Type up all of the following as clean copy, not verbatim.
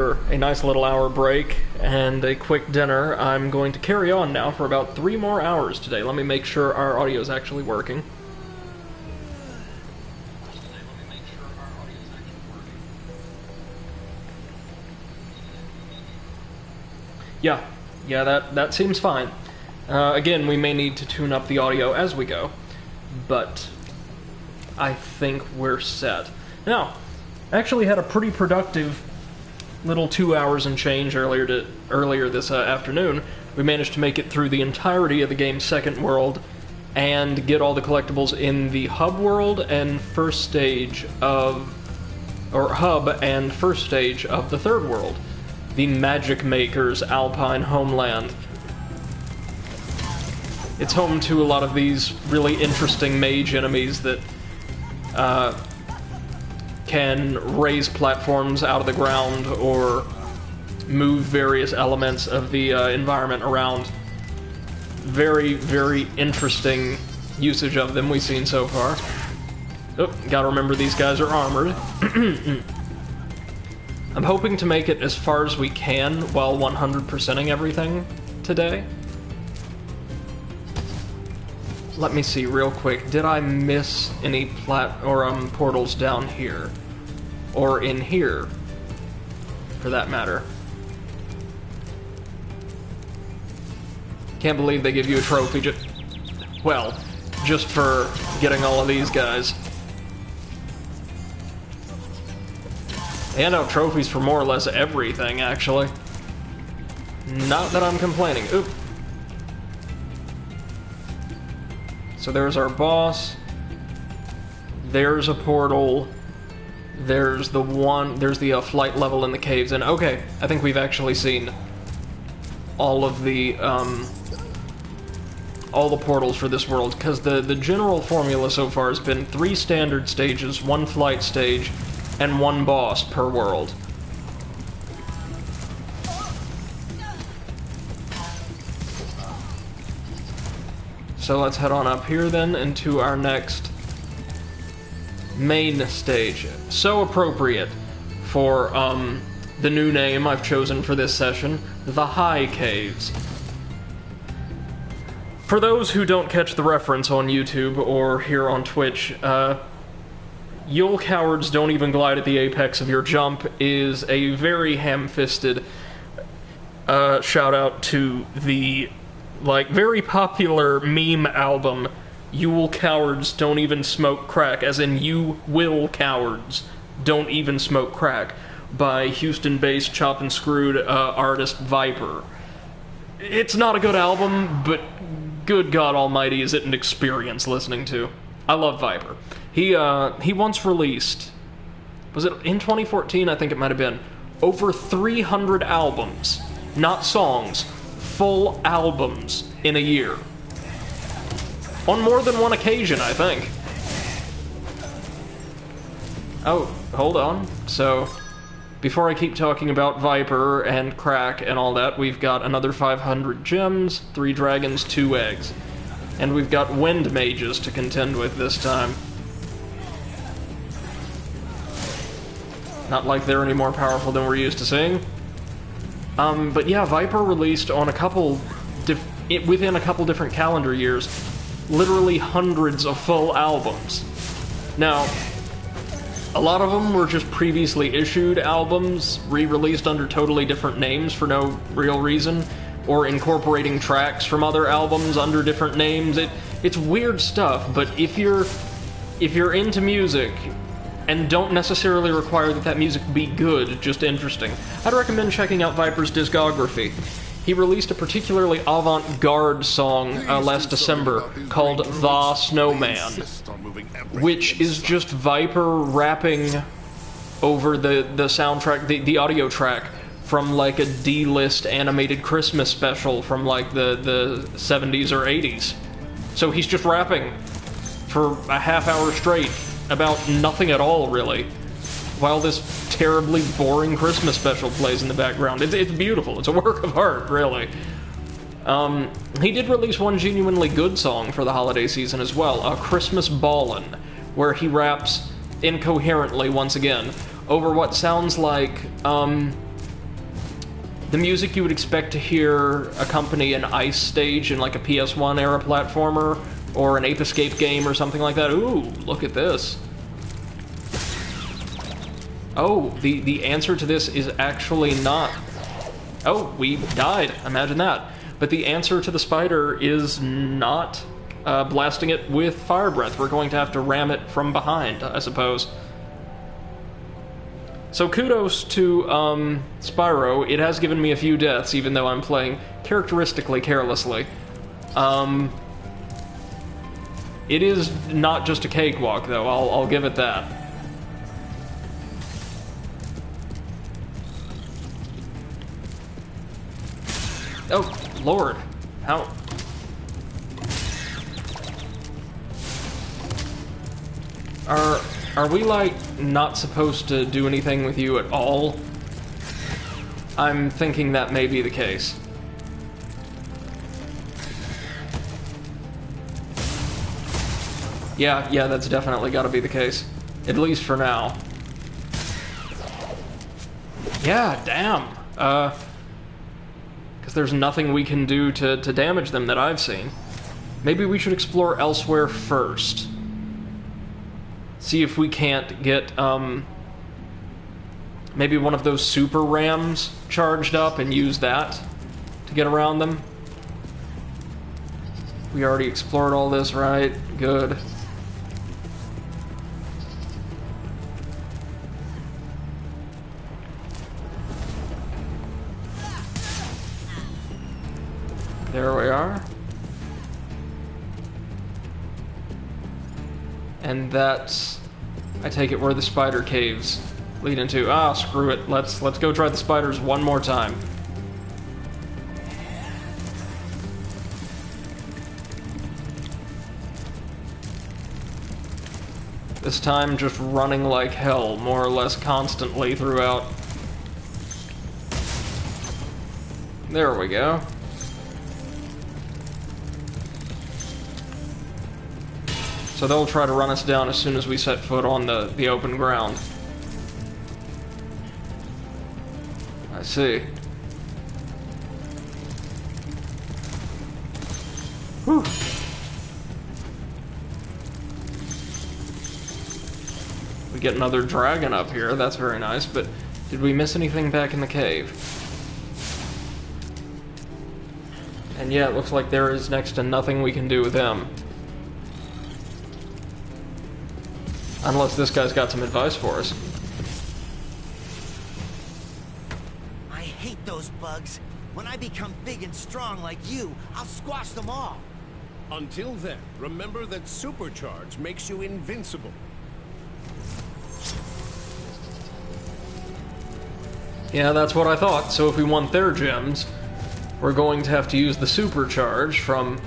A nice little hour break and a quick dinner. I'm going to carry on now for about 3 more hours today. Let me make sure our audio is actually working. Yeah, that seems fine. Again, we may need to tune up the audio as we go, but I think we're set. Now, I actually had a pretty productive little 2 hours and change earlier this afternoon. We managed to make it through the entirety of the game's second world and get all the collectibles in the hub world and first stage of, or hub and first stage of the third world, the Magic Maker's Alpine homeland. It's home to a lot of these really interesting mage enemies that can raise platforms out of the ground or move various elements of the environment around. Very, very interesting usage of them we've seen so far. Oh, gotta remember these guys are armored. I'm hoping to make it as far as we can while 100%ing everything today. Let me see real quick. Did I miss any portals down here? Or in here, for that matter. Can't believe they give you a trophy just for getting all of these guys. They hand out trophies for more or less everything, actually. Not that I'm complaining. Oop. So there's our boss. There's a portal. There's the flight level in the caves, and okay, I think we've actually seen all of the portals for this world, because the general formula so far has been 3 standard stages, 1 flight stage, and 1 boss per world. So let's head on up here then into our next main stage. So appropriate for the new name I've chosen for this session, the High Caves. For those who don't catch the reference on YouTube or here on Twitch, "You'll cowards don't even glide at the apex of your jump" is a very ham-fisted shout out to the very popular meme album "You cowards don't even smoke crack," as in "You will cowards don't even smoke crack," by Houston-based Chop and Screwed artist Viper. It's not a good album, but good God almighty is it an experience listening to. I love Viper. He once released, was it in 2014? I think it might have been, over 300 albums, not songs, full albums in a year. On more than one occasion, I think. Oh, hold on. So, before I keep talking about Viper and crack and all that, we've got another 500 gems, 3 dragons, 2 eggs. And we've got wind mages to contend with this time. Not like they're any more powerful than we're used to seeing. But yeah, Viper released on within a couple different calendar years, literally hundreds of full albums. Now, a lot of them were just previously issued albums, re-released under totally different names for no real reason, or incorporating tracks from other albums under different names. It's weird stuff, but if you're into music and don't necessarily require that music be good, just interesting, I'd recommend checking out Viper's discography. He released a particularly avant-garde song last December called "The Snowman," which is just Viper rapping over the soundtrack, the audio track from like a D-list animated Christmas special from like the 70s or 80s. So he's just rapping for a half hour straight about nothing at all, really, while this terribly boring Christmas special plays in the background. It's beautiful. It's a work of art, really. He did release one genuinely good song for the holiday season as well, "Christmas Ballin'," where he raps incoherently, once again, over what sounds like The music you would expect to hear accompany an ice stage in like a PS1 era platformer or an Ape Escape game or something like that. Ooh, look at this. Oh, the answer to this is actually not... Oh, we died. Imagine that. But the answer to the spider is not blasting it with fire breath. We're going to have to ram it from behind, I suppose. So kudos to Spyro. It has given me a few deaths, even though I'm playing characteristically carelessly. It is not just a cakewalk, though. I'll give it that. Oh, Lord. How... Are we, like, not supposed to do anything with you at all? I'm thinking that may be the case. Yeah, that's definitely gotta be the case. At least for now. Yeah, damn. Because there's nothing we can do to damage them that I've seen. Maybe we should explore elsewhere first. See if we can't get, maybe one of those super rams charged up and use that to get around them. We already explored all this, right? Good. There we are. And that's, I take it, where the spider caves lead into. Ah, screw it. Let's go try the spiders one more time. This time just running like hell, more or less constantly throughout. There we go. So they'll try to run us down as soon as we set foot on the open ground. I see. Whew. We get another dragon up here, that's very nice, but did we miss anything back in the cave? And yeah, it looks like there is next to nothing we can do with him. Unless this guy's got some advice for us. I hate those bugs. When I become big and strong like you, I'll squash them all. Until then, remember that supercharge makes you invincible. Yeah, that's what I thought. So if we want their gems, we're going to have to use the supercharge from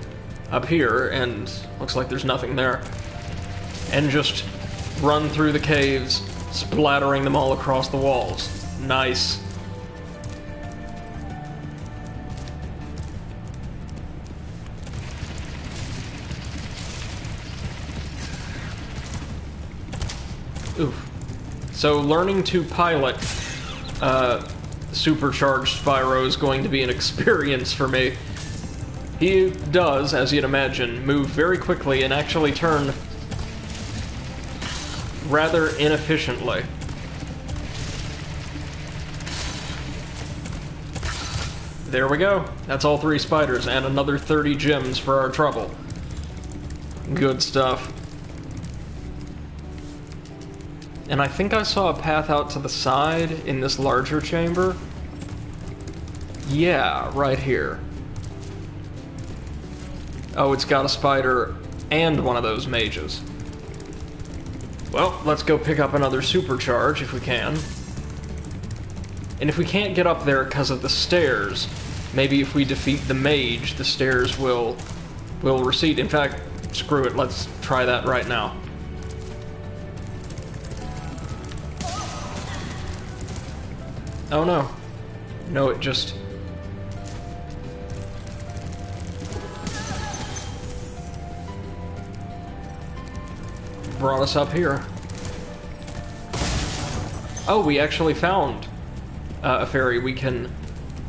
up here, and looks like there's nothing there. And just run through the caves, splattering them all across the walls. Nice. Oof. So learning to pilot supercharged Spyro is going to be an experience for me. He does, as you'd imagine, move very quickly and actually turn rather inefficiently. There we go. That's all 3 spiders and another 30 gems for our trouble. Good stuff. And I think I saw a path out to the side in this larger chamber. Yeah, right here. Oh, it's got a spider and one of those mages. Well, let's go pick up another supercharge if we can. And if we can't get up there because of the stairs, maybe if we defeat the mage, the stairs will recede. In fact, screw it, let's try that right now. Oh no. No, it just... brought us up here. Oh, we actually found a fairy we can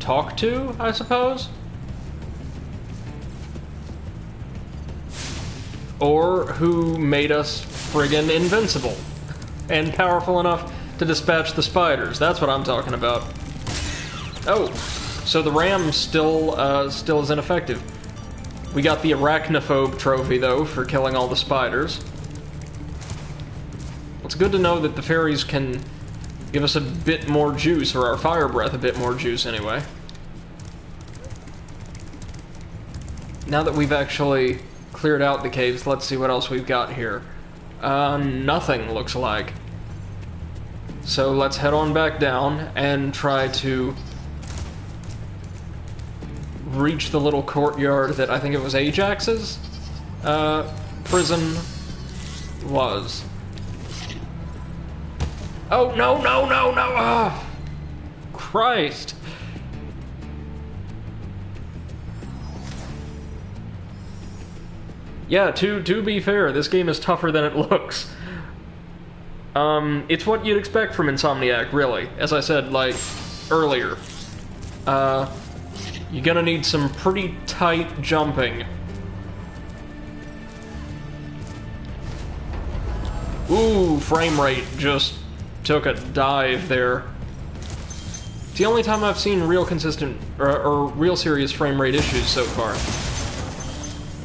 talk to, I suppose? Or who made us friggin' invincible and powerful enough to dispatch the spiders. That's what I'm talking about. Oh, so the ram still is ineffective. We got the arachnophobe trophy, though, for killing all the spiders. It's good to know that the fairies can give us a bit more juice, or our fire breath a bit more juice, anyway. Now that we've actually cleared out the caves, let's see what else we've got here. Nothing, looks like. So let's head on back down and try to reach the little courtyard that I think it was Ajax's prison was. Oh, no, no, no, no! Ah, Christ! Yeah, to be fair, this game is tougher than it looks. It's what you'd expect from Insomniac, really. As I said, like, earlier. You're gonna need some pretty tight jumping. Ooh, frame rate just took a dive there. It's the only time I've seen real consistent, or real serious frame rate issues so far.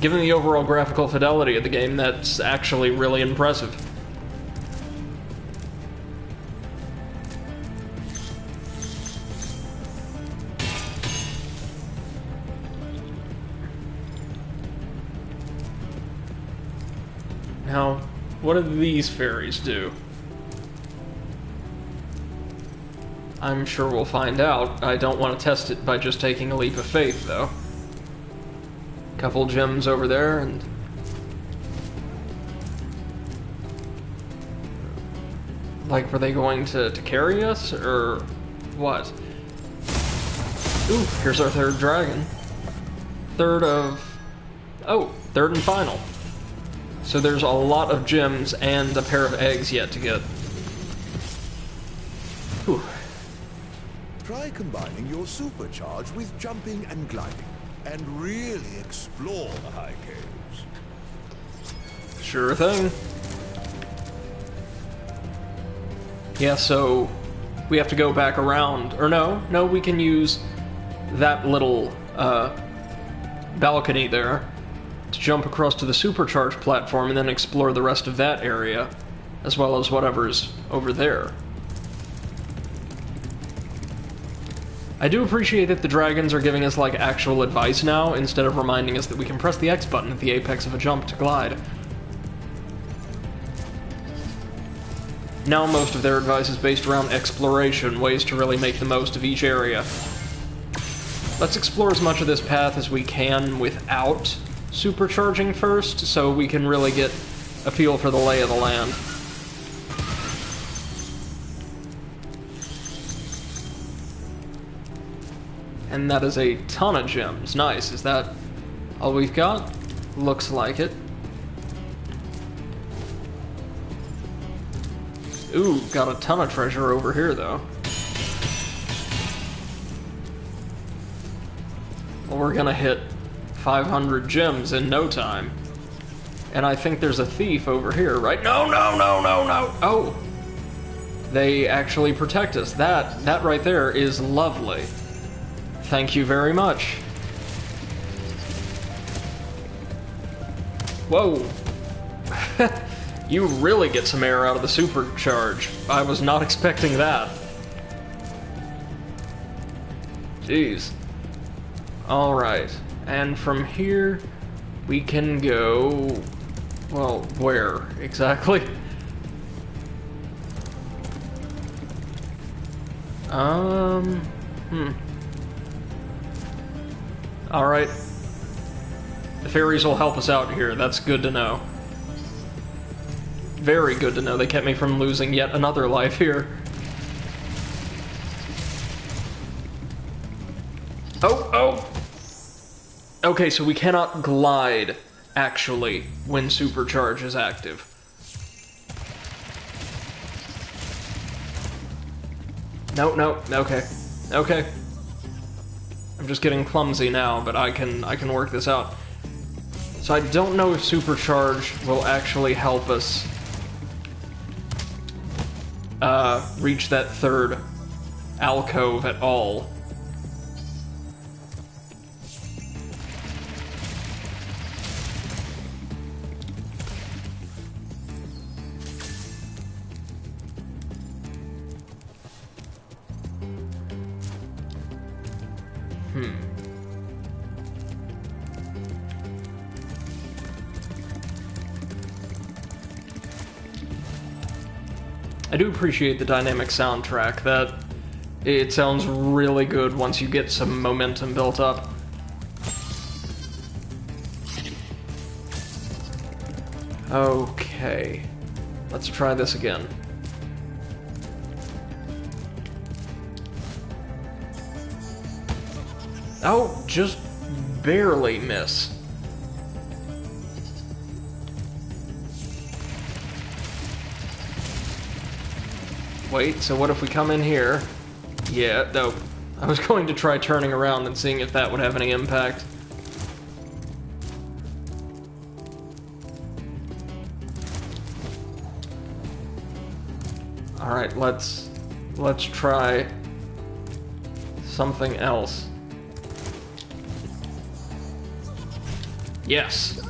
Given the overall graphical fidelity of the game, that's actually really impressive. Now, what do these fairies do? I'm sure we'll find out. I don't want to test it by just taking a leap of faith, though. Couple gems over there, and... like, were they going to carry us, or what? Ooh, here's our third dragon. Third and final. So there's a lot of gems and a pair of eggs yet to get. Whew. Try combining your supercharge with jumping and gliding, and really explore the high caves. Sure thing. Yeah, so we have to go back around. Or no, we can use that little balcony there to jump across to the supercharged platform and then explore the rest of that area, as well as whatever's over there. I do appreciate that the dragons are giving us, like, actual advice now, instead of reminding us that we can press the X button at the apex of a jump to glide. Now most of their advice is based around exploration, ways to really make the most of each area. Let's explore as much of this path as we can without supercharging first, so we can really get a feel for the lay of the land. And that is a ton of gems. Nice. Is that all we've got? Looks like it. Ooh, got a ton of treasure over here, though. Well, we're gonna hit 500 gems in no time. And I think there's a thief over here, right? No, no, no, no, no! Oh! They actually protect us. That right there is lovely. Thank you very much. Whoa. You really get some air out of the supercharge. I was not expecting that. Jeez. Alright. And from here, we can go... well, where exactly? Alright. The fairies will help us out here. That's good to know. Very good to know. They kept me from losing yet another life here. Oh! Okay, so we cannot glide, actually, when supercharge is active. No, okay. I'm just getting clumsy now, but I can work this out. So I don't know if Supercharge will actually help us reach that third alcove at all. I do appreciate the dynamic soundtrack. That it sounds really good once you get some momentum built up. Okay, let's try this again. Oh, just barely miss. Wait, so what if we come in here? Yeah, no. I was going to try turning around and seeing if that would have any impact. Alright, let's try something else. Yes!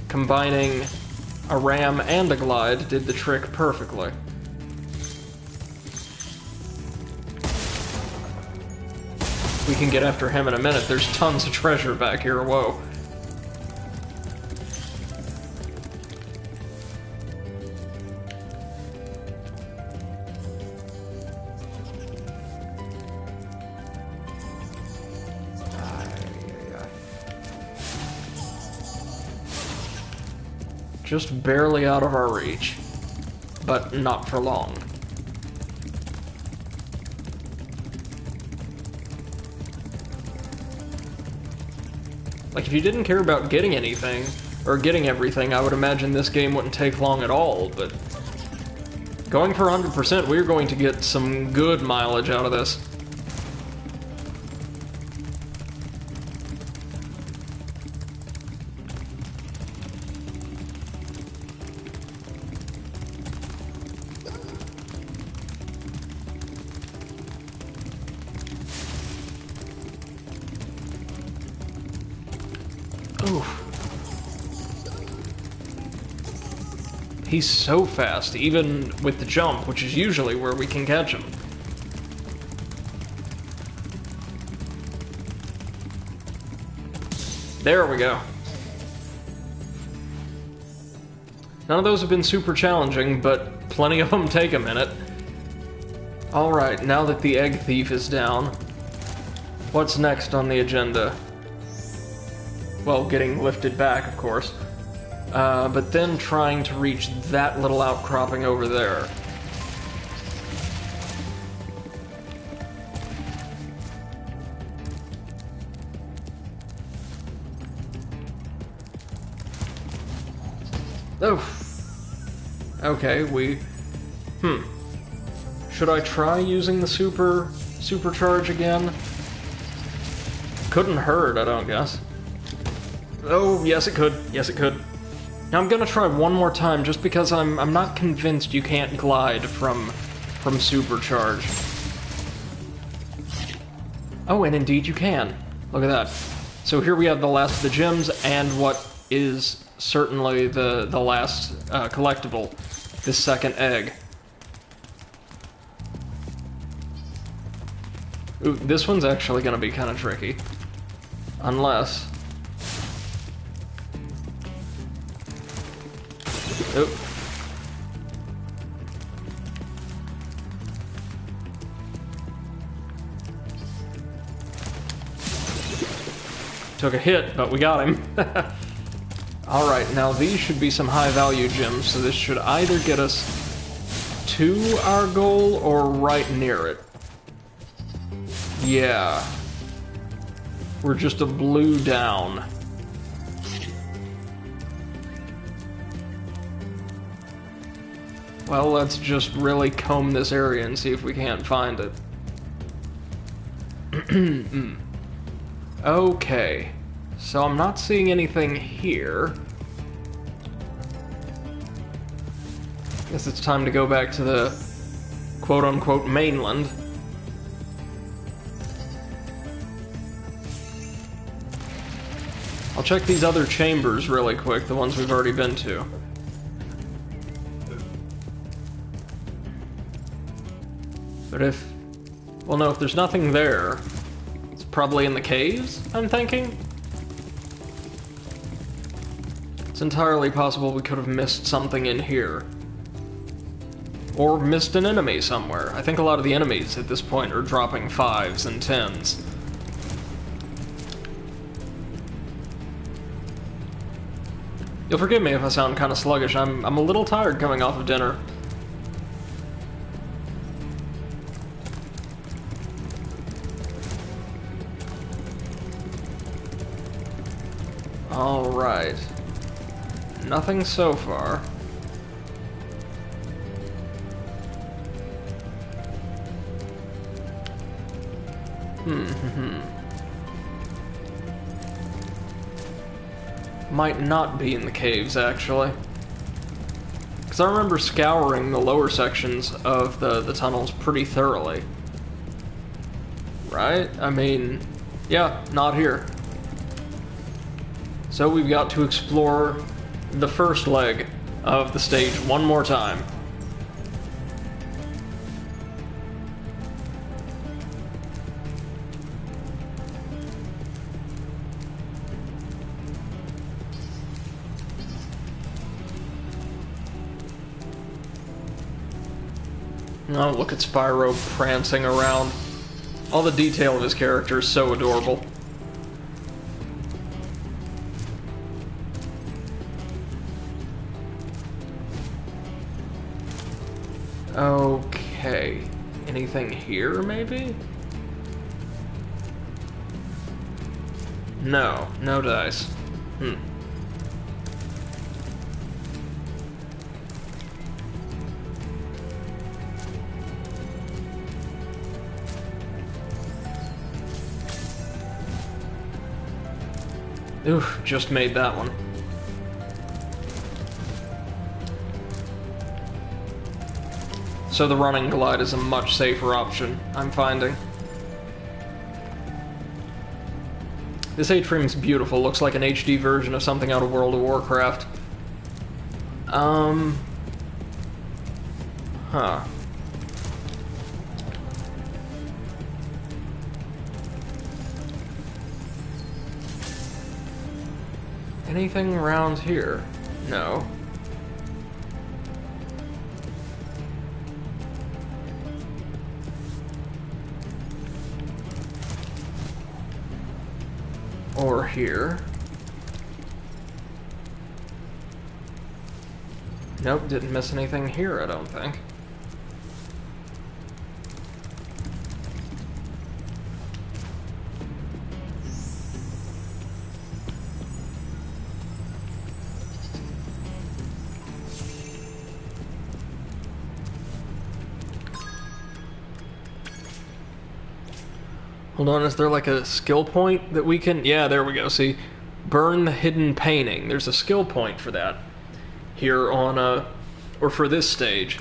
Combining a ram and a glide did the trick perfectly. We can get after him in a minute. There's tons of treasure back here. Whoa. Just barely out of our reach, but not for long. Like, if you didn't care about getting anything, or getting everything, I would imagine this game wouldn't take long at all, but going for 100%, we're going to get some good mileage out of this. He's so fast, even with the jump, which is usually where we can catch him. There we go. None of those have been super challenging, but plenty of them take a minute. Alright, now that the egg thief is down, what's next on the agenda? Well, getting lifted back, of course. But then trying to reach that little outcropping over there. Oh. Okay, Should I try using the supercharge again? Couldn't hurt, I don't guess. Oh, yes it could. Yes it could. Now I'm gonna try one more time, just because I'm not convinced you can't glide from supercharge. Oh, and indeed you can. Look at that. So here we have the last of the gems, and what is certainly the last collectible, this second egg. Ooh, this one's actually gonna be kind of tricky. Unless... Oh. Took a hit, but we got him. Alright, now these should be some high-value gems, so this should either get us to our goal or right near it. Yeah. We're just a blue down. Well, let's just really comb this area and see if we can't find it. Okay. So I'm not seeing anything here. Guess it's time to go back to the quote-unquote mainland. I'll check these other chambers really quick, the ones we've already been to. But if... well, no, if there's nothing there, it's probably in the caves, I'm thinking? It's entirely possible we could have missed something in here. Or missed an enemy somewhere. I think a lot of the enemies at this point are dropping 5s and 10s. You'll forgive me if I sound kind of sluggish. I'm a little tired coming off of dinner. Alright. Nothing so far. Might not be in the caves, actually. Because I remember scouring the lower sections of the tunnels pretty thoroughly. Right? I mean, yeah, not here. So we've got to explore the first leg of the stage one more time. Oh, look at Spyro prancing around. All the detail of his character is so adorable. Okay. Anything here, maybe? No. No dice. Oof, just made that one. So the running glide is a much safer option, I'm finding. This atrium's beautiful, looks like an HD version of something out of World of Warcraft. Huh. Anything around here? No. Or here. Nope, didn't miss anything here, I don't think. Hold on, is there like a skill point that we can... yeah, there we go, see. Burn the hidden painting. There's a skill point for that. Here on, or for this stage.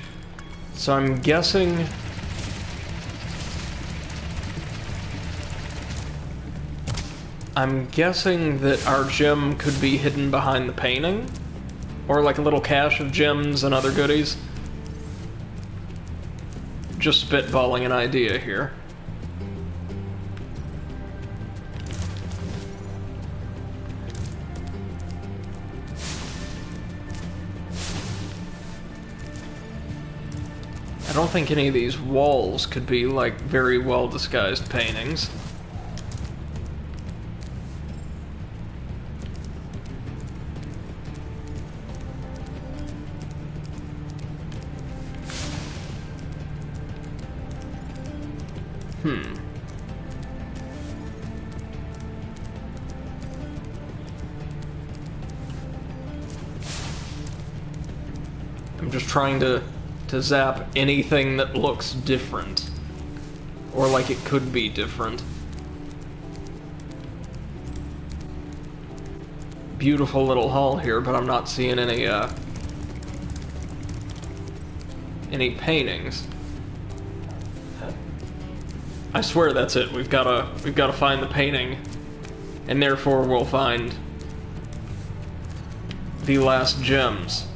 So I'm guessing... that our gem could be hidden behind the painting? Or like a little cache of gems and other goodies? Just spitballing an idea here. I don't think any of these walls could be, like, very well-disguised paintings. I'm just trying to zap anything that looks different. Or like it could be different. beautiful little hall here, but I'm not seeing any paintings. I swear that's it. We've gotta find the painting, and therefore we'll find the last gems.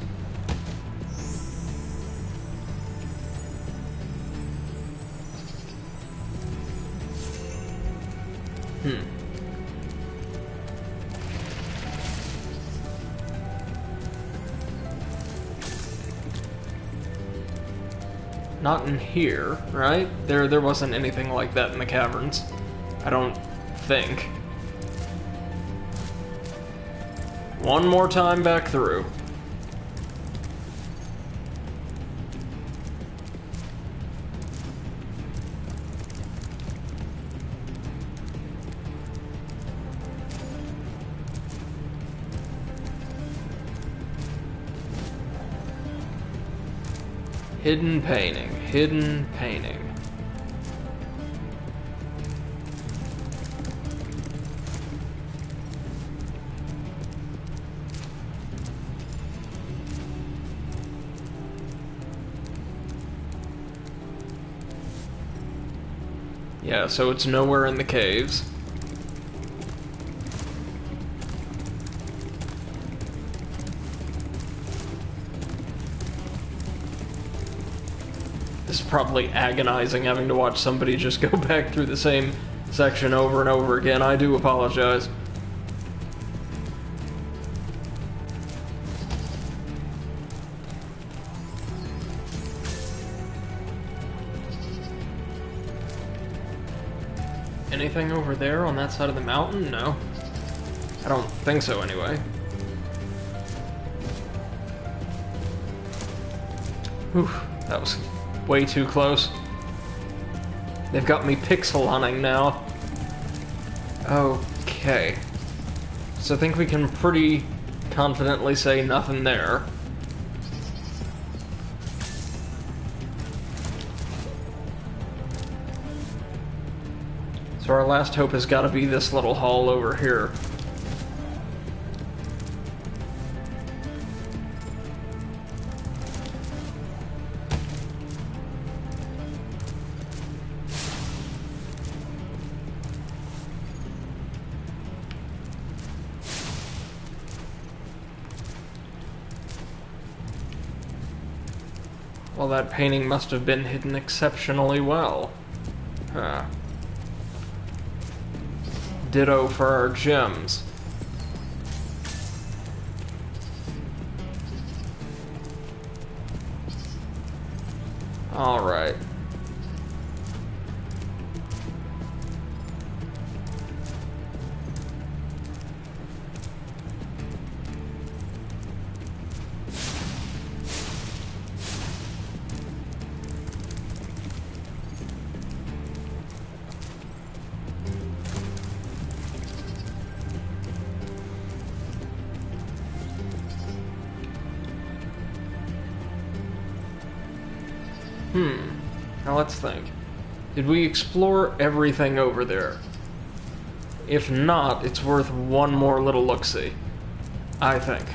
Not in here, right? There wasn't anything like that in the caverns. I don't think. One more time back through. Hidden painting, hidden painting. Yeah, so it's nowhere in the caves. It's probably agonizing having to watch somebody just go back through the same section over and over again. I do apologize. Anything over there on that side of the mountain? No. I don't think so, anyway. Whew, that was way too close. They've got me pixel hunting now. Okay. So I think we can pretty confidently say nothing there. So our last hope has got to be this little hall over here. Well, that painting must have been hidden exceptionally well. Huh. Ditto for our gems. Alright. Now let's think. Did we explore everything over there? If not, it's worth one more little look-see. I think.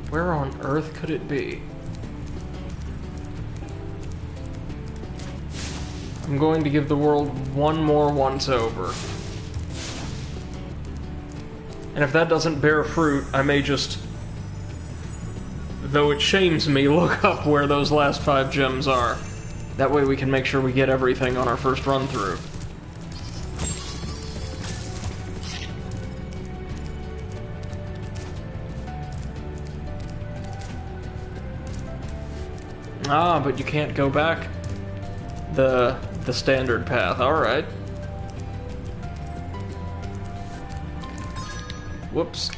Where on earth could it be? I'm going to give the world one more once-over. And if that doesn't bear fruit, I may just, though it shames me, look up where those last 5 gems are. That way we can make sure we get everything on our first run-through. Ah, but you can't go back the standard path. Alright. Whoops.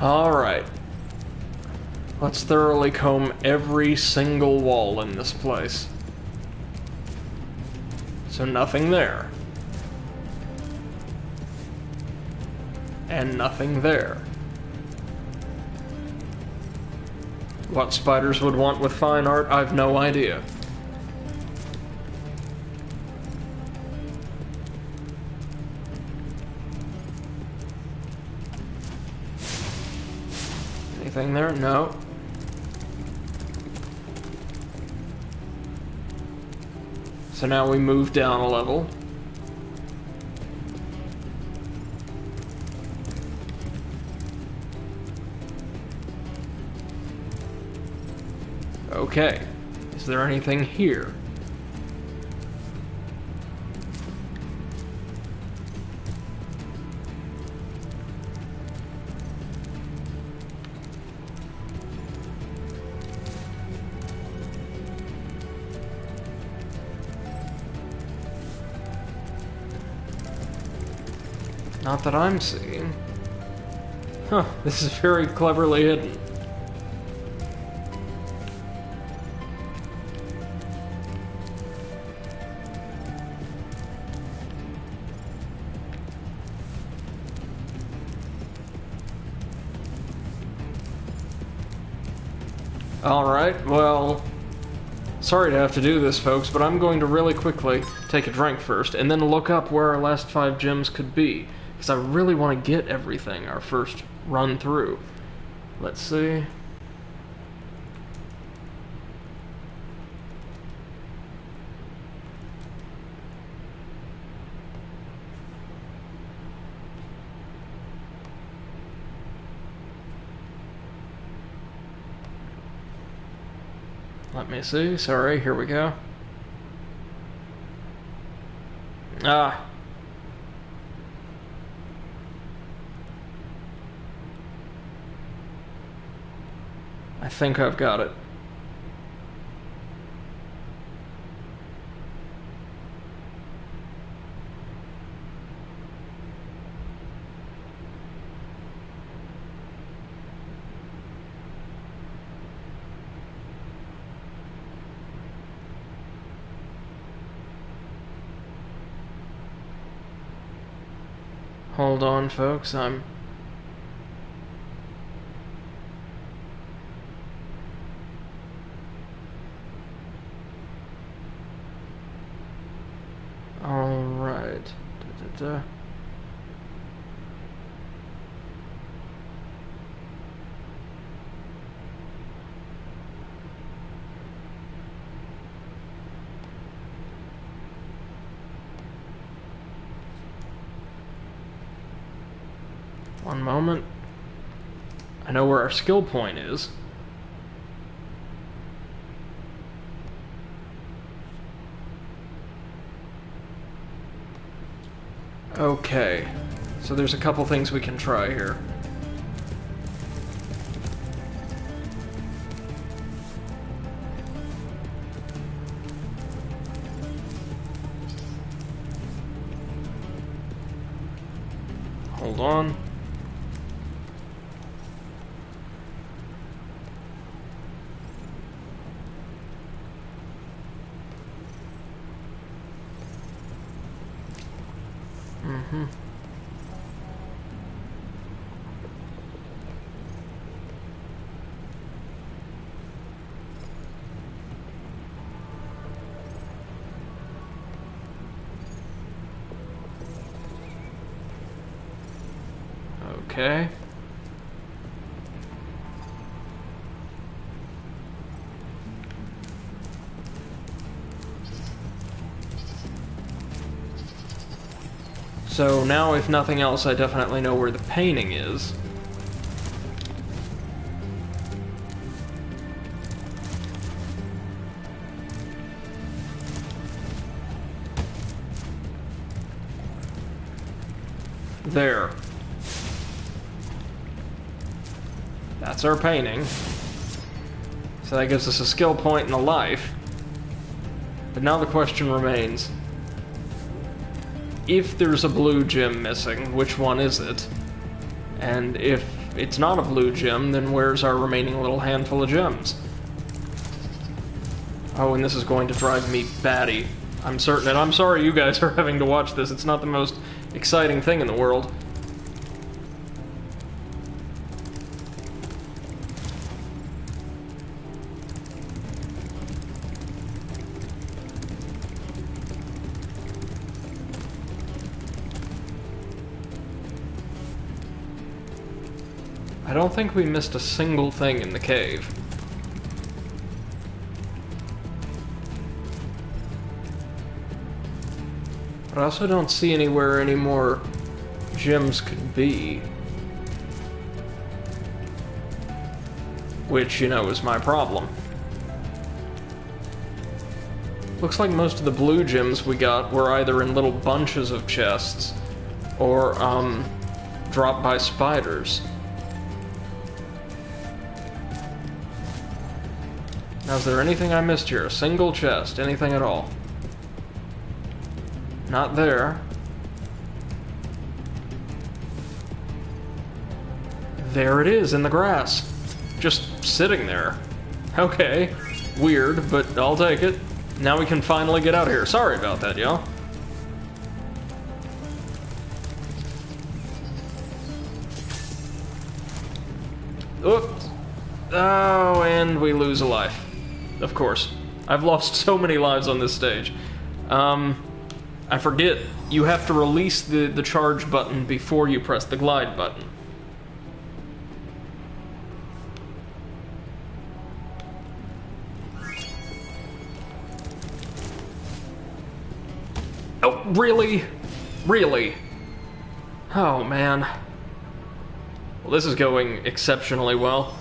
Alright. Let's thoroughly comb every single wall in this place. So nothing there. And nothing there. What spiders would want with fine art, I've no idea. Anything there? No. So now we move down a level. Okay. Is there anything here? Not that I'm seeing. Huh, this is very cleverly hidden. Alright, well, sorry to have to do this, folks, but I'm going to really quickly take a drink first, and then look up where our last 5 gems could be, because I really want to get everything our first run through. Let's see. Let me see. Sorry, here we go. Ah. I think I've got it. Hold on, folks, I'm... Alright. Da-da-da. One moment. I know where our skill point is. Okay. So there's a couple things we can try here. Hold on. Okay. So now, if nothing else, I definitely know where the painting is. There. That's our painting. So that gives us a skill point and a life. But now the question remains, if there's a blue gem missing, which one is it? And if it's not a blue gem, then where's our remaining little handful of gems? Oh, and this is going to drive me batty. I'm certain, and I'm sorry you guys are having to watch this. It's not the most exciting thing in the world. I don't think we missed a single thing in the cave. But I also don't see anywhere any more gems could be. Which, you know, is my problem. Looks like most of the blue gems we got were either in little bunches of chests, or, dropped by spiders. Now, is there anything I missed here? A single chest? Anything at all? Not there. There it is, in the grass. Just sitting there. Okay. Weird, but I'll take it. Now we can finally get out of here. Sorry about that, y'all. Oops. Oh, and we lose a life. Of course. I've lost so many lives on this stage. I forget, you have to release the charge button before you press the glide button. Oh, really? Really? Oh, man. Well, this is going exceptionally well.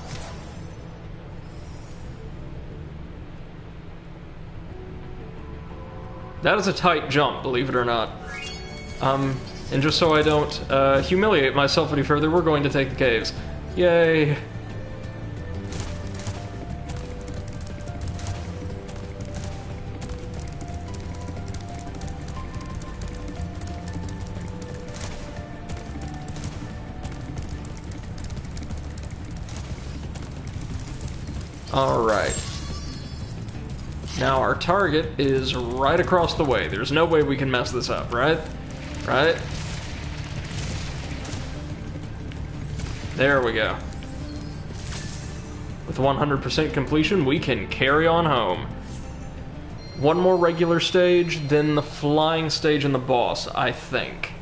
That is a tight jump, believe it or not. And just so I don't humiliate myself any further, we're going to take the caves. Yay! Alright. Now our target is right across the way. There's no way we can mess this up, right? Right? There we go. With 100% completion, we can carry on home. One more regular stage, then the flying stage and the boss, I think.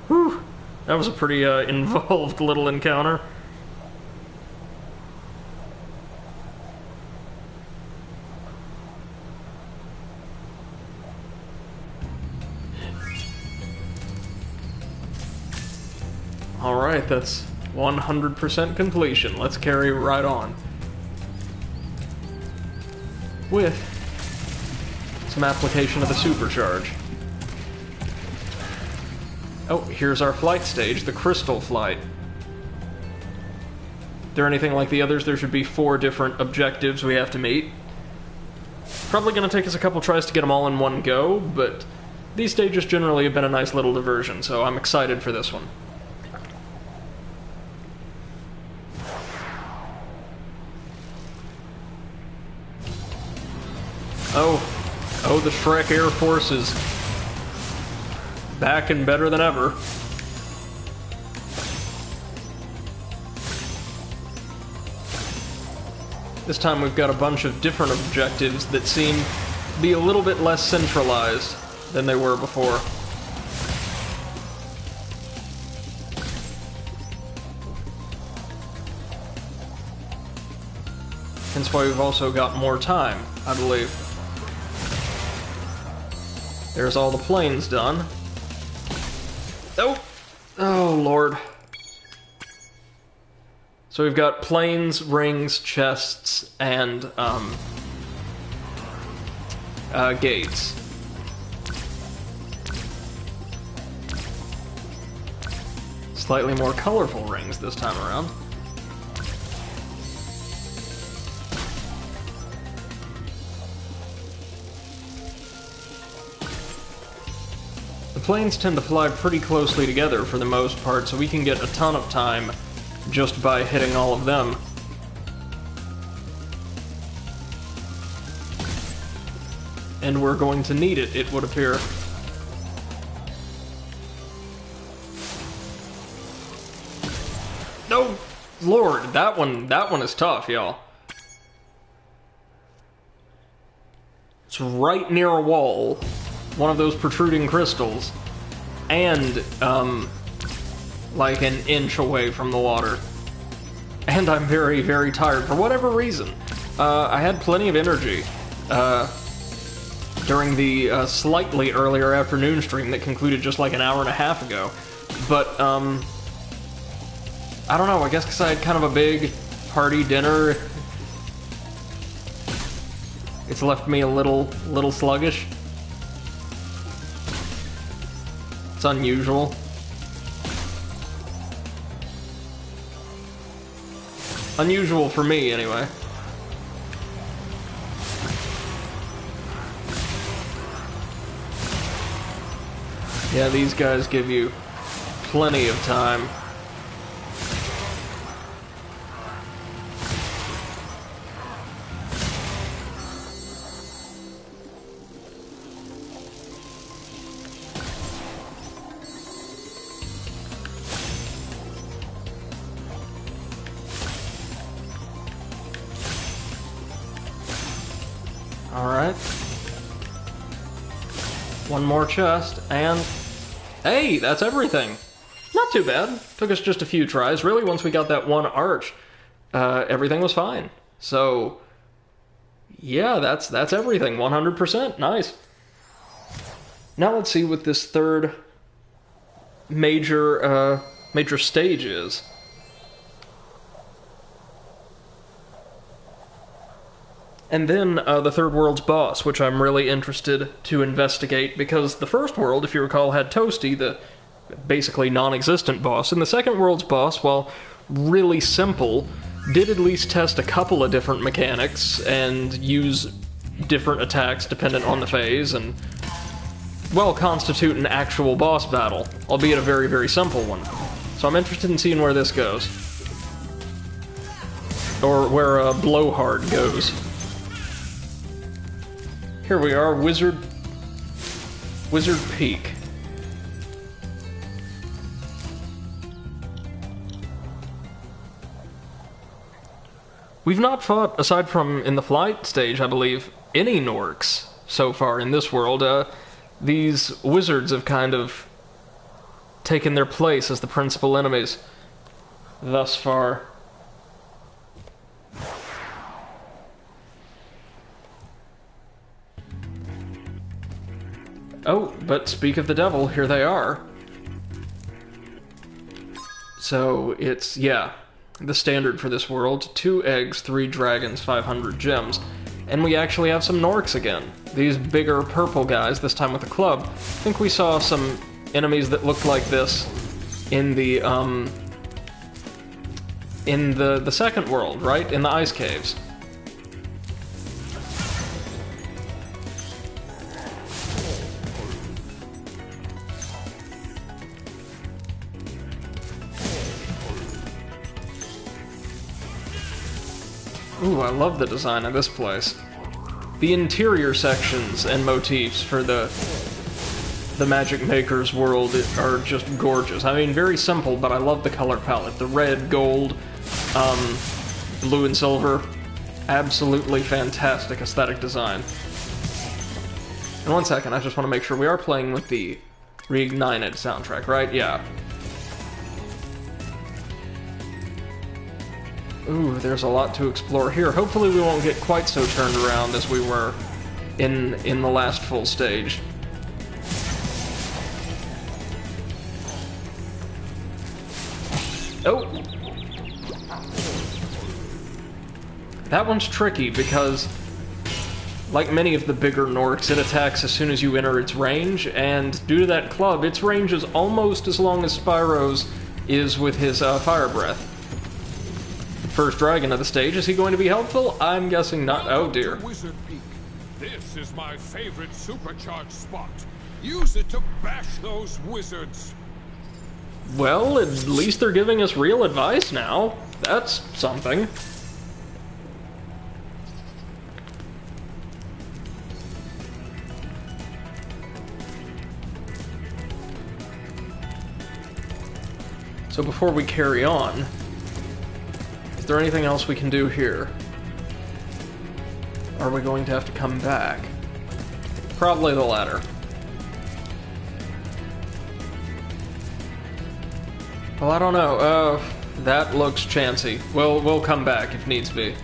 Whew. That was a pretty involved little encounter. Alright, that's 100% completion. Let's carry right on. With some application of the supercharge. Oh, here's our flight stage, the crystal flight. If they're anything like the others, there should be 4 different objectives we have to meet. Probably gonna take us a couple tries to get them all in one go, but these stages generally have been a nice little diversion, so I'm excited for this one. Oh, the Shrek Air Force is back and better than ever. This time we've got a bunch of different objectives that seem to be a little bit less centralized than they were before. Hence why we've also got more time, I believe. There's all the planes done. Oh! Oh, Lord. So we've got planes, rings, chests, and, gates. Slightly more colorful rings this time around. The planes tend to fly pretty closely together for the most part, so we can get a ton of time just by hitting all of them. And we're going to need it, it would appear. No, Lord, that one is tough, y'all. It's right near a wall, one of those protruding crystals, and, like an inch away from the water. And I'm very, very tired, for whatever reason. I had plenty of energy, during the, slightly earlier afternoon stream that concluded just like an hour and a half ago. But, I don't know, I guess because I had kind of a big hearty dinner, it's left me a little sluggish. It's unusual. Unusual for me, anyway. Yeah, these guys give you plenty of time. Alright. One more chest, and... hey, that's everything! Not too bad. Took us just a few tries. Really, once we got that one arch, everything was fine. So... yeah, that's everything. 100%. Nice. Now let's see what this third major stage is. And then the third world's boss, which I'm really interested to investigate, because the first world, if you recall, had Toasty, the basically non-existent boss, and the second world's boss, while really simple, did at least test a couple of different mechanics and use different attacks dependent on the phase, and, well, constitute an actual boss battle, albeit a very, very simple one. So I'm interested in seeing where this goes. Or where Blowhard goes. Here we are, Wizard Peak. We've not fought, aside from in the flight stage, I believe, any Norks so far in this world. These wizards have kind of taken their place as the principal enemies thus far. Oh, but speak of the devil, here they are. So, it's, yeah, the standard for this world. 2 eggs, 3 dragons, 500 gems. And we actually have some Norks again. These bigger purple guys, this time with a club. I think we saw some enemies that looked like this in the second world, right? In the ice caves. Ooh, I love the design of this place. The interior sections and motifs for the Magic Maker's world are just gorgeous. I mean, very simple, but I love the color palette. The red, gold, blue and silver. Absolutely fantastic aesthetic design. And 1 second, I just want to make sure we are playing with the Reignited soundtrack, right? Yeah. Ooh, there's a lot to explore here. Hopefully we won't get quite so turned around as we were in the last full stage. Oh! That one's tricky because, like many of the bigger Norks, it attacks as soon as you enter its range, and due to that club, its range is almost as long as Spyro's is with his Fire Breath. First dragon of the stage, is he going to be helpful? I'm guessing not. Oh dear. Wizard Peak. This is my favorite supercharged spot. Use it to bash those wizards. Well, at least they're giving us real advice now. That's something. So before we carry on, is there anything else we can do here? Are we going to have to come back? Probably the latter. Well, I don't know. That looks chancy. We'll come back if needs be.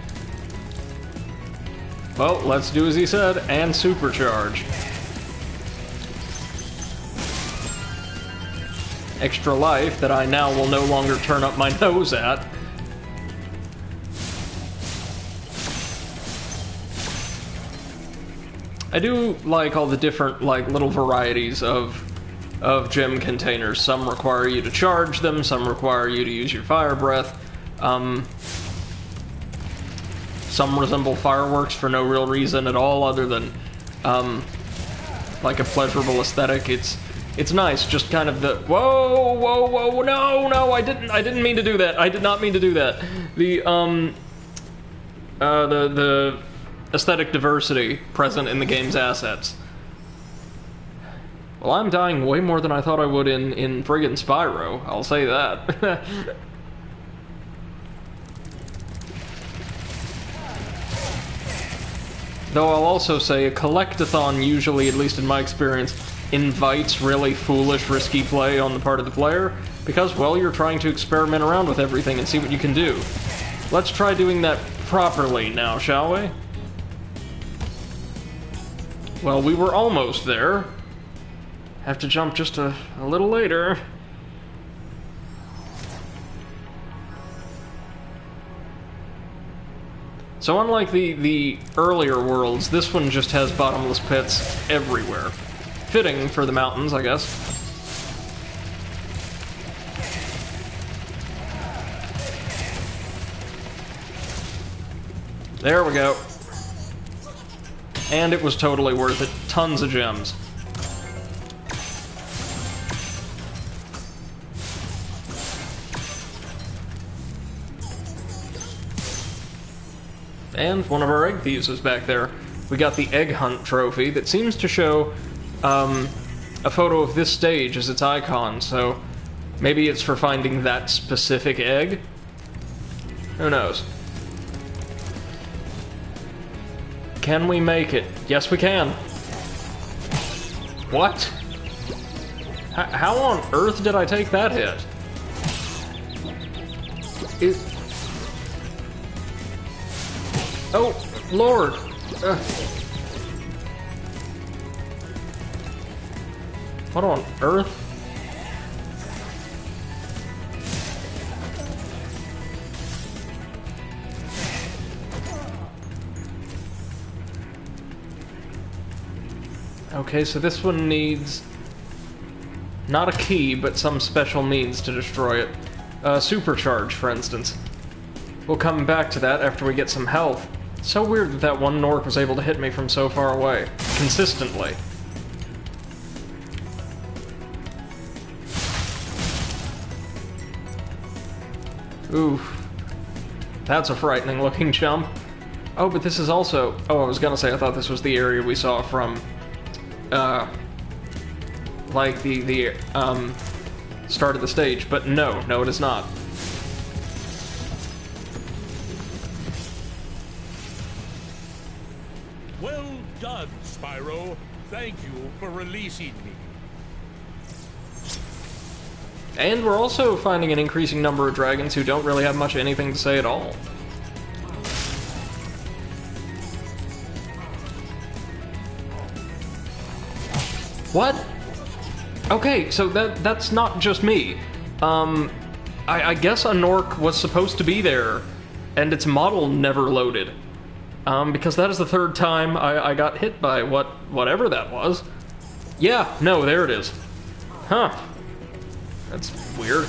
Well, let's do as he said, and supercharge. Extra life that I now will no longer turn up my nose at. I do like all the different, like, little varieties of gem containers. Some require you to charge them, some require you to use your fire breath. Some resemble fireworks for no real reason at all other than, like a pleasurable aesthetic. It's nice, just kind of the whoa, no, I didn't mean to do that. I did not mean to do that. The aesthetic diversity present in the game's assets. Well, I'm dying way more than I thought I would in friggin' Spyro, I'll say that. Though I'll also say a collectathon usually, at least in my experience, invites really foolish, risky play on the part of the player, because, well, you're trying to experiment around with everything and see what you can do. Let's try doing that properly now, shall we? Well, we were almost there. Have to jump just a little later. So unlike the earlier worlds, this one just has bottomless pits everywhere. Fitting for the mountains, I guess. There we go. And it was totally worth it. Tons of gems. And one of our egg thieves is back there. We got the egg hunt trophy that seems to show a photo of this stage as its icon, so maybe it's for finding that specific egg? Who knows? Can we make it? Yes, we can. What? How on earth did I take that hit? Oh, Lord! What on earth? Okay, so this one needs not a key, but some special means to destroy it. Supercharge, for instance. We'll come back to that after we get some health. It's so weird that that one Nork was able to hit me from so far away. Consistently. Oof. That's a frightening looking jump. Oh, but this is also... Oh, I was gonna say I thought this was the area we saw from... like the start of the stage, but no, it is not. Well done, Spyro. Thank you for releasing me. And we're also finding an increasing number of dragons who don't really have much anything to say at all. What? Okay, so that's not just me. I guess a Nork was supposed to be there, and its model never loaded. Because that is the third time I got hit by whatever that was. Yeah, no, there it is. Huh. That's weird.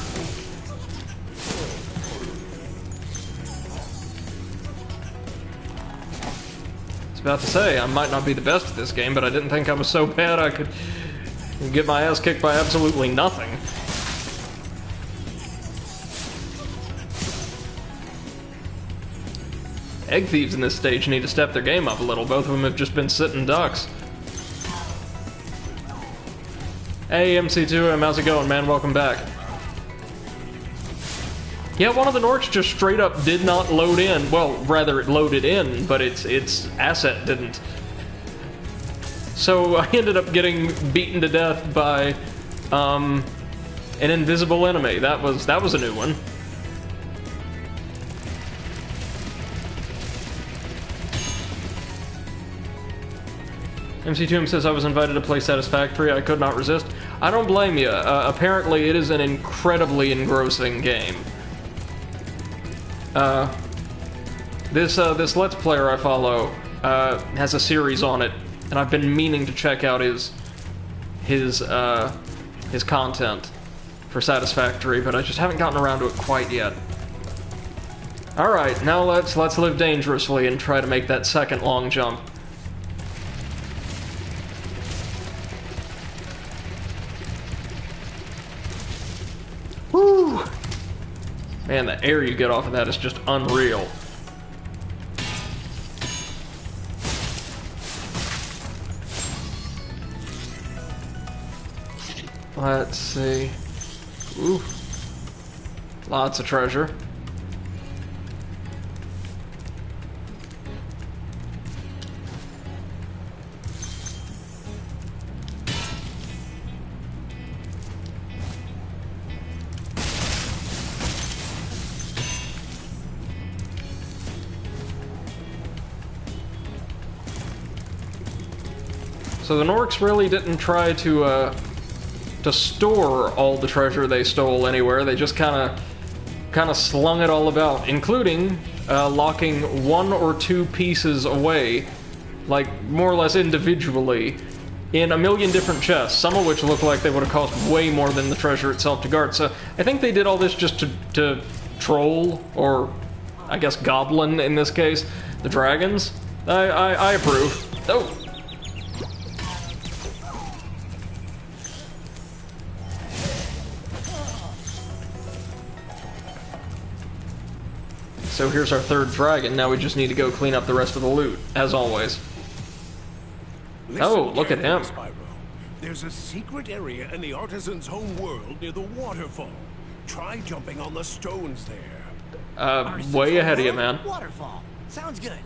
was about to say, I might not be the best at this game, but I didn't think I was so bad I could get my ass kicked by absolutely nothing. Egg thieves in this stage need to step their game up a little. Both of them have just been sitting ducks. Hey, MC2M, how's it going, man? Welcome back. Yeah, one of the Norks just straight up did not load in. Well, rather, it loaded in, but its asset didn't. So I ended up getting beaten to death by an invisible enemy. That was a new one. MC2M says, I was invited to play Satisfactory. I could not resist. I don't blame you. Apparently, it is an incredibly engrossing game. This Let's Player I follow has a series on it, and I've been meaning to check out his content for Satisfactory, but I just haven't gotten around to it quite yet. All right, now let's live dangerously and try to make that second long jump. Woo! Man, the air you get off of that is just unreal. Let's see. Ooh. Lots of treasure. So the Norks really didn't try to store all the treasure they stole anywhere. They just kind of slung it all about, including locking 1 or 2 pieces away, like more or less individually, in a million different chests, some of which look like they would have cost way more than the treasure itself to guard. So I think they did all this just to troll, or I guess goblin in this case, the dragons. I approve. Oh. So here's our third dragon. Now we just need to go clean up the rest of the loot, as always. Oh, look at him. Spyro. There's a secret area in the artisan's home world near the waterfall. Try jumping on the stones there. Way ahead of you, man. Waterfall. Sounds good.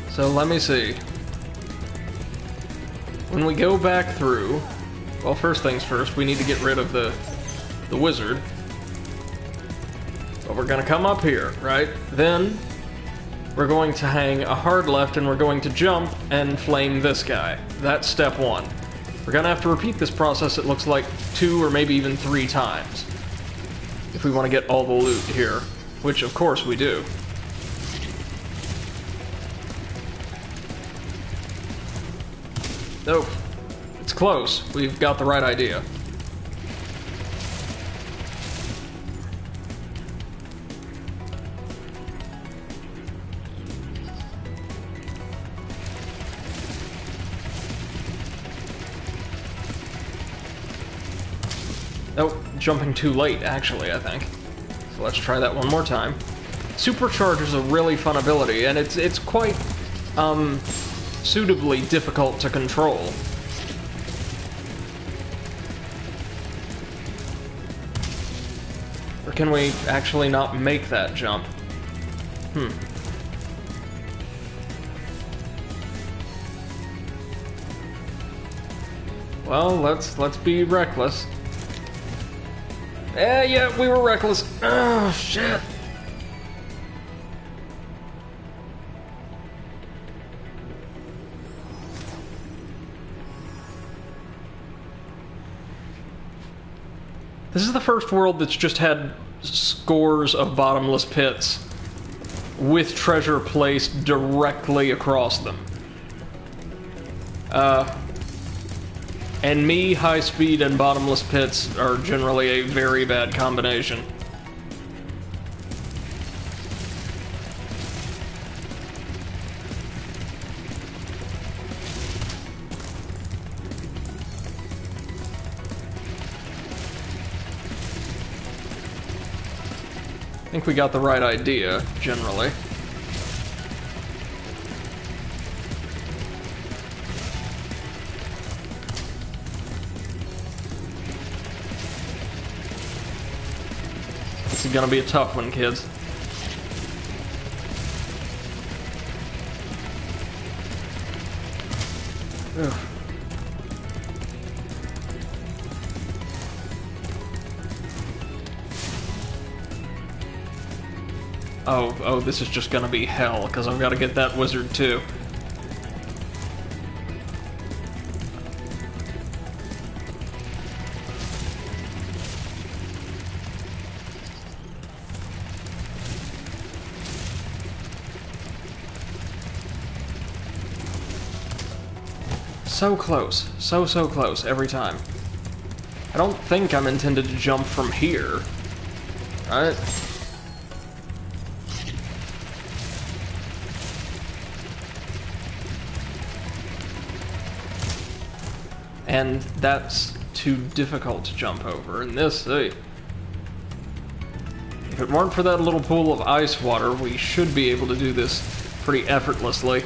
So let me see. When we go back through, well, first things first, we need to get rid of the wizard. But we're gonna come up here, right? Then we're going to hang a hard left and we're going to jump and flame this guy. That's step 1. We're gonna have to repeat this process, it looks like 2 or maybe even 3 times, if we want to get all the loot here, which of course we do. Nope. It's close. We've got the right idea. Oh, jumping too late, actually, I think. So let's try that one more time. Supercharge is a really fun ability, and it's quite, suitably difficult to control. Or can we actually not make that jump? Well, let's be reckless. Yeah, we were reckless. Oh, shit. This is the first world that's just had scores of bottomless pits with treasure placed directly across them. And me, high speed, and bottomless pits are generally a very bad combination. I think we got the right idea, generally. This is gonna be a tough one, kids. Ugh. Oh, this is just gonna be hell, because I've got to get that wizard too. So close. So close every time. I don't think I'm intended to jump from here. Right? And that's too difficult to jump over. And this, if it weren't for that little pool of ice water, we should be able to do this pretty effortlessly.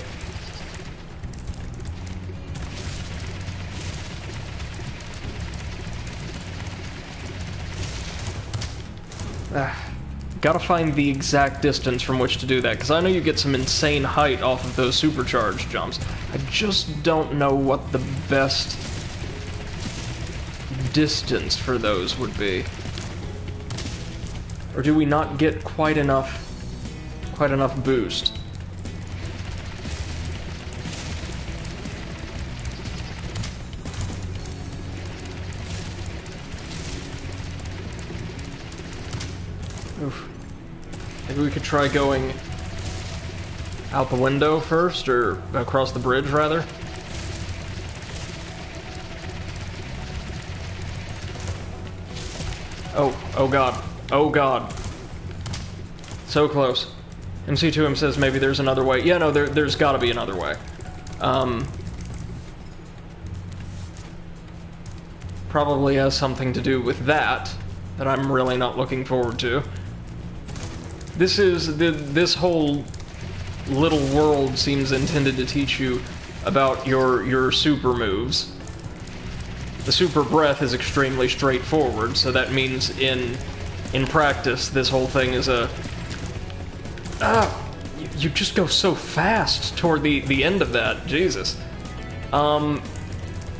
Gotta find the exact distance from which to do that, because I know you get some insane height off of those supercharged jumps. I just don't know what the best distance for those would be. Or do we not get quite enough boost? Oof. Maybe we could try going out the window first, or across the bridge, rather. Oh god. Oh god. So close. MC2M says maybe there's another way. Yeah, no, there's gotta be another way. Probably has something to do with that I'm really not looking forward to. This whole little world seems intended to teach you about your super moves. The super breath is extremely straightforward, so that means in practice this whole thing is you just go so fast toward the end of that, Jesus.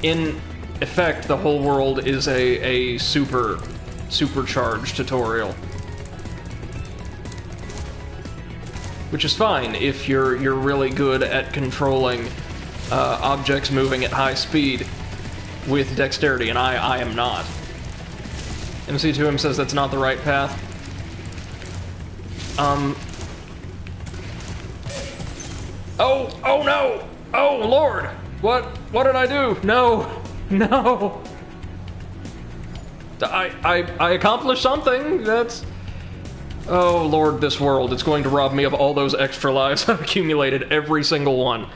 In effect, the whole world is a supercharged tutorial. Which is fine if you're really good at controlling objects moving at high speed with dexterity, and I am not. MC2M says that's not the right path. Oh no! Oh Lord! What did I do? No! No! I accomplished something, that's... Oh Lord, this world, it's going to rob me of all those extra lives I've accumulated, every single one.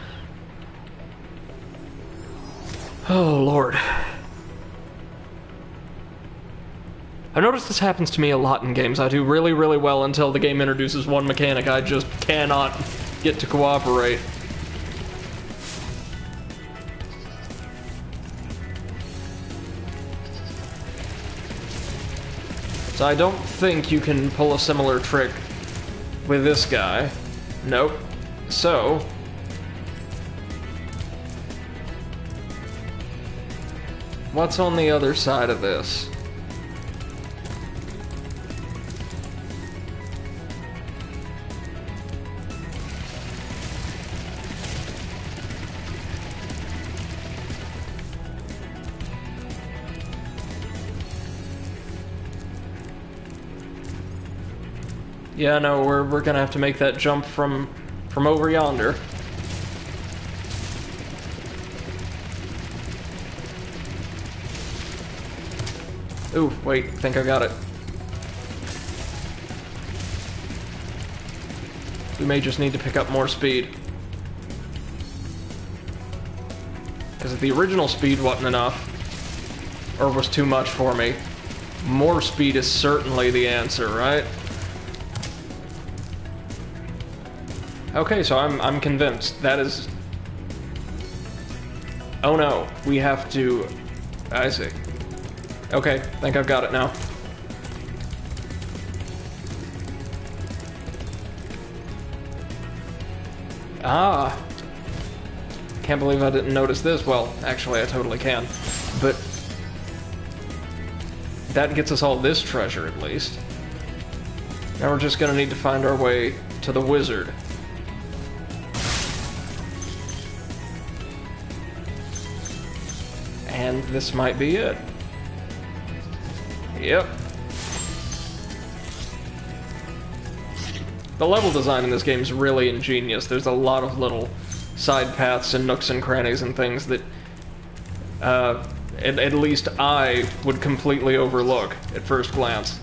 Oh Lord. I've noticed this happens to me a lot in games. I do really, really well until the game introduces one mechanic I just cannot get to cooperate. So I don't think you can pull a similar trick with this guy. Nope. So... what's on the other side of this? Yeah, no, we're gonna have to make that jump from over yonder. Ooh, wait, I think I got it. We may just need to pick up more speed. Because the original speed wasn't enough, or was too much for me. More speed is certainly the answer, right? Okay, so I'm convinced. That is... Oh no, we have to... I see. Okay, I think I've got it now. Ah! Can't believe I didn't notice this. Well, actually, I totally can. But... that gets us all this treasure, at least. Now we're just gonna need to find our way to the wizard. And this might be it. Yep. The level design in this game is really ingenious. There's a lot of little side paths and nooks and crannies and things that at least I would completely overlook at first glance.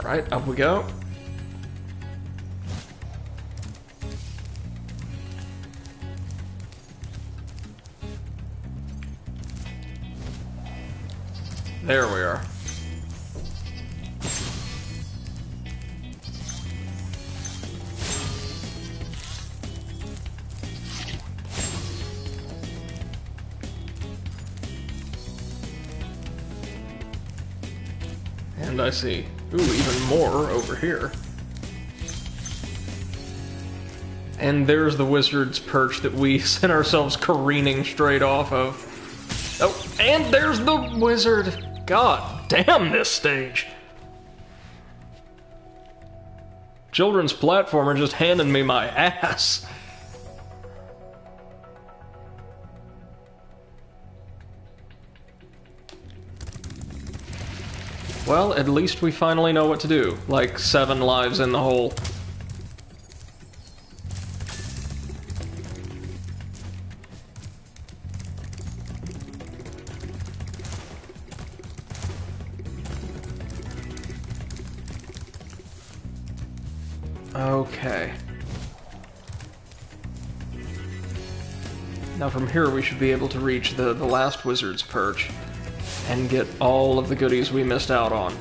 Alright, up we go. There we are. And I see. Ooh, even more over here. And there's the wizard's perch that we sent ourselves careening straight off of. Oh, and there's the wizard! God damn this stage! Children's platformer just handing me my ass. Well, at least we finally know what to do. Like 7 lives in the hole. Okay. Now from here we should be able to reach the last wizard's perch and get all of the goodies we missed out on.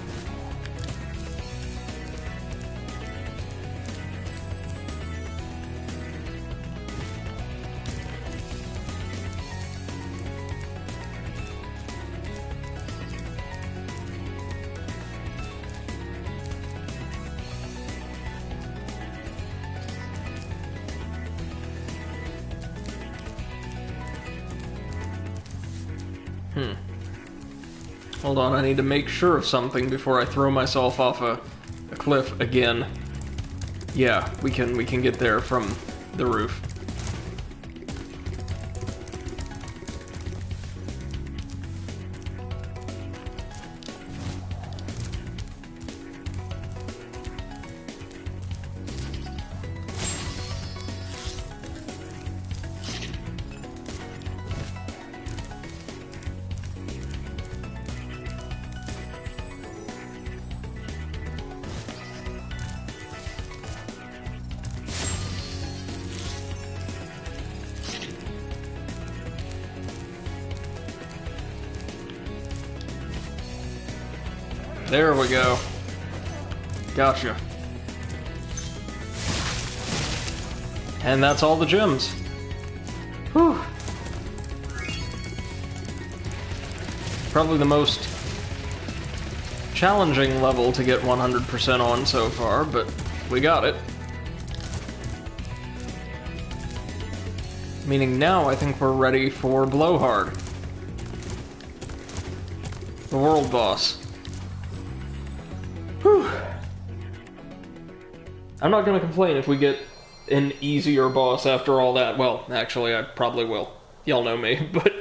Hold on, I need to make sure of something before I throw myself off a cliff again. Yeah, we can get there from the roof. There we go. Gotcha. And that's all the gems. Whew. Probably the most challenging level to get 100% on so far, but we got it. Meaning now I think we're ready for Blowhard. The world boss. Whew. I'm not gonna complain if we get an easier boss after all that. Well, actually, I probably will. Y'all know me, but...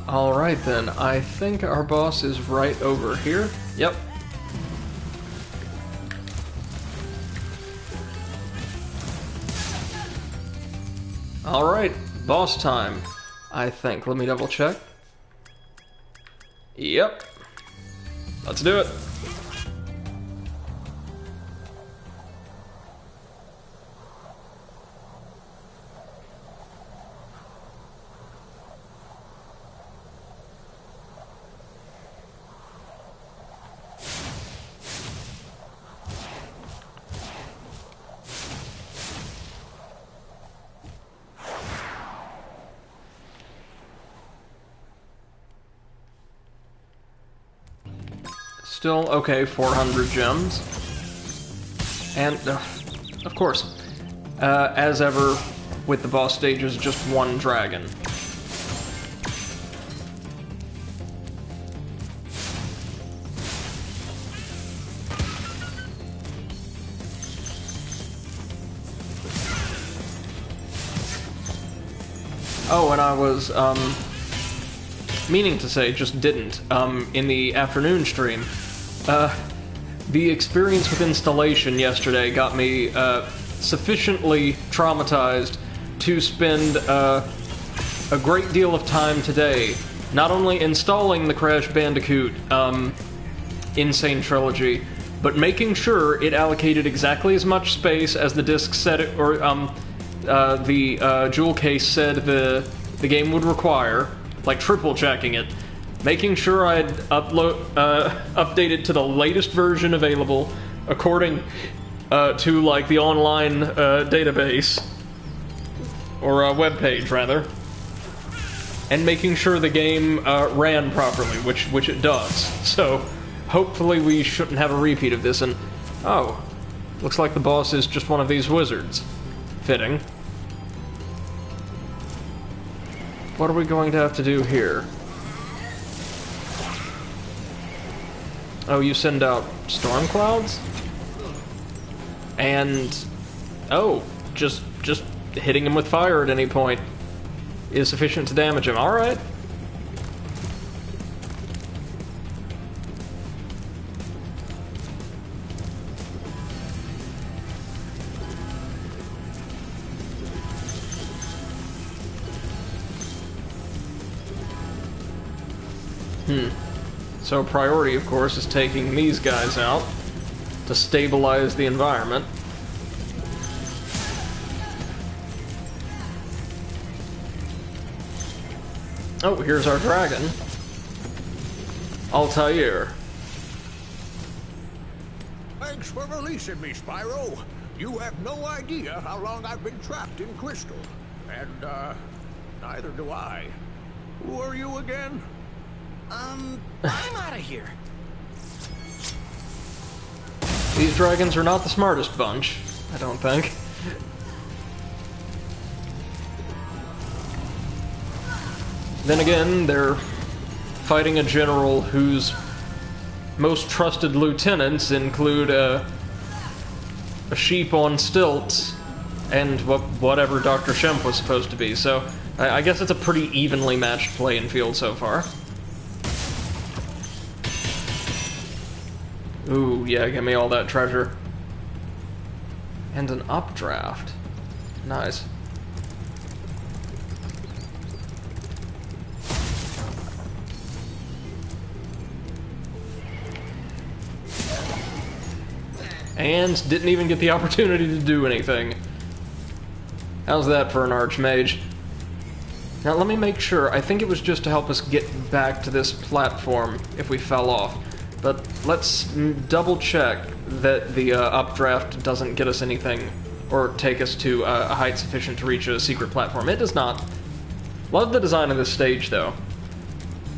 Alright then, I think our boss is right over here. Yep. Alright, boss time, I think. Let me double check. Yep. Let's do it. Still, okay, 400 gems. And, of course, as ever, with the boss stages, just one dragon. Oh, and I was, meaning to say, just didn't, in the afternoon stream. The experience with installation yesterday got me, sufficiently traumatized to spend, a great deal of time today, not only installing the Crash Bandicoot, Insane Trilogy, but making sure it allocated exactly as much space as the disc said it, or, the jewel case said the game would require, like triple checking it, making sure I'd updated to the latest version available according to like the online database or web page rather, and making sure the game ran properly, which it does. So hopefully we shouldn't have a repeat of this. And oh, looks like the boss is just one of these wizards. Fitting. What are we going to have to do here? Oh, you send out storm clouds? And... oh, just hitting him with fire at any point is sufficient to damage him. Alright. So priority, of course, is taking these guys out to stabilize the environment. Oh, here's our dragon. Altair. Thanks for releasing me, Spyro. You have no idea how long I've been trapped in Crystal. And, neither do I. Who are you again? I'm out of here. These dragons are not the smartest bunch, I don't think. Then again, they're fighting a general whose most trusted lieutenants include a sheep on stilts and whatever Dr. Shemp was supposed to be, so I guess it's a pretty evenly matched playing field so far. Ooh, yeah, give me all that treasure. And an updraft. Nice. And didn't even get the opportunity to do anything. How's that for an archmage? Now let me make sure. I think it was just to help us get back to this platform if we fell off. But let's double check that the updraft doesn't get us anything or take us to a height sufficient to reach a secret platform. It does not. Love the design of this stage, though.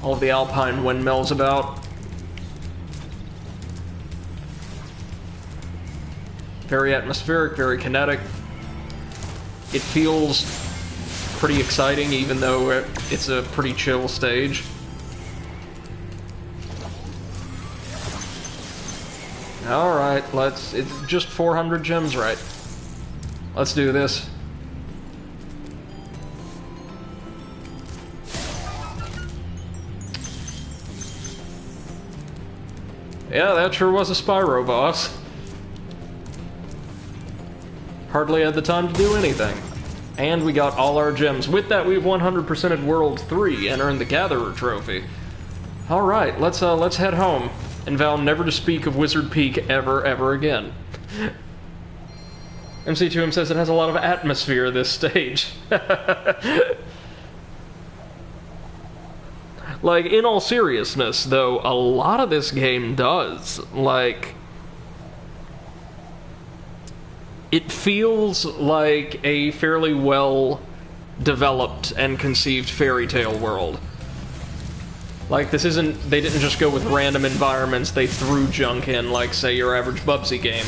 all of the alpine windmills about. Very atmospheric, very kinetic. It feels pretty exciting, even though it's a pretty chill stage. Alright, it's just 400 gems, right? Let's do this. Yeah, that sure was a Spyro boss. Hardly had the time to do anything. And we got all our gems. With that, we've 100%ed World 3 and earned the Gatherer Trophy. Alright, let's head home and vow never to speak of Wizard Peak ever again. MC2M says it has a lot of atmosphere, this stage. Like, in all seriousness, though, a lot of this game does. Like, it feels like a fairly well-developed and conceived fairy tale world. Like, this isn't... They didn't just go with random environments, they threw junk in, like, say, your average Bubsy game.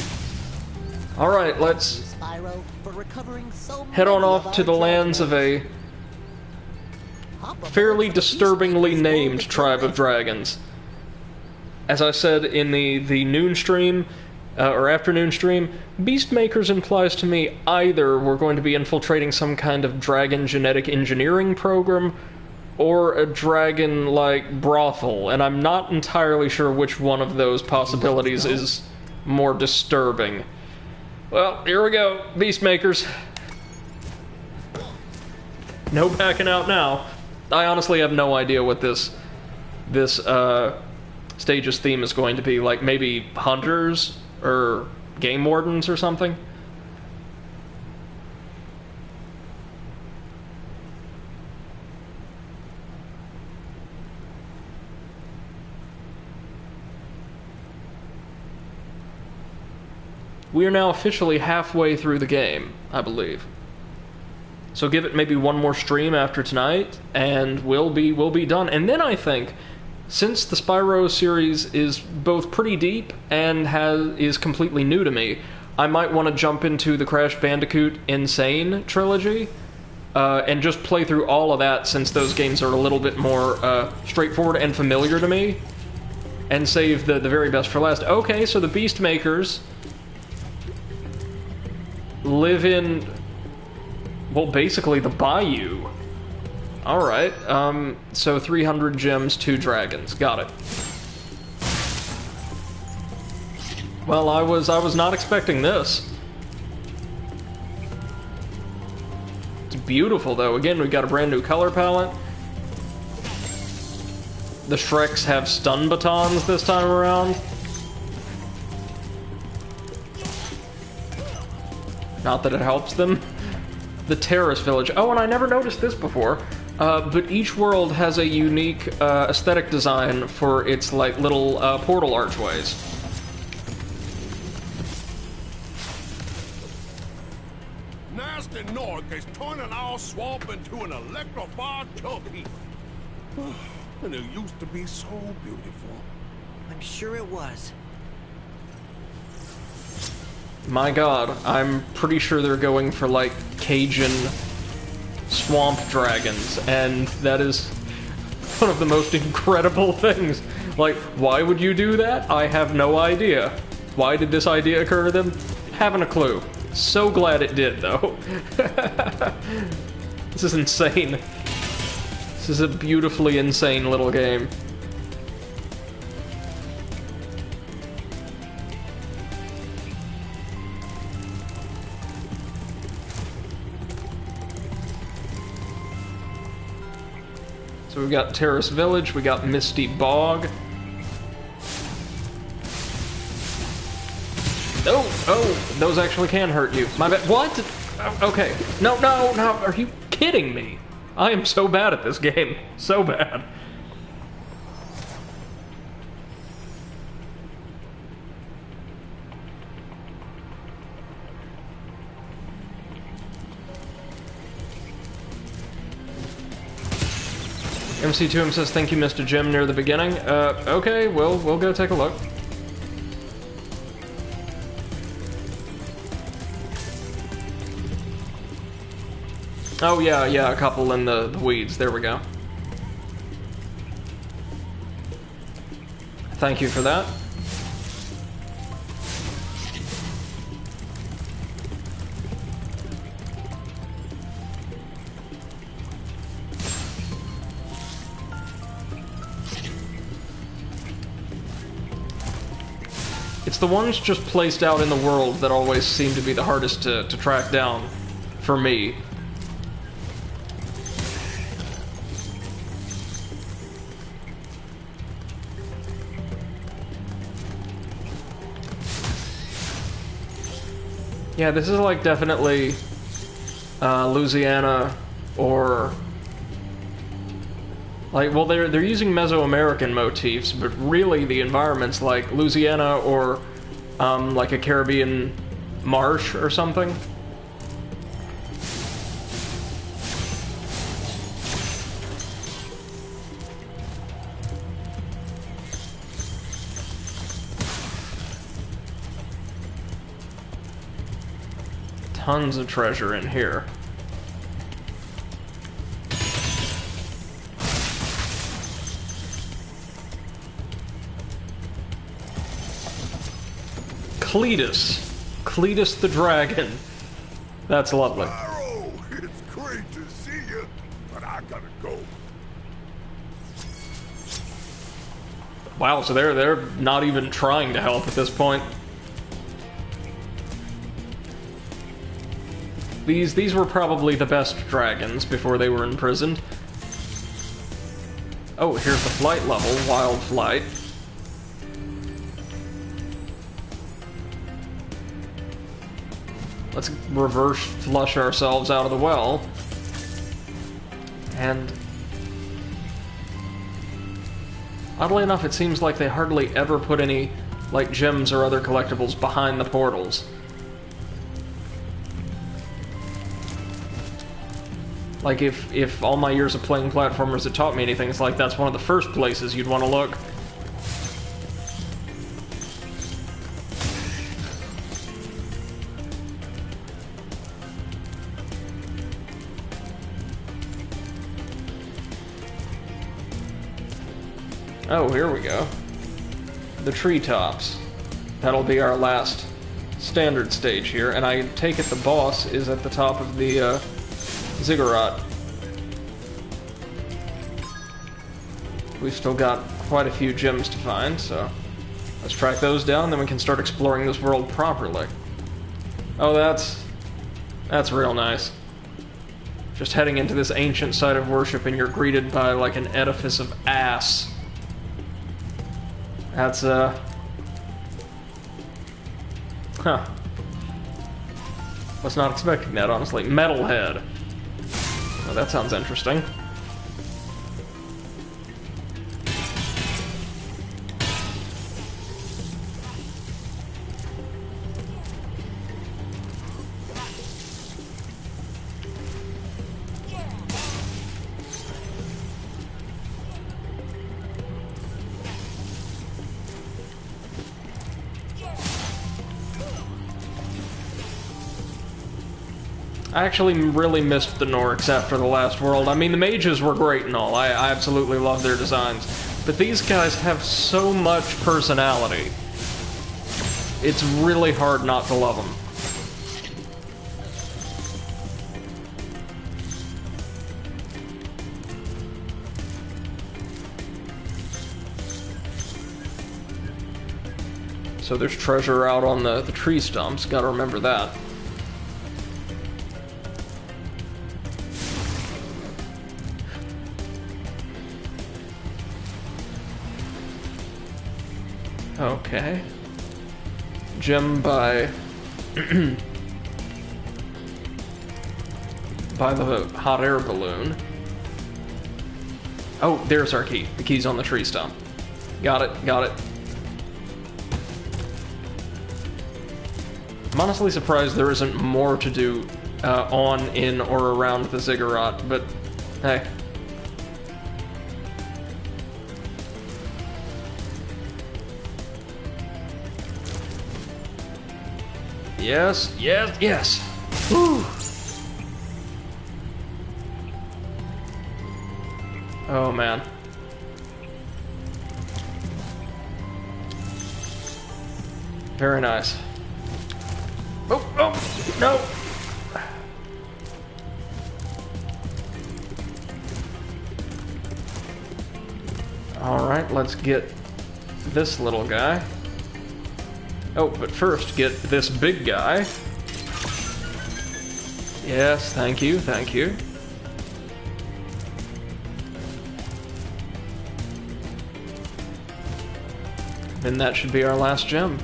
Alright, let's head on off to the lands of a fairly disturbingly named tribe of dragons. As I said in the noon stream, or afternoon stream, Beastmakers implies to me either we're going to be infiltrating some kind of dragon genetic engineering program, or a dragon, like, brothel, and I'm not entirely sure which one of those possibilities is more disturbing. Well, here we go, Beastmakers. No backing out now. I honestly have no idea what this stage's theme is going to be. Like, maybe hunters or game wardens or something? We are now officially halfway through the game, I believe. So give it maybe one more stream after tonight, and we'll be done. And then I think, since the Spyro series is both pretty deep and is completely new to me, I might want to jump into the Crash Bandicoot Insane trilogy, and just play through all of that, since those games are a little bit more straightforward and familiar to me, and save the very best for last. Okay, so the Beastmakers live in, well, basically the Bayou. Alright, so 300 gems, 2 dragons. Got it. Well, I was not expecting this. It's beautiful, though. Again, we've got a brand new color palette. The Shreks have stun batons this time around. Not that it helps them. The Terrace Village. Oh, and I never noticed this before, but each world has a unique aesthetic design for its, like, little portal archways. Nasty North is turning our swamp into an electrified kelp heap. And it used to be so beautiful. I'm sure it was. My god, I'm pretty sure they're going for, like, Cajun swamp dragons, and that is one of the most incredible things. Like, why would you do that? I have no idea. Why did this idea occur to them? Haven't a clue. So glad it did, though. This is insane. This is a beautifully insane little game. So we've got Terrace Village, we got Misty Bog. Oh, those actually can hurt you. My bad. What? Okay. No, are you kidding me? I am so bad at this game. So bad. MC2M says, think you missed a gem near the beginning. Okay, we'll go take a look. Oh, yeah, a couple in the weeds. There we go. Thank you for that. It's the ones just placed out in the world that always seem to be the hardest to track down, for me. Yeah, this is like definitely Louisiana or like, well, they're using Mesoamerican motifs, but really the environment's like Louisiana or like a Caribbean marsh or something. Tons of treasure in here. Cletus the dragon. That's lovely. Spyro, it's great to see you, but I gotta go. Wow, so they're not even trying to help at this point. These were probably the best dragons before they were imprisoned. Oh, here's the flight level, Wild Flight. Let's reverse flush ourselves out of the well. And oddly enough, it seems like they hardly ever put any, like, gems or other collectibles behind the portals. Like, if all my years of playing platformers had taught me anything, it's like that's one of the first places you'd want to look. Oh, here we go. The treetops. That'll be our last standard stage here, and I take it the boss is at the top of the, Ziggurat. We've still got quite a few gems to find, so let's track those down, then we can start exploring this world properly. Oh, that's real nice. Just heading into this ancient site of worship and you're greeted by, like, an edifice of ass. That's, huh. Was not expecting that, honestly. Metalhead. Oh, that sounds interesting. I actually really missed the Norks after the last world. I mean, the mages were great and all. I absolutely love their designs. But these guys have so much personality. It's really hard not to love them. So there's treasure out on the tree stumps. Gotta remember that. Okay. Gem by by the hot air balloon. Oh, there's our key. The key's on the tree stump. Got it, got it. I'm honestly surprised there isn't more to do on, in, or around the Ziggurat, but hey. Yes, yes, yes. Whew. Oh, man. Very nice. Oh, oh, no! Alright, let's get this little guy. Oh, but first, get this big guy. Yes, thank you, thank you. Then that should be our last gem.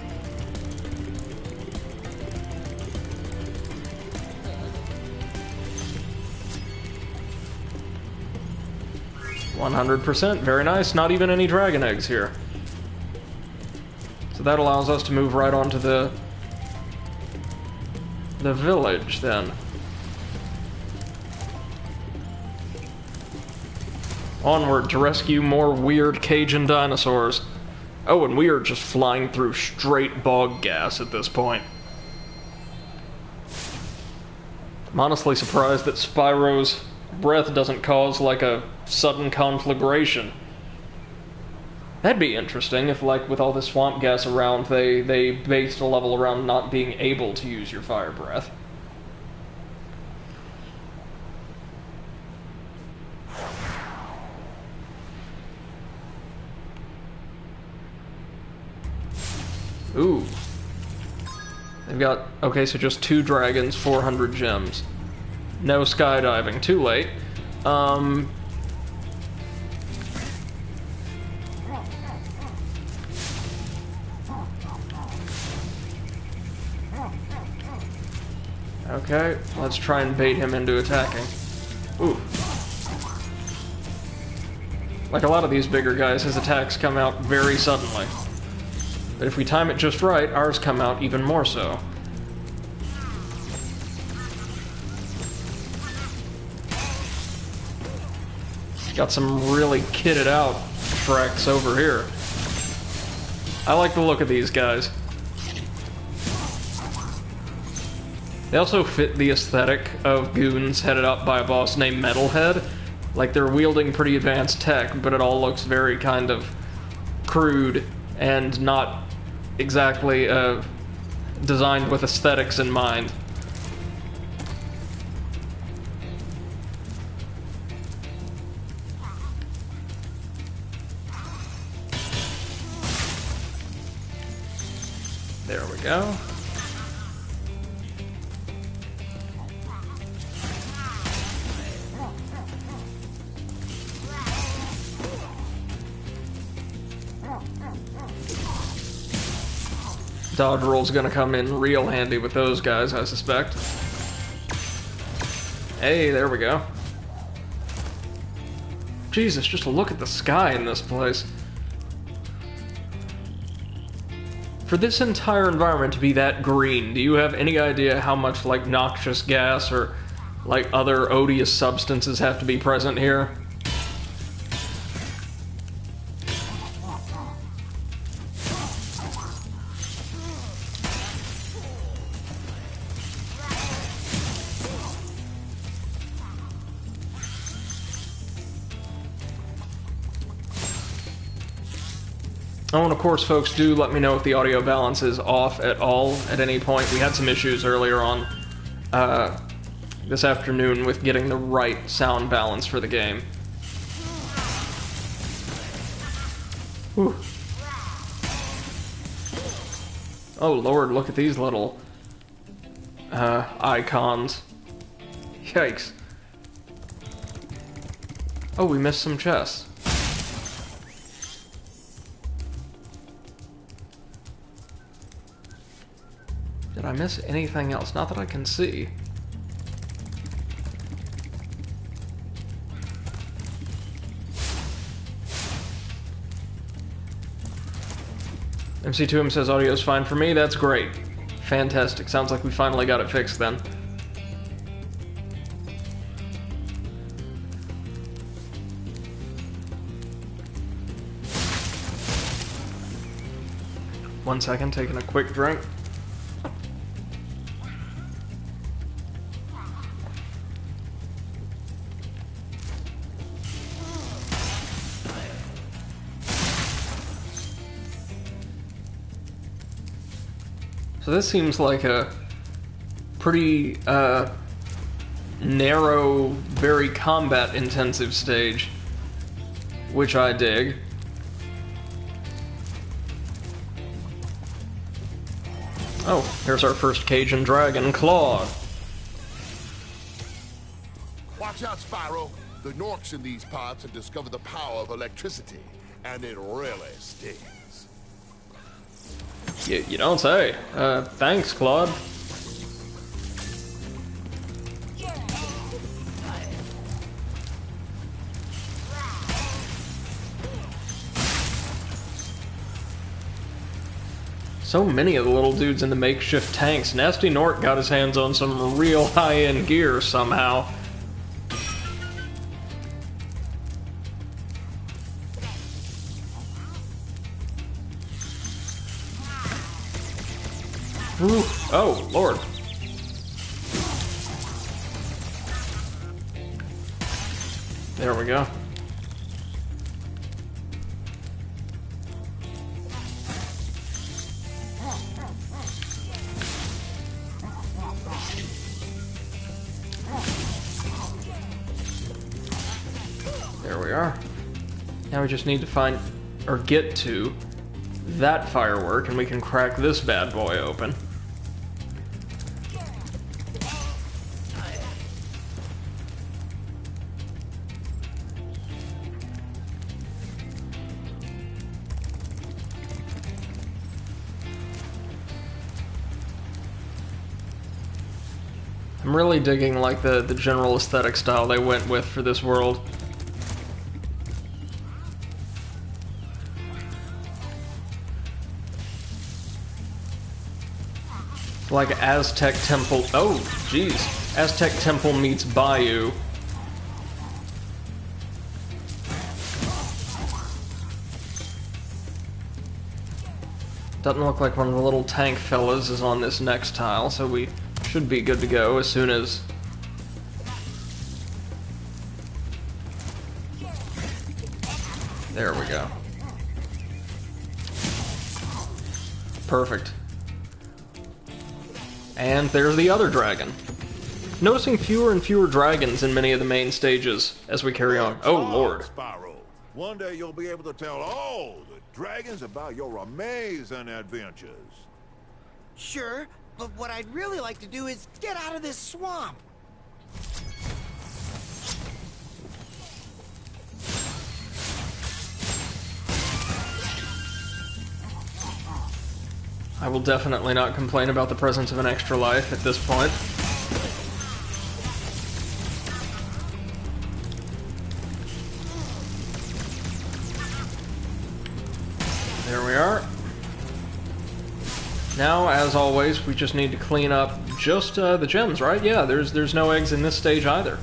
%, very nice. Not even any dragon eggs here. So that allows us to move right on to the village, then. Onward to rescue more weird Cajun dinosaurs. Oh, and we are just flying through straight bog gas at this point. I'm honestly surprised that Spyro's breath doesn't cause, like, a sudden conflagration. That'd be interesting if, like, with all this swamp gas around, they based a level around not being able to use your fire breath. Ooh. They've got, okay, so just 2 dragons, 400 gems. No skydiving, too late. Okay, let's try and bait him into attacking. Ooh. Like a lot of these bigger guys, his attacks come out very suddenly. But if we time it just right, ours come out even more so. Got some really kitted out Shreks over here. I like the look of these guys. They also fit the aesthetic of goons headed up by a boss named Metalhead. Like, they're wielding pretty advanced tech, but it all looks very kind of crude and not exactly designed with aesthetics in mind. There we go. Dodge roll's gonna come in real handy with those guys, I suspect. Hey, there we go. Jesus, just look at the sky in this place. For this entire environment to be that green, do you have any idea how much, like, noxious gas or, like, other odious substances have to be present here? Oh, and of course, folks, do let me know if the audio balance is off at all at any point. We had some issues earlier on this afternoon with getting the right sound balance for the game. Whew. Oh, Lord, look at these little icons. Yikes. Oh, we missed some chests. Did I miss anything else? Not that I can see. MC2M says audio's fine for me. That's great. Fantastic. Sounds like we finally got it fixed then. One second, taking a quick drink. So this seems like a pretty, narrow, very combat-intensive stage, which I dig. Oh, here's our first Cajun dragon, Claude. Watch out, Spyro. The Norks in these parts have discovered the power of electricity, and it really stings. You don't say. Thanks, Claude. So many of the little dudes in the makeshift tanks. Nasty Nort got his hands on some real high-end gear somehow. Ooh. Oh, Lord. There we go. There we are. Now we just need to find, or get to, that firework, and we can crack this bad boy open. I'm really digging like the general aesthetic style they went with for this world. Like Aztec Temple. Oh, jeez. Aztec Temple meets Bayou. Doesn't look like one of the little tank fellas is on this next tile, so we should be good to go as soon as... There we go. Perfect. And there's the other dragon. Noticing fewer and fewer dragons in many of the main stages as we carry on. Oh, Lord. Spyro. One day you'll be able to tell all the dragons about your amazing adventures. Sure, but what I'd really like to do is get out of this swamp. I will definitely not complain about the presence of an extra life at this point. There we are. Now, as always, we just need to clean up just the gems, right? Yeah, there's no eggs in this stage either.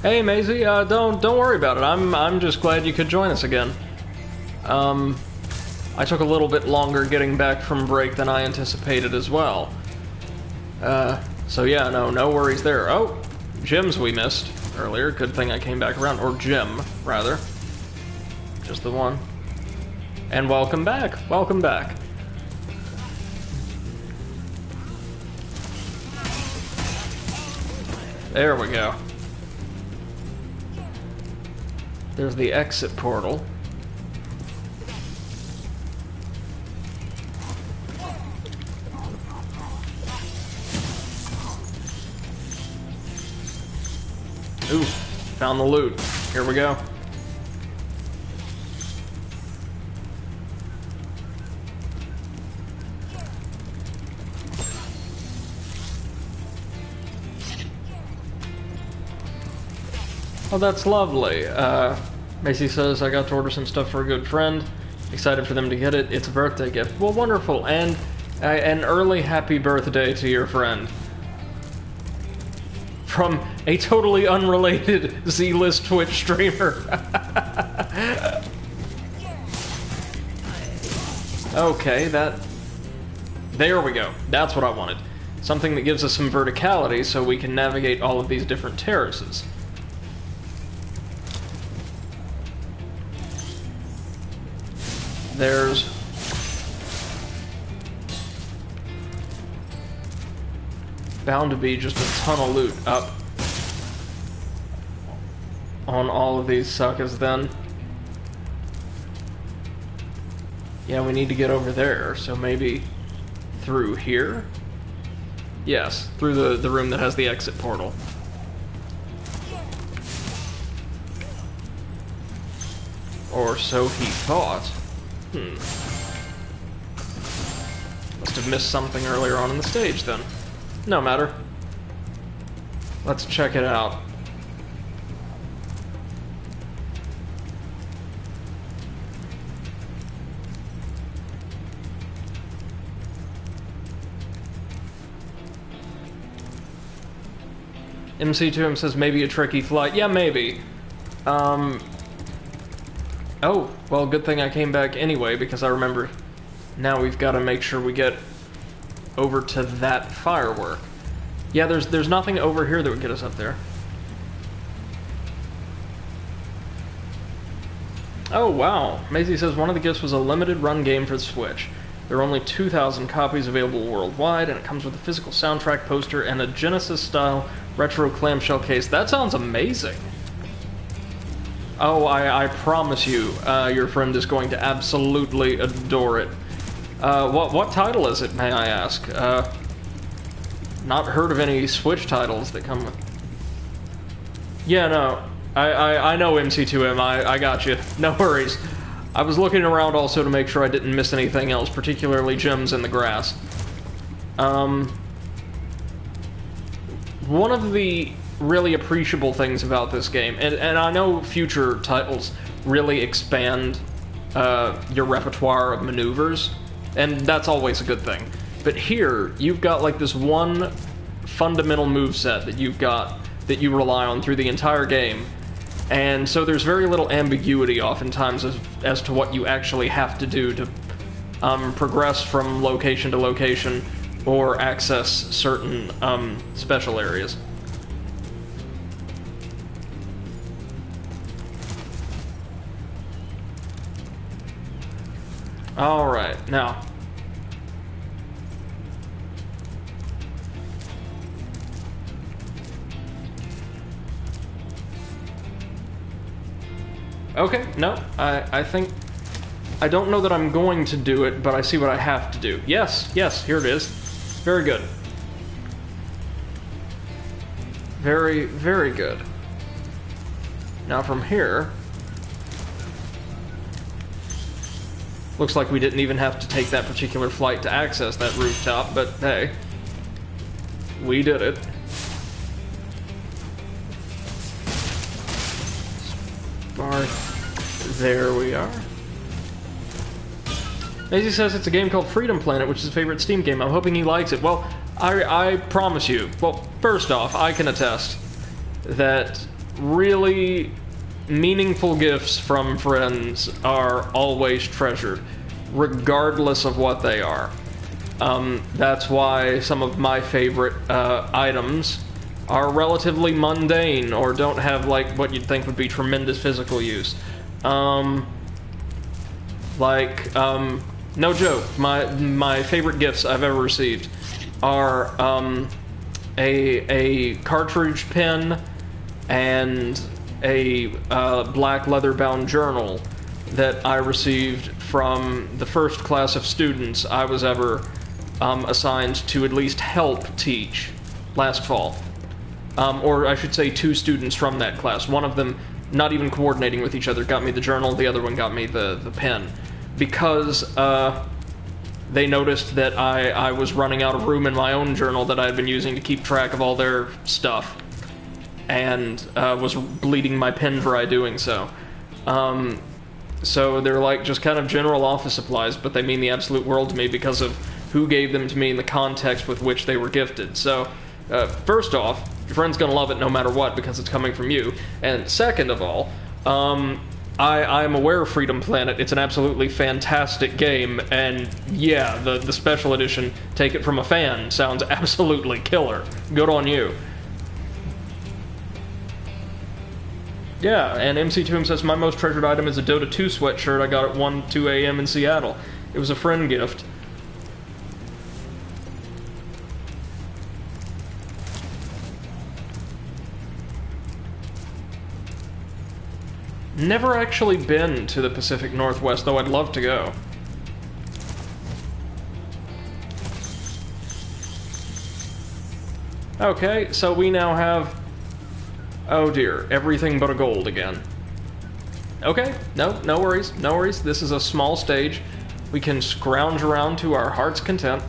Hey, Maisie, don't worry about it. I'm just glad you could join us again. I took a little bit longer getting back from break than I anticipated as well. So yeah, no worries there. Oh, gems we missed earlier. Good thing I came back around. Or gem, rather. Just the one. And welcome back. Welcome back. There we go. There's the exit portal. Ooh, found the loot. Here we go. Oh, that's lovely. Macy says, I got to order some stuff for a good friend. Excited for them to get it. It's a birthday gift. Well, wonderful. And an early happy birthday to your friend. From a totally unrelated Z-list Twitch streamer. Okay, that There we go. That's what I wanted. Something that gives us some verticality so we can navigate all of these different terraces. There's... bound to be just a ton of loot up on all of these suckers then. Yeah, we need to get over there, so maybe through here? Yes, through the room that has the exit portal. Or so he thought. Must have missed something earlier on in the stage then. No matter. Let's check it out. MC2M says maybe a tricky flight. Yeah, maybe. Oh, well, good thing I came back anyway, because I remember now we've got to make sure we get over to that firework. Yeah, there's nothing over here that would get us up there. Oh, wow. Maisie says one of the gifts was a limited run game for the Switch. There are only 2,000 copies available worldwide, and it comes with a physical soundtrack poster and a Genesis-style retro clamshell case. That sounds amazing. Oh, I promise you, your friend is going to absolutely adore it. What title is it, may I ask? Not heard of any Switch titles that come with... Yeah, no. I know MC2M, I got you. No worries. I was looking around also to make sure I didn't miss anything else, particularly gems in the grass. One of the really appreciable things about this game, and I know future titles really expand your repertoire of maneuvers, and that's always a good thing. But here, you've got like this one fundamental moveset that you've got that you rely on through the entire game. And so there's very little ambiguity oftentimes as to what you actually have to do to progress from location to location or access certain special areas. Alright, now... Okay, no, I think... I don't know that I'm going to do it, but I see what I have to do. Yes, here it is. Very good. Very, very good. Now from here... Looks like we didn't even have to take that particular flight to access that rooftop, but hey. We did it. There we are. Maisie says it's a game called Freedom Planet, which is his favorite Steam game. I'm hoping he likes it. Well, I promise you. Well, first off, I can attest that really meaningful gifts from friends are always treasured, regardless of what they are. That's why some of my favorite items are relatively mundane or don't have like what you'd think would be tremendous physical use. No joke, my favorite gifts I've ever received are a cartridge pen and a black leather-bound journal that I received from the first class of students I was ever assigned to at least help teach last fall. Or I should say 2 students from that class. One of them, not even coordinating with each other, got me the journal, the other one got me the pen. Because they noticed that I was running out of room in my own journal that I had been using to keep track of all their stuff. And was bleeding my pen dry doing so. So they're like just kind of general office supplies, but they mean the absolute world to me because of who gave them to me and the context with which they were gifted. So, first off, your friend's gonna love it no matter what because it's coming from you. And second of all, I'm aware of Freedom Planet. It's an absolutely fantastic game, and yeah, the special edition, take it from a fan, sounds absolutely killer. Good on you. Yeah, and MC Tomb says, my most treasured item is a Dota 2 sweatshirt I got at 2 a.m. in Seattle. It was a friend gift. Never actually been to the Pacific Northwest, though I'd love to go. Okay, so we now have... Oh dear, everything but a gold again. Okay, no worries, no worries. This is a small stage. We can scrounge around to our heart's content.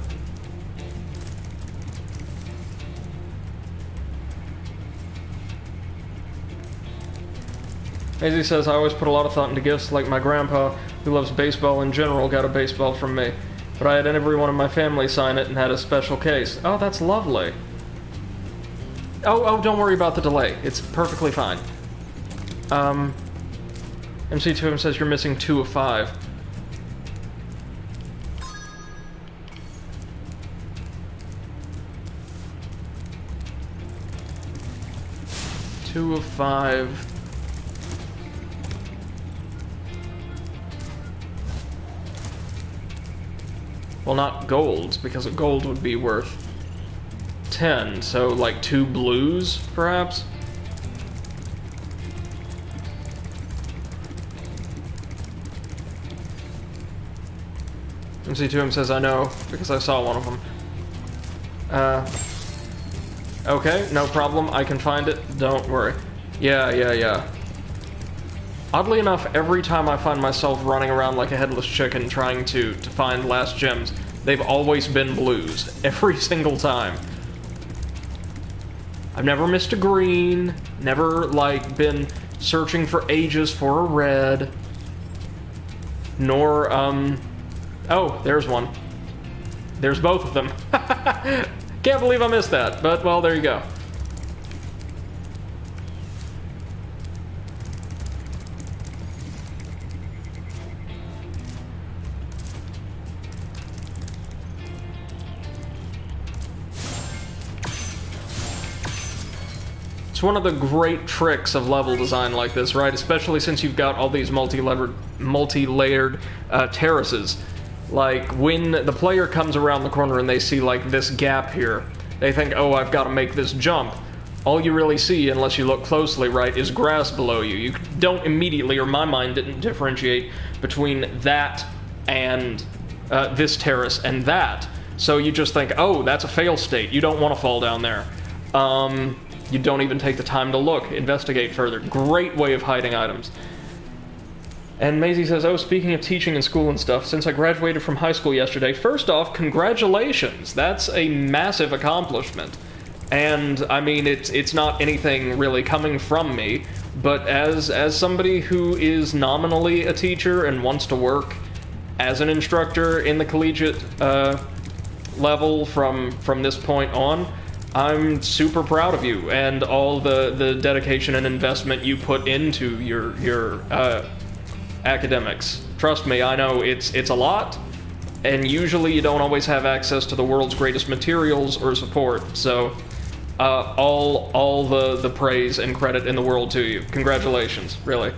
Maisie says, I always put a lot of thought into gifts, like my grandpa, who loves baseball in general, got a baseball from me. But I had everyone in my family sign it and had a special case. Oh, that's lovely. Oh, don't worry about the delay. It's perfectly fine. MC2M says you're missing 2 of 5. Two of 5. Well, not golds, because a gold would be worth 10, so like 2 blues, perhaps? MC2M says, I know, because I saw one of them. Okay, no problem, I can find it, don't worry. Yeah. Oddly enough, every time I find myself running around like a headless chicken trying to find last gems, they've always been blues. Every single time. I've never missed a green, never, like, been searching for ages for a red, nor, oh, there's one. There's both of them. Can't believe I missed that, but, well, there you go. It's one of the great tricks of level design like this, right? Especially since you've got all these multi-layered terraces. Like, when the player comes around the corner and they see, like, this gap here, they think, oh, I've got to make this jump. All you really see, unless you look closely, right, is grass below you. You don't immediately, or my mind didn't differentiate between that and this terrace and that. So you just think, oh, that's a fail state. You don't want to fall down there. You don't even take the time to look, investigate further. Great way of hiding items. And Maisie says, oh, speaking of teaching in school and stuff, since I graduated from high school yesterday, first off, congratulations! That's a massive accomplishment. And, I mean, it's not anything really coming from me, but as somebody who is nominally a teacher and wants to work as an instructor in the collegiate level from this point on, I'm super proud of you and all the dedication and investment you put into your academics. Trust me, I know it's a lot, and usually you don't always have access to the world's greatest materials or support, so all the praise and credit in the world to you. Congratulations, really.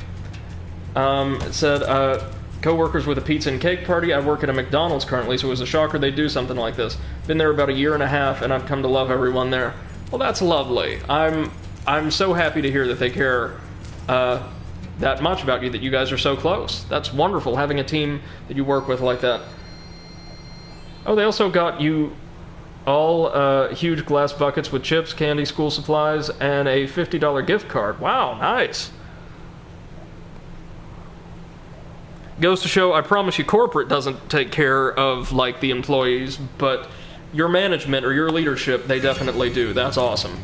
It said, co-workers with a pizza and cake party. I work at a McDonald's currently, so it was a shocker they'd do something like this. Been there about 1.5 years, and I've come to love everyone there. Well, that's lovely. I'm so happy to hear that they care that much about you, that you guys are so close. That's wonderful, having a team that you work with like that. Oh, they also got you all huge glass buckets with chips, candy, school supplies, and a $50 gift card. Wow, nice. Goes to show, I promise you, corporate doesn't take care of, like, the employees, but your management or your leadership, they definitely do. That's awesome.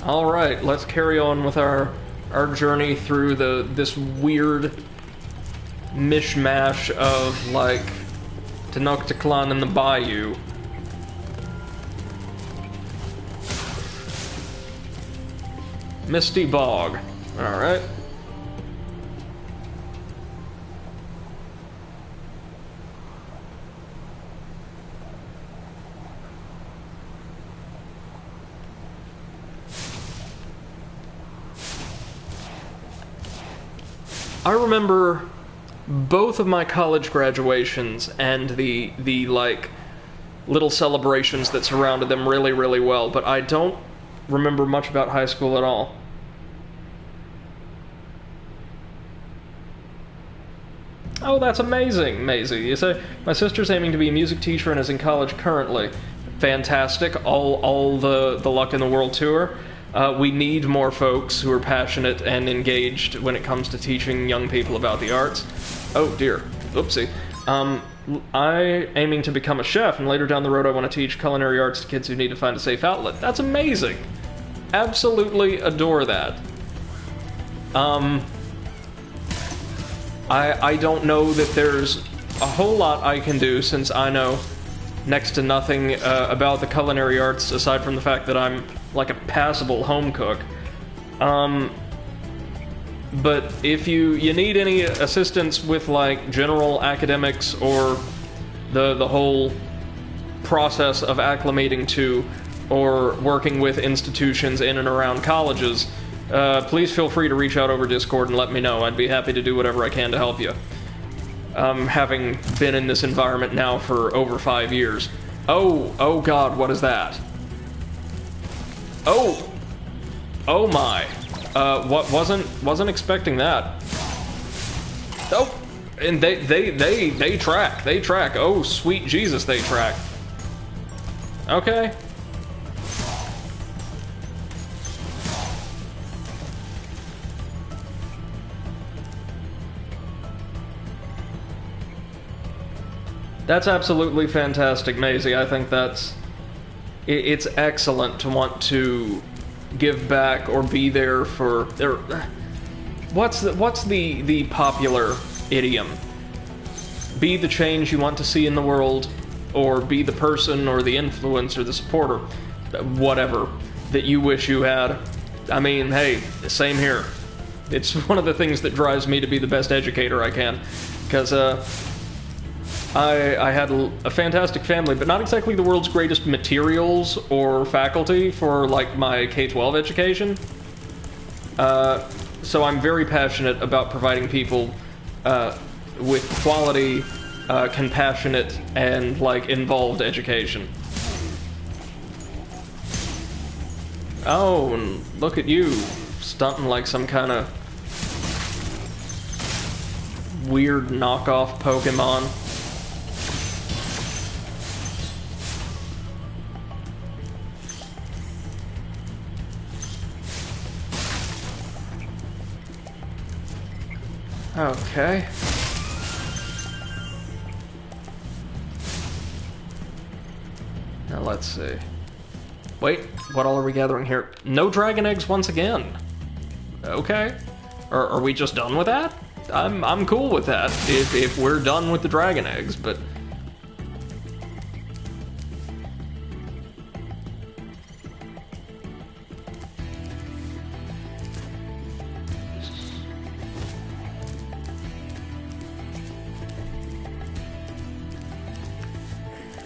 Alright, let's carry on with our journey through this weird mishmash of, like, Tenochtitlan in the bayou. Misty Bog. Alright. I remember both of my college graduations and the like little celebrations that surrounded them really, really well, but I don't remember much about high school at all. Oh, that's amazing, Maisie. You say my sister's aiming to be a music teacher and is in college currently. Fantastic. All the luck in the world to her. We need more folks who are passionate and engaged when it comes to teaching young people about the arts. Oh dear, oopsie. I aiming to become a chef, and later down the road I want to teach culinary arts to kids who need to find a safe outlet. That's amazing. Absolutely adore that. I don't know that there's a whole lot I can do, since I know next to nothing about the culinary arts aside from the fact that I'm like a passable home cook. But if you need any assistance with like general academics or the whole process of acclimating to or working with institutions in and around colleges, please feel free to reach out over Discord and let me know. I'd be happy to do whatever I can to help you. Having been in this environment now for over 5 years. Oh god, what is that? Oh my. What wasn't expecting that. Oh, and they track. Oh, sweet Jesus, they track. Okay. That's absolutely fantastic, Maisie. I think it's excellent to want to give back or be there for their. What's the popular idiom? Be the change you want to see in the world, or be the person or the influence or the supporter, whatever, that you wish you had. I mean, hey, same here. It's one of the things that drives me to be the best educator I can, because I had a fantastic family, but not exactly the world's greatest materials or faculty for, like, my K-12 education. So I'm very passionate about providing people with quality, compassionate, and, like, involved education. Oh, and look at you, stunting like some kind of weird knockoff Pokemon. Okay. Now let's see. Wait, what all are we gathering here? No dragon eggs once again. Okay. Are we just done with that? I'm cool with that if we're done with the dragon eggs, but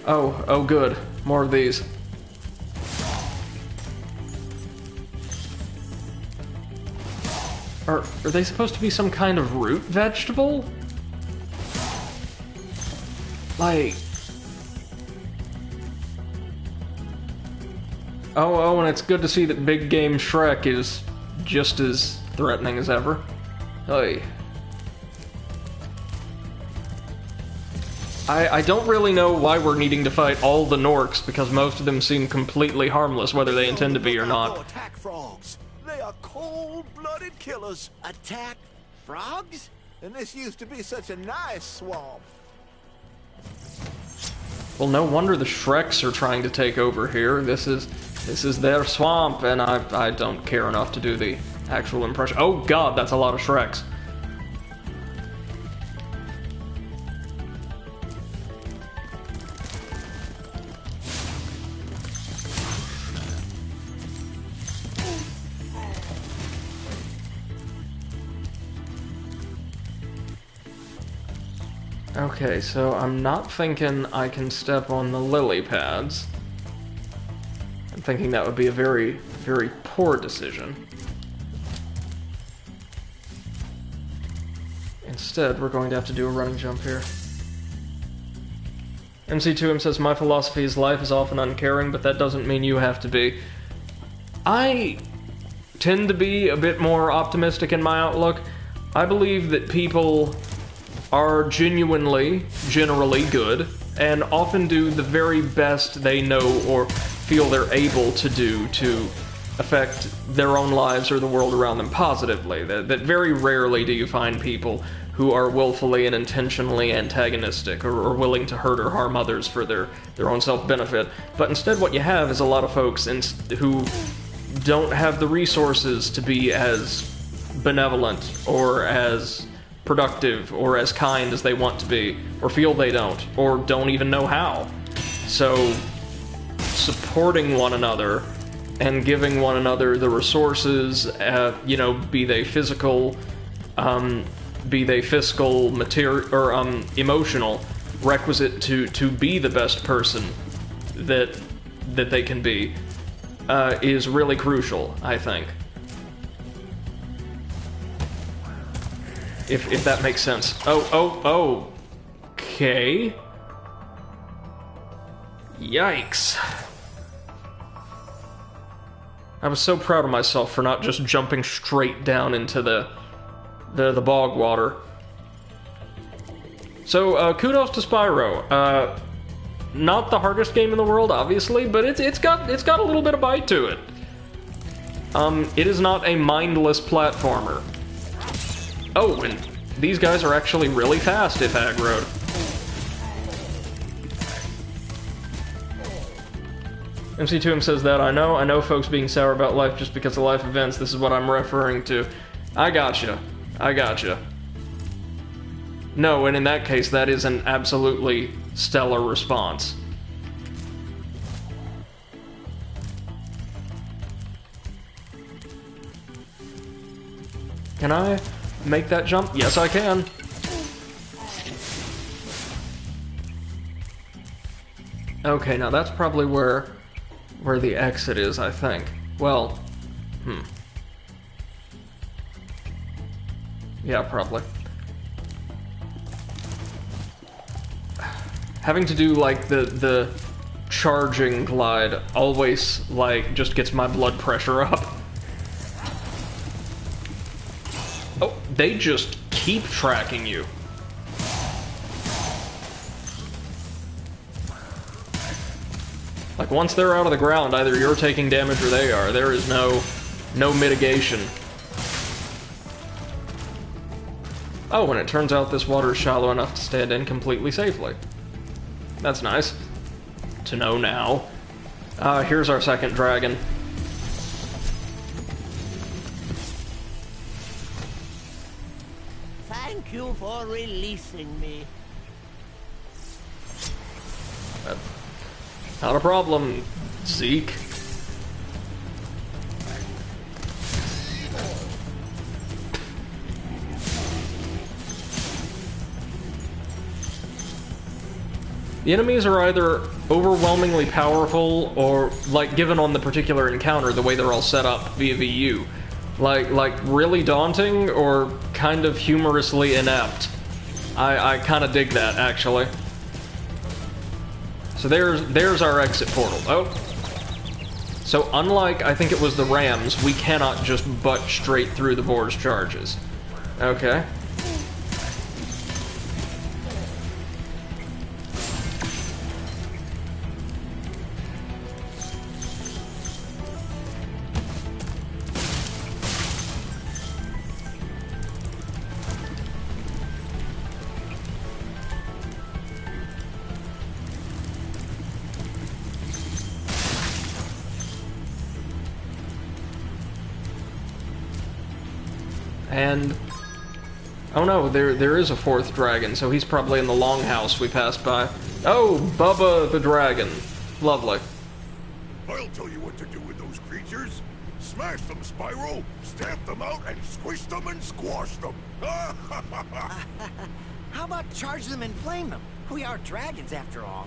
Oh good. More of these. Are they supposed to be some kind of root vegetable? Like... Oh, and it's good to see that Big Game Shrek is just as threatening as ever. Oy. I don't really know why we're needing to fight all the Norks, because most of them seem completely harmless, whether they intend to be or not. Attack frogs. They are cold-blooded killers. Attack frogs? And this used to be such a nice swamp. Well, no wonder the Shreks are trying to take over here. This is their swamp, and I don't care enough to do the actual impression. Oh god, that's a lot of Shreks. Okay, so I'm not thinking I can step on the lily pads. I'm thinking that would be a very, very poor decision. Instead, we're going to have to do a running jump here. MC2M says, my philosophy is life is often uncaring, but that doesn't mean you have to be. I tend to be a bit more optimistic in my outlook. I believe that people are generally good, and often do the very best they know or feel they're able to do to affect their own lives or the world around them positively. That very rarely do you find people who are willfully and intentionally antagonistic or willing to hurt or harm others for their own self-benefit. But instead what you have is a lot of folks who don't have the resources to be as benevolent or as productive or as kind as they want to be, or feel they don't, or don't even know how. So supporting one another and giving one another the resources, you know, be they physical, material, or emotional, requisite to be the best person that they can be, is really crucial, I think. If that makes sense. Okay. Yikes. I was so proud of myself for not just jumping straight down into the bog water. So, kudos to Spyro. Not the hardest game in the world, obviously, but it's got a little bit of bite to it. It is not a mindless platformer. Oh, and these guys are actually really fast if aggroed. MC2M says that, I know folks being sour about life just because of life events, this is what I'm referring to. I gotcha. No, and in that case, that is an absolutely stellar response. Can I make that jump? Yes, I can. Okay, now that's probably where the exit is, I think. Well, yeah, probably. Having to do, like, the charging glide always, like, just gets my blood pressure up. Oh, they just keep tracking you. Like, once they're out of the ground, either you're taking damage or they are. There is no mitigation. Oh, and it turns out this water is shallow enough to stand in completely safely. That's nice to know now. Here's our second dragon. Thank you for releasing me. Not a problem, Zeke. The enemies are either overwhelmingly powerful or, like, given on the particular encounter, the way they're all set up via VU. Like really daunting or kind of humorously inept. I kind of dig that, actually. So there's our exit portal. Oh. So unlike, I think it was the Rams, we cannot just butt straight through the boar's charges. Okay. And oh no, there is a fourth dragon, so he's probably in the longhouse we passed by. Oh, Bubba the dragon. Lovely. I'll tell you what to do with those creatures. Smash them, Spyro. Stamp them out and squish them and squash them. How about charge them and flame them? We are dragons after all.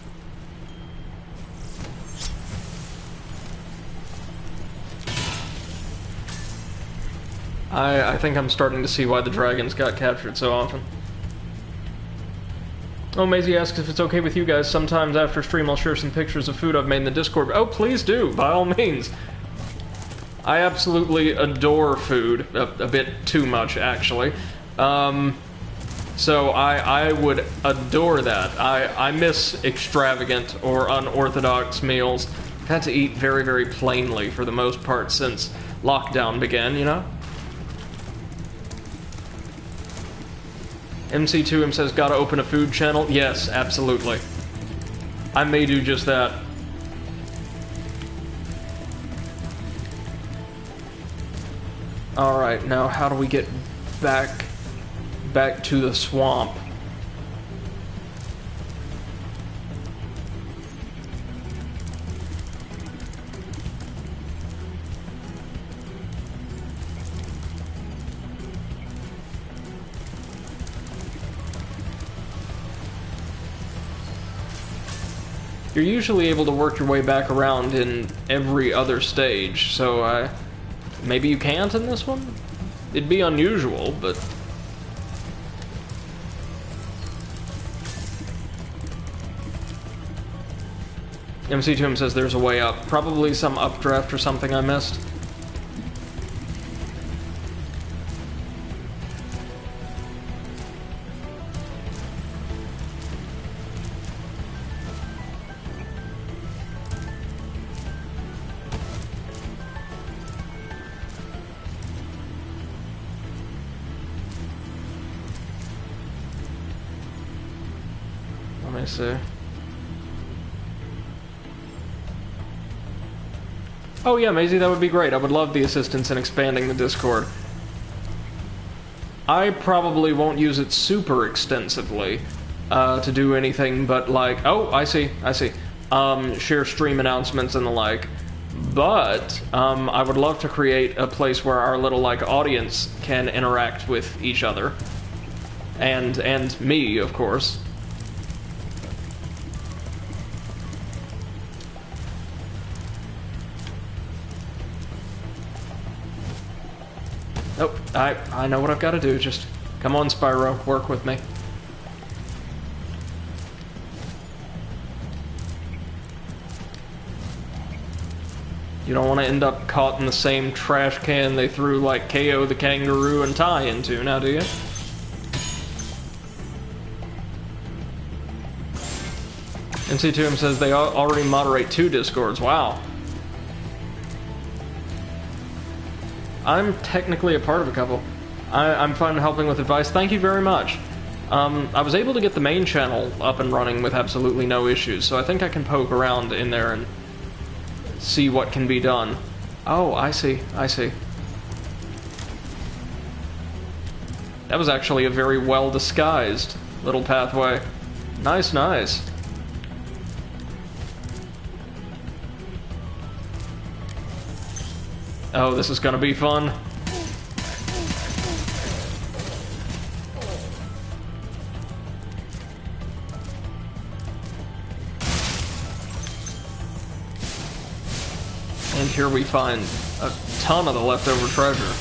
I think I'm starting to see why the dragons got captured so often. Oh, Maisie asks if it's okay with you guys. Sometimes after stream I'll share some pictures of food I've made in the Discord. Oh, please do, by all means. I absolutely adore food. A bit too much, actually. So I would adore that. I miss extravagant or unorthodox meals. I've had to eat very, very plainly for the most part since lockdown began, you know? MC2M says, gotta open a food channel. Yes, absolutely. I may do just that. Alright, now how do we get back to the swamp? You're usually able to work your way back around in every other stage, so maybe you can't in this one? It'd be unusual, but... MC2M says there's a way up. Probably some updraft or something I missed. Let me see. Oh yeah, Maisie, that would be great. I would love the assistance in expanding the Discord. I probably won't use it super extensively to do anything but like... Oh, I see. Share stream announcements and the like. But I would love to create a place where our little like audience can interact with each other. And me, of course. Oh, I know what I've got to do. Just come on, Spyro, work with me. You don't want to end up caught in the same trash can they threw like KO the Kangaroo and Ty into, now do you? NC2M says they already moderate 2 Discords. Wow. I'm technically a part of a couple. I'm fine helping with advice. Thank you very much. I was able to get the main channel up and running with absolutely no issues, so I think I can poke around in there and see what can be done. Oh, I see. That was actually a very well-disguised little pathway. Nice. Oh, this is gonna be fun. And here we find a ton of the leftover treasure.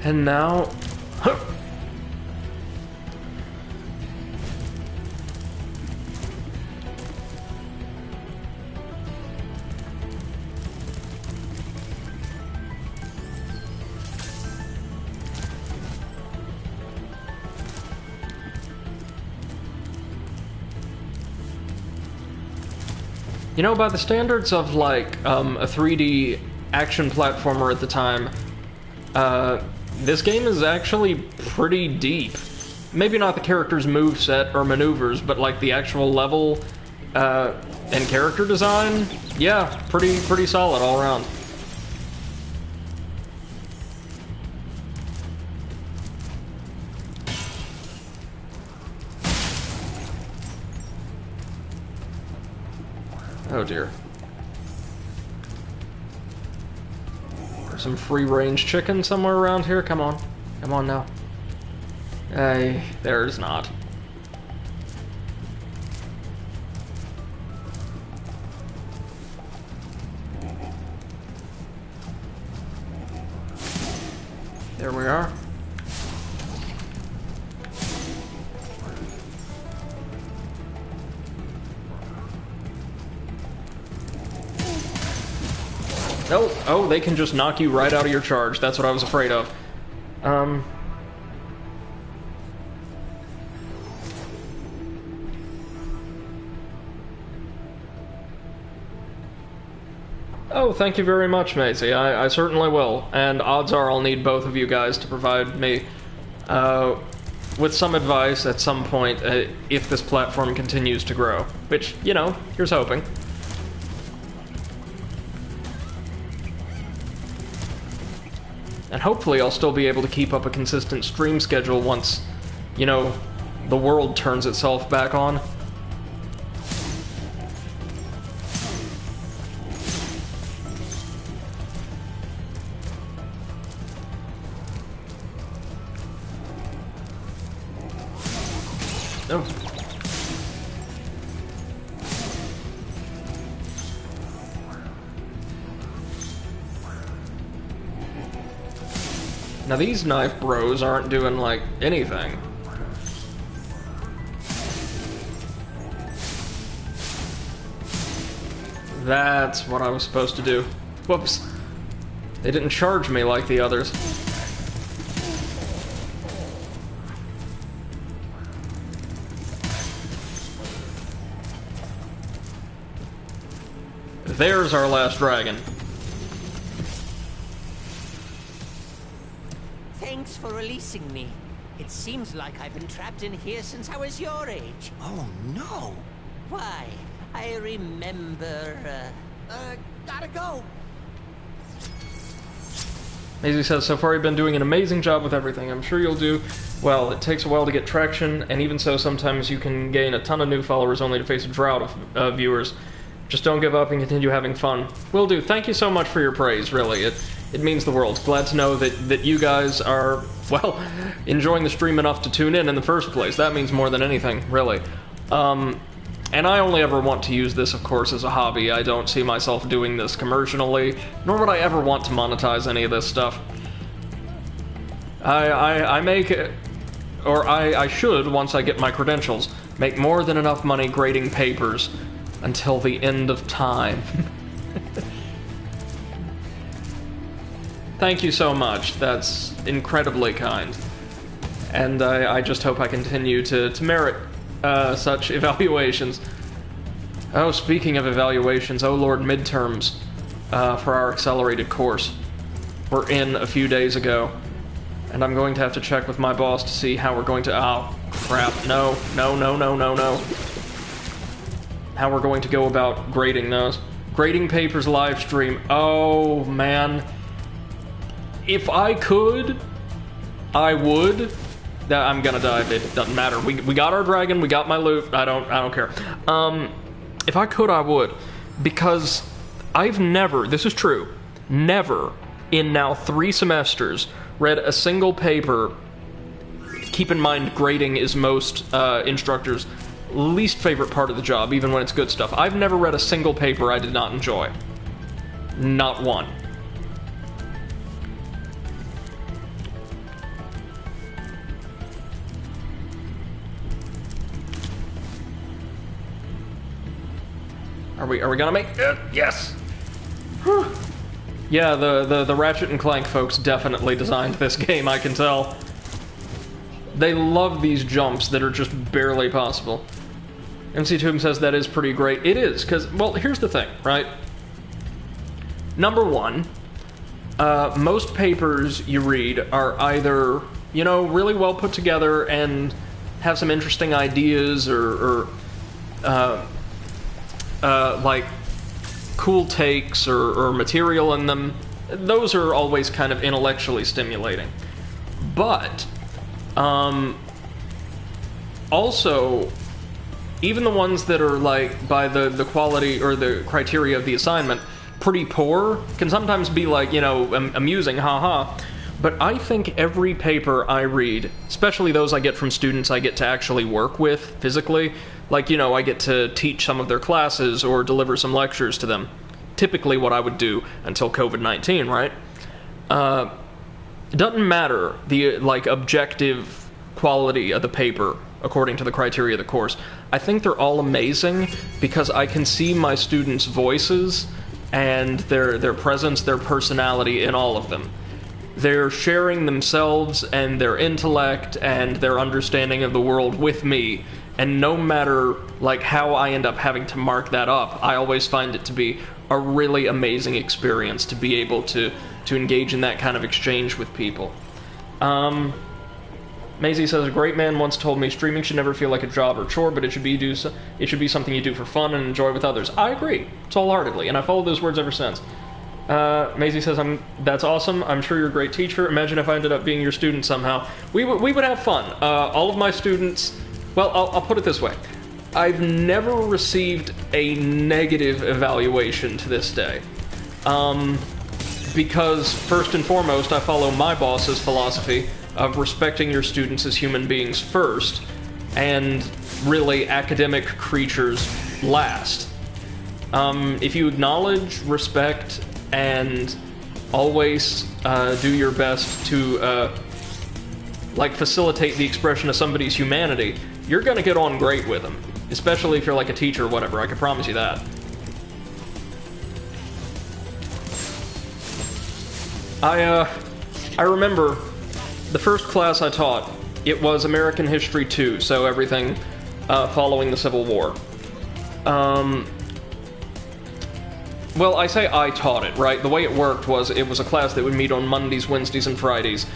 And now... You know, by the standards of, like, a 3D action platformer at the time, this game is actually pretty deep. Maybe not the character's moveset or maneuvers, but, like, the actual level, and character design, yeah, pretty solid all around. Oh dear. There's some free-range chicken somewhere around here. Come on now. There's not. There we are. Oh, they can just knock you right out of your charge. That's what I was afraid of. Oh, thank you very much, Maisie. I certainly will. And odds are I'll need both of you guys to provide me with some advice at some point if this platform continues to grow. Which, you know, here's hoping. And hopefully I'll still be able to keep up a consistent stream schedule once, you know, the world turns itself back on. Oh. Now these knife bros aren't doing, like, anything. That's what I was supposed to do. Whoops. They didn't charge me like the others. There's our last dragon. Thanks for releasing me. It seems like I've been trapped in here since I was your age. Oh, no. Why? I remember, Gotta go. Maisie says, so far you've been doing an amazing job with everything. I'm sure you'll do well. It takes a while to get traction, and even so, sometimes you can gain a ton of new followers only to face a drought of viewers. Just don't give up and continue having fun. Will do. Thank you so much for your praise, really. It means the world. Glad to know that you guys are, well, enjoying the stream enough to tune in the first place. That means more than anything, really. And I only ever want to use this, of course, as a hobby. I don't see myself doing this commercially, nor would I ever want to monetize any of this stuff. I make it, or I should, once I get my credentials, make more than enough money grading papers until the end of time. Thank you so much. That's incredibly kind. And I just hope I continue to merit such evaluations. Oh, speaking of evaluations, oh lord, midterms for our accelerated course were in a few days ago. And I'm going to have to check with my boss to see how we're going to... Oh, crap. No. How we're going to go about grading those. Grading papers live stream. Oh, man. If I could, I would. I'm gonna die. It doesn't matter. We got our dragon. We got my loot. I don't care. If I could, I would, because I've never. This is true. Never in now 3 semesters read a single paper. Keep in mind, grading is most instructors' least favorite part of the job, even when it's good stuff. I've never read a single paper I did not enjoy. Not one. Are we gonna make it? Yes! Whew. Yeah, the Ratchet and Clank folks definitely designed this game, I can tell. They love these jumps that are just barely possible. MC Tomb says that is pretty great. It is, because, well, here's the thing, right? Number one, most papers you read are either, you know, really well put together and have some interesting ideas or like cool takes or material in them. Those are always kind of intellectually stimulating. But also, even the ones that are like by the quality or the criteria of the assignment pretty poor can sometimes be like, you know, amusing, haha. but I think every paper I read, especially those I get from students I get to actually work with physically, like, you know, I get to teach some of their classes or deliver some lectures to them. Typically what I would do until COVID-19, right? It doesn't matter the, like, objective quality of the paper according to the criteria of the course. I think they're all amazing because I can see my students' voices and their presence, their personality in all of them. They're sharing themselves and their intellect and their understanding of the world with me, and no matter like how I end up having to mark that up, I always find it to be a really amazing experience to be able to engage in that kind of exchange with people. Maisie says, a great man once told me streaming should never feel like a job or chore, but it should be something you do for fun and enjoy with others. I agree, wholeheartedly, and I followed those words ever since. Maisie says, that's awesome. I'm sure you're a great teacher. Imagine if I ended up being your student somehow. We would have fun. All of my students, well, I'll put it this way. I've never received a negative evaluation to this day. Because first and foremost, I follow my boss's philosophy of respecting your students as human beings first, and really academic creatures last. If you acknowledge, respect, and always do your best to like facilitate the expression of somebody's humanity, you're gonna get on great with them. Especially if you're like a teacher or whatever, I can promise you that. I remember the first class I taught, it was American History 2, so everything following the Civil War. Well, I say I taught it, right? The way it worked was it was a class that would meet on Mondays, Wednesdays, and Fridays,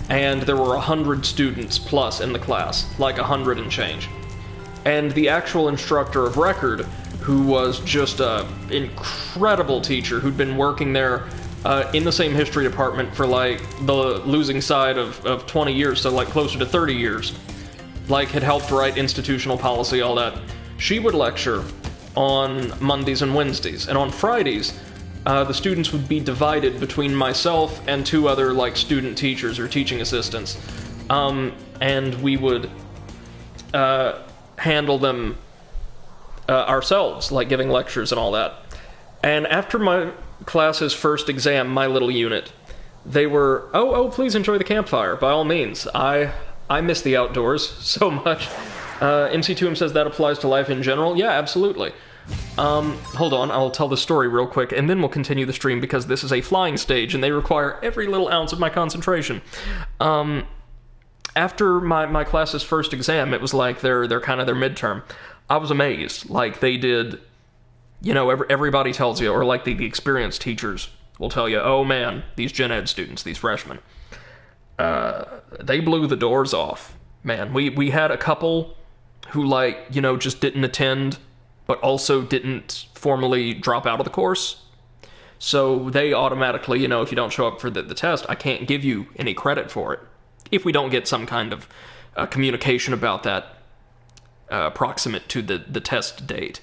and there were 100 students plus in the class, like 100 and change. And the actual instructor of record, who was just an incredible teacher who'd been working there in the same history department for like the losing side of 20 years, so like closer to 30 years, like had helped write institutional policy, all that. She would lecture on Mondays and Wednesdays, and on Fridays, the students would be divided between myself and two other like student teachers or teaching assistants, and we would handle them ourselves, like giving lectures and all that. And after my class's first exam, my little unit, they were, oh, please enjoy the campfire, by all means. I miss the outdoors so much. MC2M says that applies to life in general. Yeah, absolutely. Hold on, I'll tell the story real quick, and then we'll continue the stream, because this is a flying stage, and they require every little ounce of my concentration. After my class's first exam, it was like their kind of their midterm. I was amazed. Like, they did, you know, everybody tells you, or like the experienced teachers will tell you, oh man, these gen ed students, these freshmen, they blew the doors off. Man, we had a couple who, like, you know, just didn't attend, but also didn't formally drop out of the course. So they automatically, you know, if you don't show up for the test, I can't give you any credit for it, if we don't get some kind of communication about that proximate to the test date.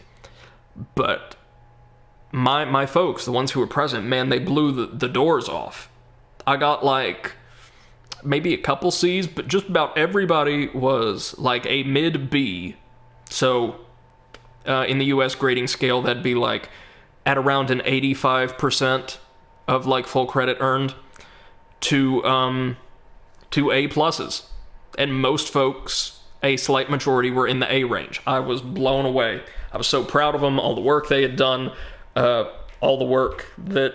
But my folks, the ones who were present, man, they blew the doors off. I got like maybe a couple C's, but just about everybody was like a mid B. So in the US grading scale, that'd be like at around an 85% of like full credit earned to A pluses. And most folks, a slight majority, were in the A range. I was blown away. I was so proud of them, all the work they had done, all the work that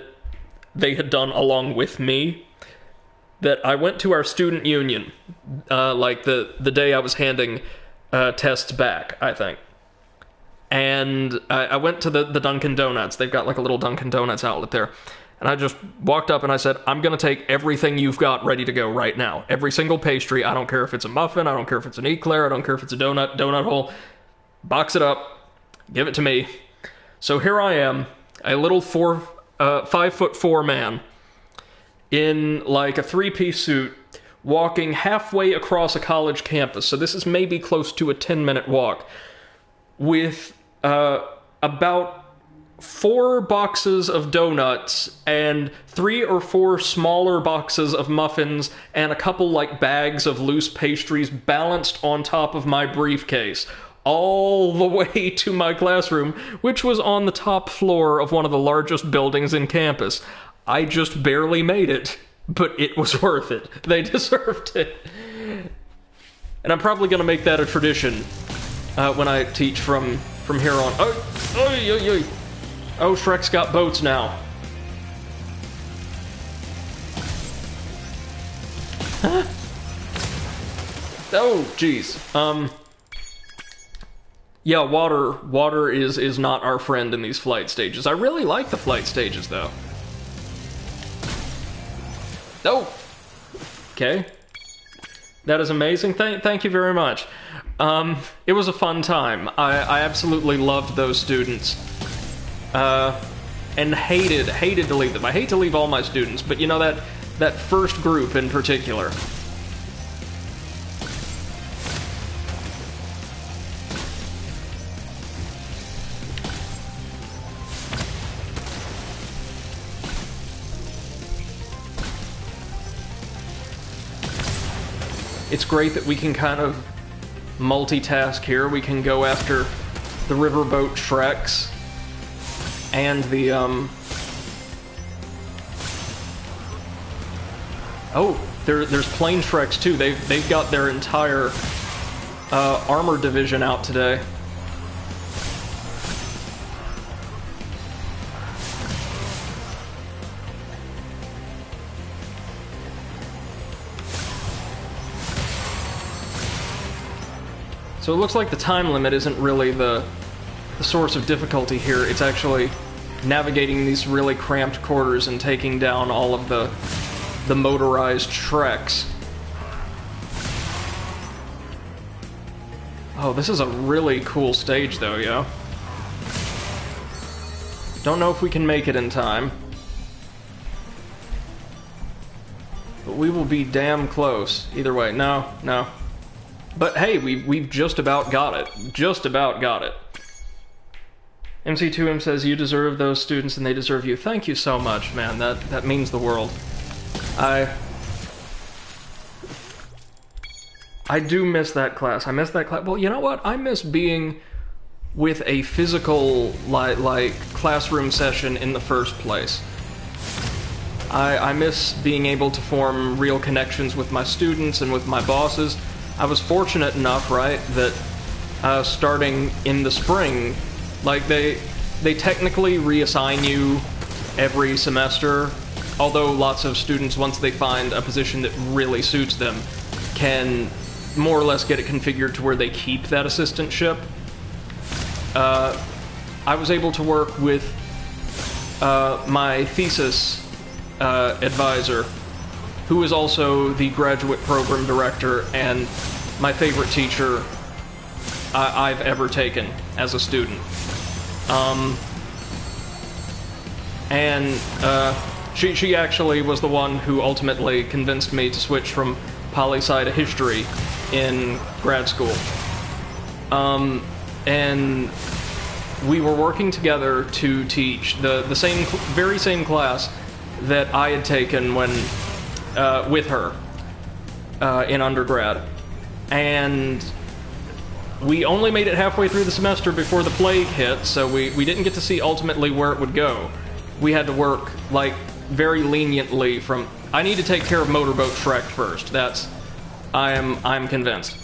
they had done along with me, that I went to our student union, like the day I was handing tests back, I think. And I went to the Dunkin' Donuts. They've got like a little Dunkin' Donuts outlet there. And I just walked up and I said, I'm going to take everything you've got ready to go right now. Every single pastry. I don't care if it's a muffin. I don't care if it's an eclair. I don't care if it's a donut hole. Box it up. Give it to me. So here I am, a little 5'4" man in like a 3-piece suit, walking halfway across a college campus. So this is maybe close to a 10-minute walk, with about 4 boxes of donuts and 3 or 4 smaller boxes of muffins and a couple like bags of loose pastries balanced on top of my briefcase all the way to my classroom, which was on the top floor of one of the largest buildings in campus. I just barely made it, but it was worth it. They deserved it. And I'm probably going to make that a tradition when I teach from here on. Oh, Shrek's got boats now. Huh? Oh, jeez. Yeah, water is not our friend in these flight stages. I really like the flight stages, though. Oh! Okay. That is amazing. Thank you very much. It was a fun time. I absolutely loved those students. And hated to leave them. I hate to leave all my students, but you know that first group in particular. It's great that we can kind of multitask here. We can go after the riverboat Shreks and the oh, there's plane Shreks too. They've got their entire armor division out today. So it looks like the time limit isn't really the source of difficulty here. It's actually navigating these really cramped quarters and taking down all of the motorized Shreks. Oh, this is a really cool stage though, yo. Don't know if we can make it in time. But we will be damn close. Either way, no. But hey, we've just about got it. Just about got it. MC2M says, you deserve those students and they deserve you. Thank you so much, man. That means the world. I do miss that class. I miss that class. Well, you know what? I miss being with a physical, like classroom session in the first place. I miss being able to form real connections with my students and with my bosses. I was fortunate enough, right, that starting in the spring, like they technically reassign you every semester, although lots of students, once they find a position that really suits them, can more or less get it configured to where they keep that assistantship. I was able to work with my thesis advisor, who is also the graduate program director and my favorite teacher I've ever taken as a student. She actually was the one who ultimately convinced me to switch from poli-sci to history in grad school. And we were working together to teach the very same class that I had taken when with her in undergrad, and we only made it halfway through the semester before the plague hit, so we didn't get to see ultimately where it would go. We had to work like very leniently from. I need to take care of Motorboat Shrek first. I'm convinced.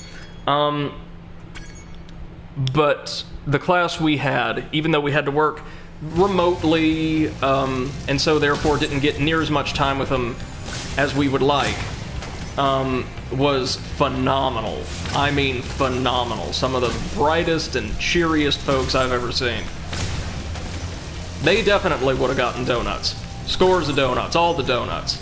But the class we had, even though we had to work remotely, and so therefore didn't get near as much time with them as we would like, was phenomenal. I mean phenomenal. Some of the brightest and cheeriest folks I've ever seen. They definitely would have gotten donuts. Scores of donuts, all the donuts.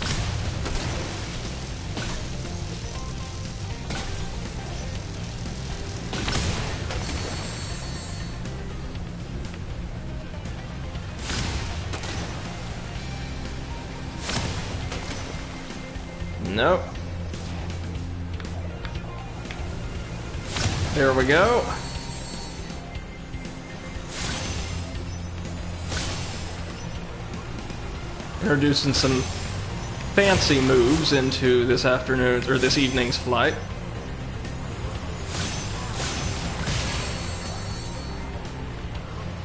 Nope. There we go. Introducing some fancy moves into this afternoon's or this evening's flight.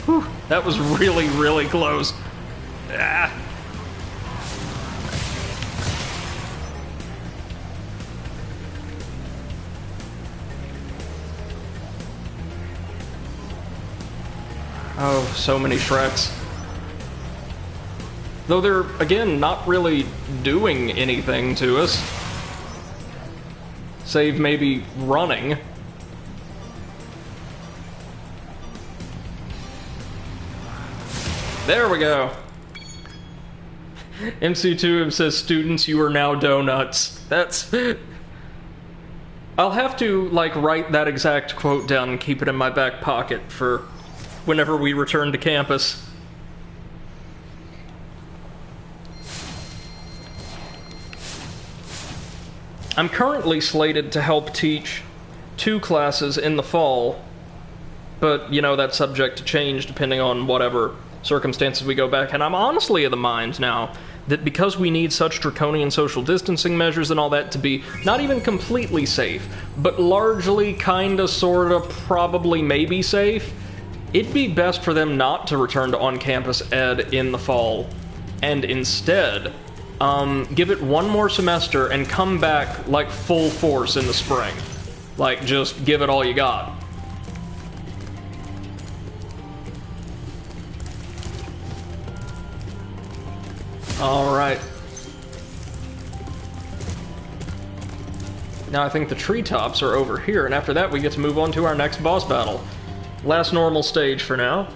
Whew, that was really, really close. Ah. Oh, so many Shreks. Though they're, again, not really doing anything to us. Save maybe running. There we go. MC2M says, students, you are now donuts. That's... I'll have to, like, write that exact quote down and keep it in my back pocket for whenever we return to campus. I'm currently slated to help teach 2 classes in the fall, but, you know, that's subject to change depending on whatever circumstances we go back, and I'm honestly of the mind now that because we need such draconian social distancing measures and all that to be not even completely safe, but largely, kinda, sorta, probably, maybe safe, it'd be best for them not to return to on-campus ed in the fall, and instead give it 1 more semester and come back, like, full force in the spring. Like, just give it all you got. Alright. Now I think the treetops are over here, and after that we get to move on to our next boss battle. Last normal stage for now.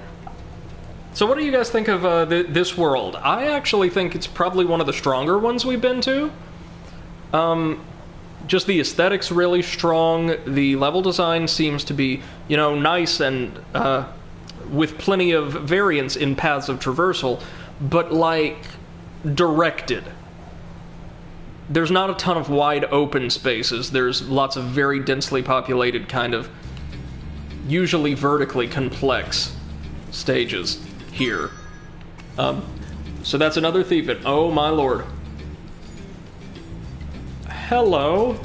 So what do you guys think of this world? I actually think it's probably one of the stronger ones we've been to. Just the aesthetics really strong, the level design seems to be, you know, nice and with plenty of variance in paths of traversal, but like directed. There's not a ton of wide open spaces, there's lots of very densely populated kind of usually vertically complex stages here. So that's another thief. Oh my lord. Hello.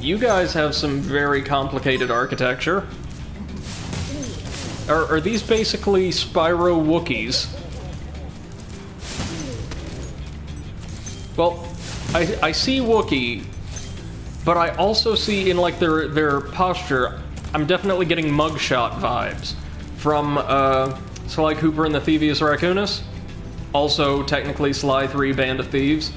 You guys have some very complicated architecture. Are these basically Spyro Wookiees? Well, I see Wookiee, but I also see in like their posture, I'm definitely getting mugshot vibes from Sly Cooper and the Thievius Raccoonus. Also, technically Sly 3 Band of Thieves.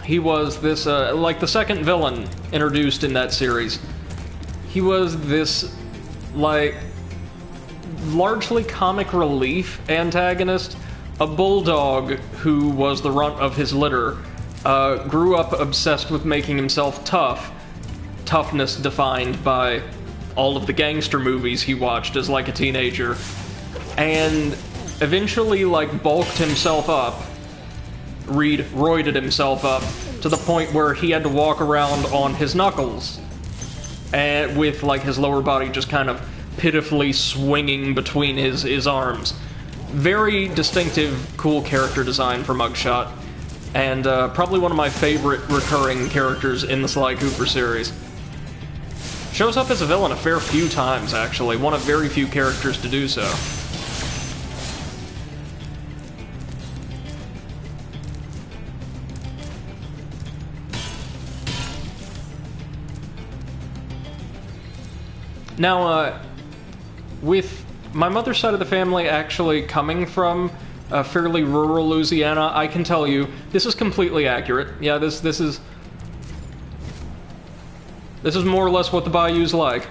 He was this, like the second villain introduced in that series. He was this, like, largely comic relief antagonist. A bulldog who was the runt of his litter, grew up obsessed with making himself tough. Toughness defined by all of the gangster movies he watched as like a teenager. And eventually, like, bulked himself up. Roided himself up to the point where he had to walk around on his knuckles, and with like his lower body just kind of pitifully swinging between his arms. Very distinctive, cool character design for Mugshot, and probably one of my favorite recurring characters in the Sly Cooper series. Shows up as a villain a fair few times, actually, one of very few characters to do so. Now, with my mother's side of the family actually coming from fairly rural Louisiana, I can tell you, this is completely accurate. Yeah, this is more or less what the bayou's like.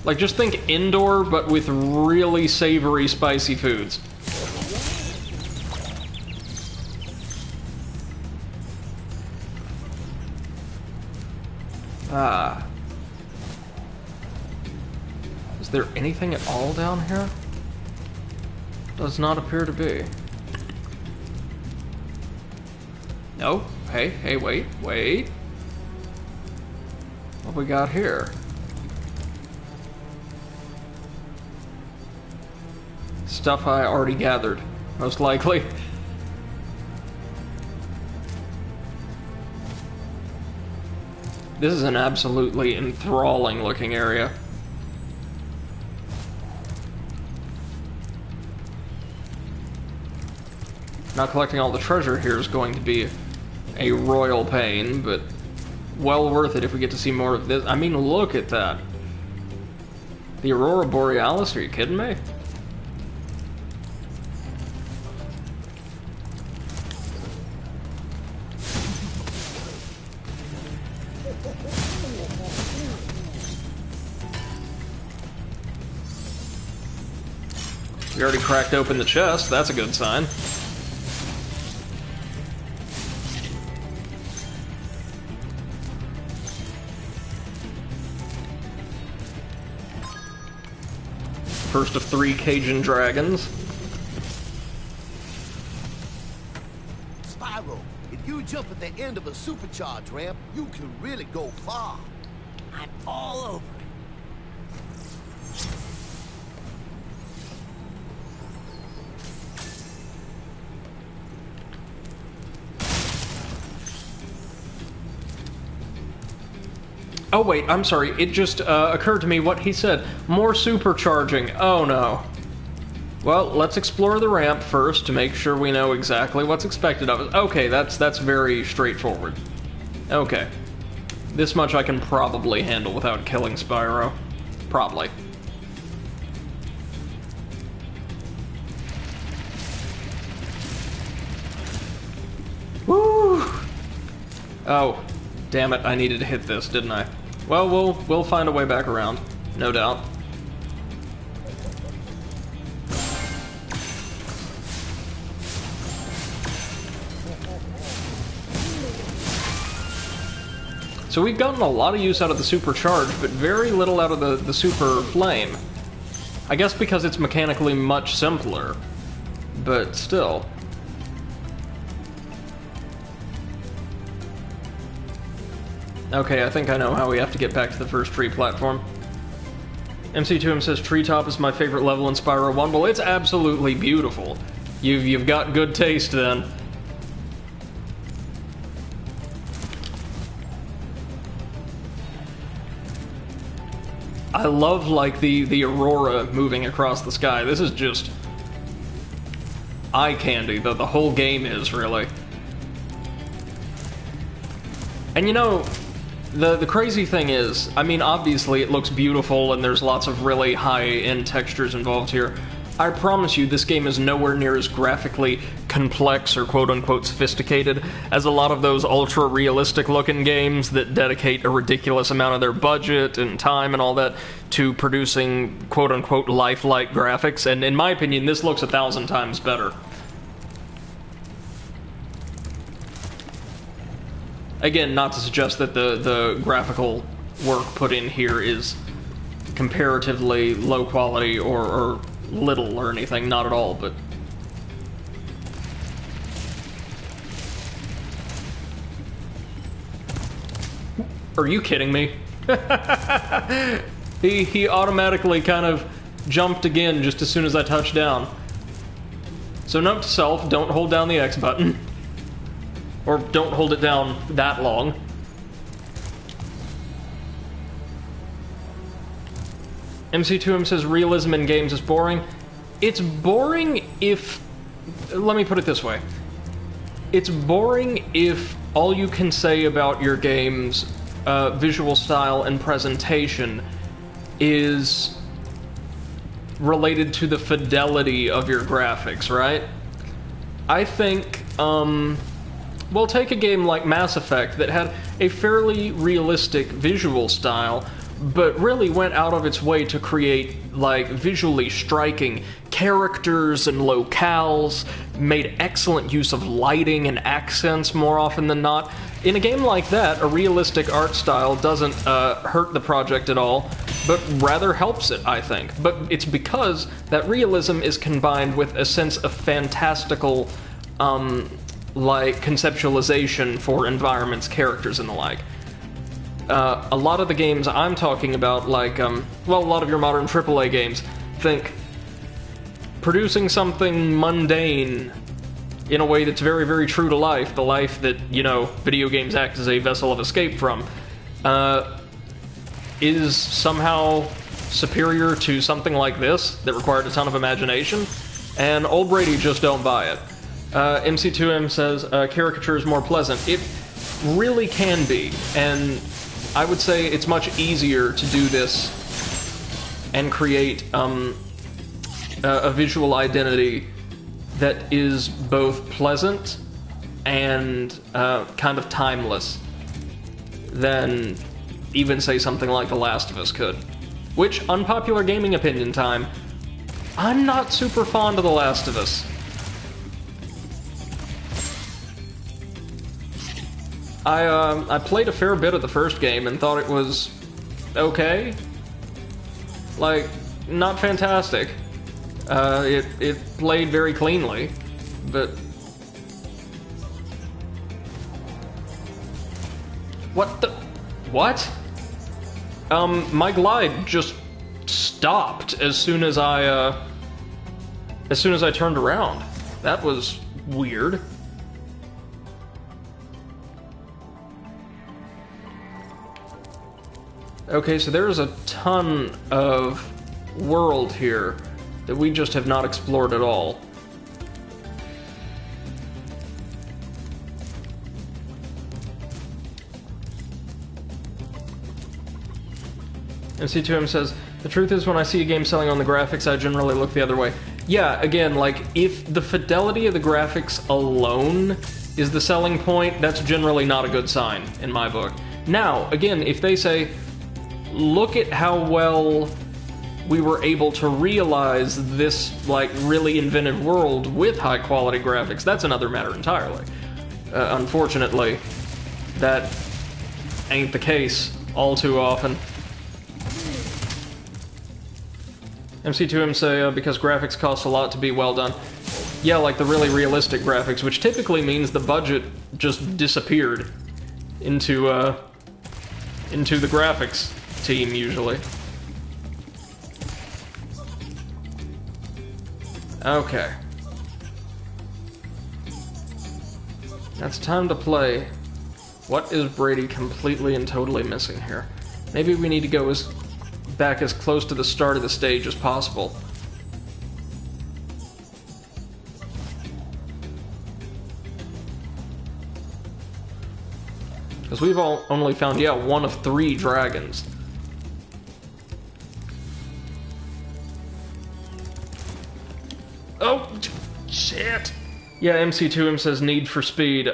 Like, just think indoor, but with really savory, spicy foods. Is there anything at all down here? Does not appear to be. No. Hey, wait. What we got here? Stuff I already gathered, most likely. This is an absolutely enthralling looking area. Now collecting all the treasure here is going to be a royal pain, but well worth it if we get to see more of this. I mean, look at that. The Aurora Borealis, are you kidding me? We already cracked open the chest, that's a good sign. First of 3 Cajun dragons. Spyro, if you jump at the end of a supercharge ramp, you can really go far. I'm all over it. Oh wait, I'm sorry, it just occurred to me what he said. More supercharging. Oh no. Well, let's explore the ramp first to make sure we know exactly what's expected of us. Okay, that's very straightforward. Okay. This much I can probably handle without killing Spyro. Probably. Woo! Oh, damn it, I needed to hit this, didn't I? Well, we'll find a way back around, no doubt. So we've gotten a lot of use out of the supercharge, but very little out of the super flame. I guess because it's mechanically much simpler, but still. Okay, I think I know how we have to get back to the first tree platform. MC2M says, Treetop is my favorite level in Spyro 1. Well, it's absolutely beautiful. You've got good taste, then. I love, like, the aurora moving across the sky. This is just eye candy, the whole game is, really. And you know, the crazy thing is, I mean, obviously it looks beautiful and there's lots of really high-end textures involved here. I promise you, this game is nowhere near as graphically complex or quote-unquote sophisticated as a lot of those ultra-realistic looking games that dedicate a ridiculous amount of their budget and time and all that to producing quote-unquote lifelike graphics, and in my opinion, this looks 1,000 times better. Again, not to suggest that the graphical work put in here is comparatively low quality or little or anything, not at all, but... Are you kidding me? He automatically kind of jumped again just as soon as I touched down. So note to self, don't hold down the X button. Or don't hold it down that long. MC2M says realism in games is boring. It's boring if... Let me put it this way. It's boring if all you can say about your game's visual style and presentation is related to the fidelity of your graphics, right? I think, well, take a game like Mass Effect that had a fairly realistic visual style, but really went out of its way to create, like, visually striking characters and locales, made excellent use of lighting and accents more often than not. In a game like that, a realistic art style doesn't hurt the project at all, but rather helps it, I think. But it's because that realism is combined with a sense of fantastical, like conceptualization for environments, characters, and the like. A lot of the games I'm talking about, like, well, a lot of your modern AAA games, think producing something mundane in a way that's very, very true to life, the life that, you know, video games act as a vessel of escape from, is somehow superior to something like this that required a ton of imagination, and old Brady just don't buy it. MC2M says, caricature is more pleasant. It really can be, and I would say it's much easier to do this and create a visual identity that is both pleasant and kind of timeless than even, say, something like The Last of Us could. Which, unpopular gaming opinion time, I'm not super fond of The Last of Us. I played a fair bit of the first game and thought it was okay. Like, not fantastic. It played very cleanly, but... What the... What? My glide just stopped as soon as I turned around. That was weird. Okay, so there's a ton of world here that we just have not explored at all. And C2M says, the truth is when I see a game selling on the graphics, I generally look the other way. Yeah, again, like, if the fidelity of the graphics alone is the selling point, that's generally not a good sign, in my book. Now, again, if they say, look at how well we were able to realize this, like, really inventive world with high-quality graphics, that's another matter entirely. Unfortunately, that ain't the case all too often. MC2M say, because graphics cost a lot to be well done. Yeah, like the really realistic graphics, which typically means the budget just disappeared into the graphics team, usually. Okay. That's time to play. What is Brady completely and totally missing here? Maybe we need to go back as close to the start of the stage as possible. Because we've only found, yeah, one of 3 dragons. Oh, shit. Yeah, MC2M says Need for Speed.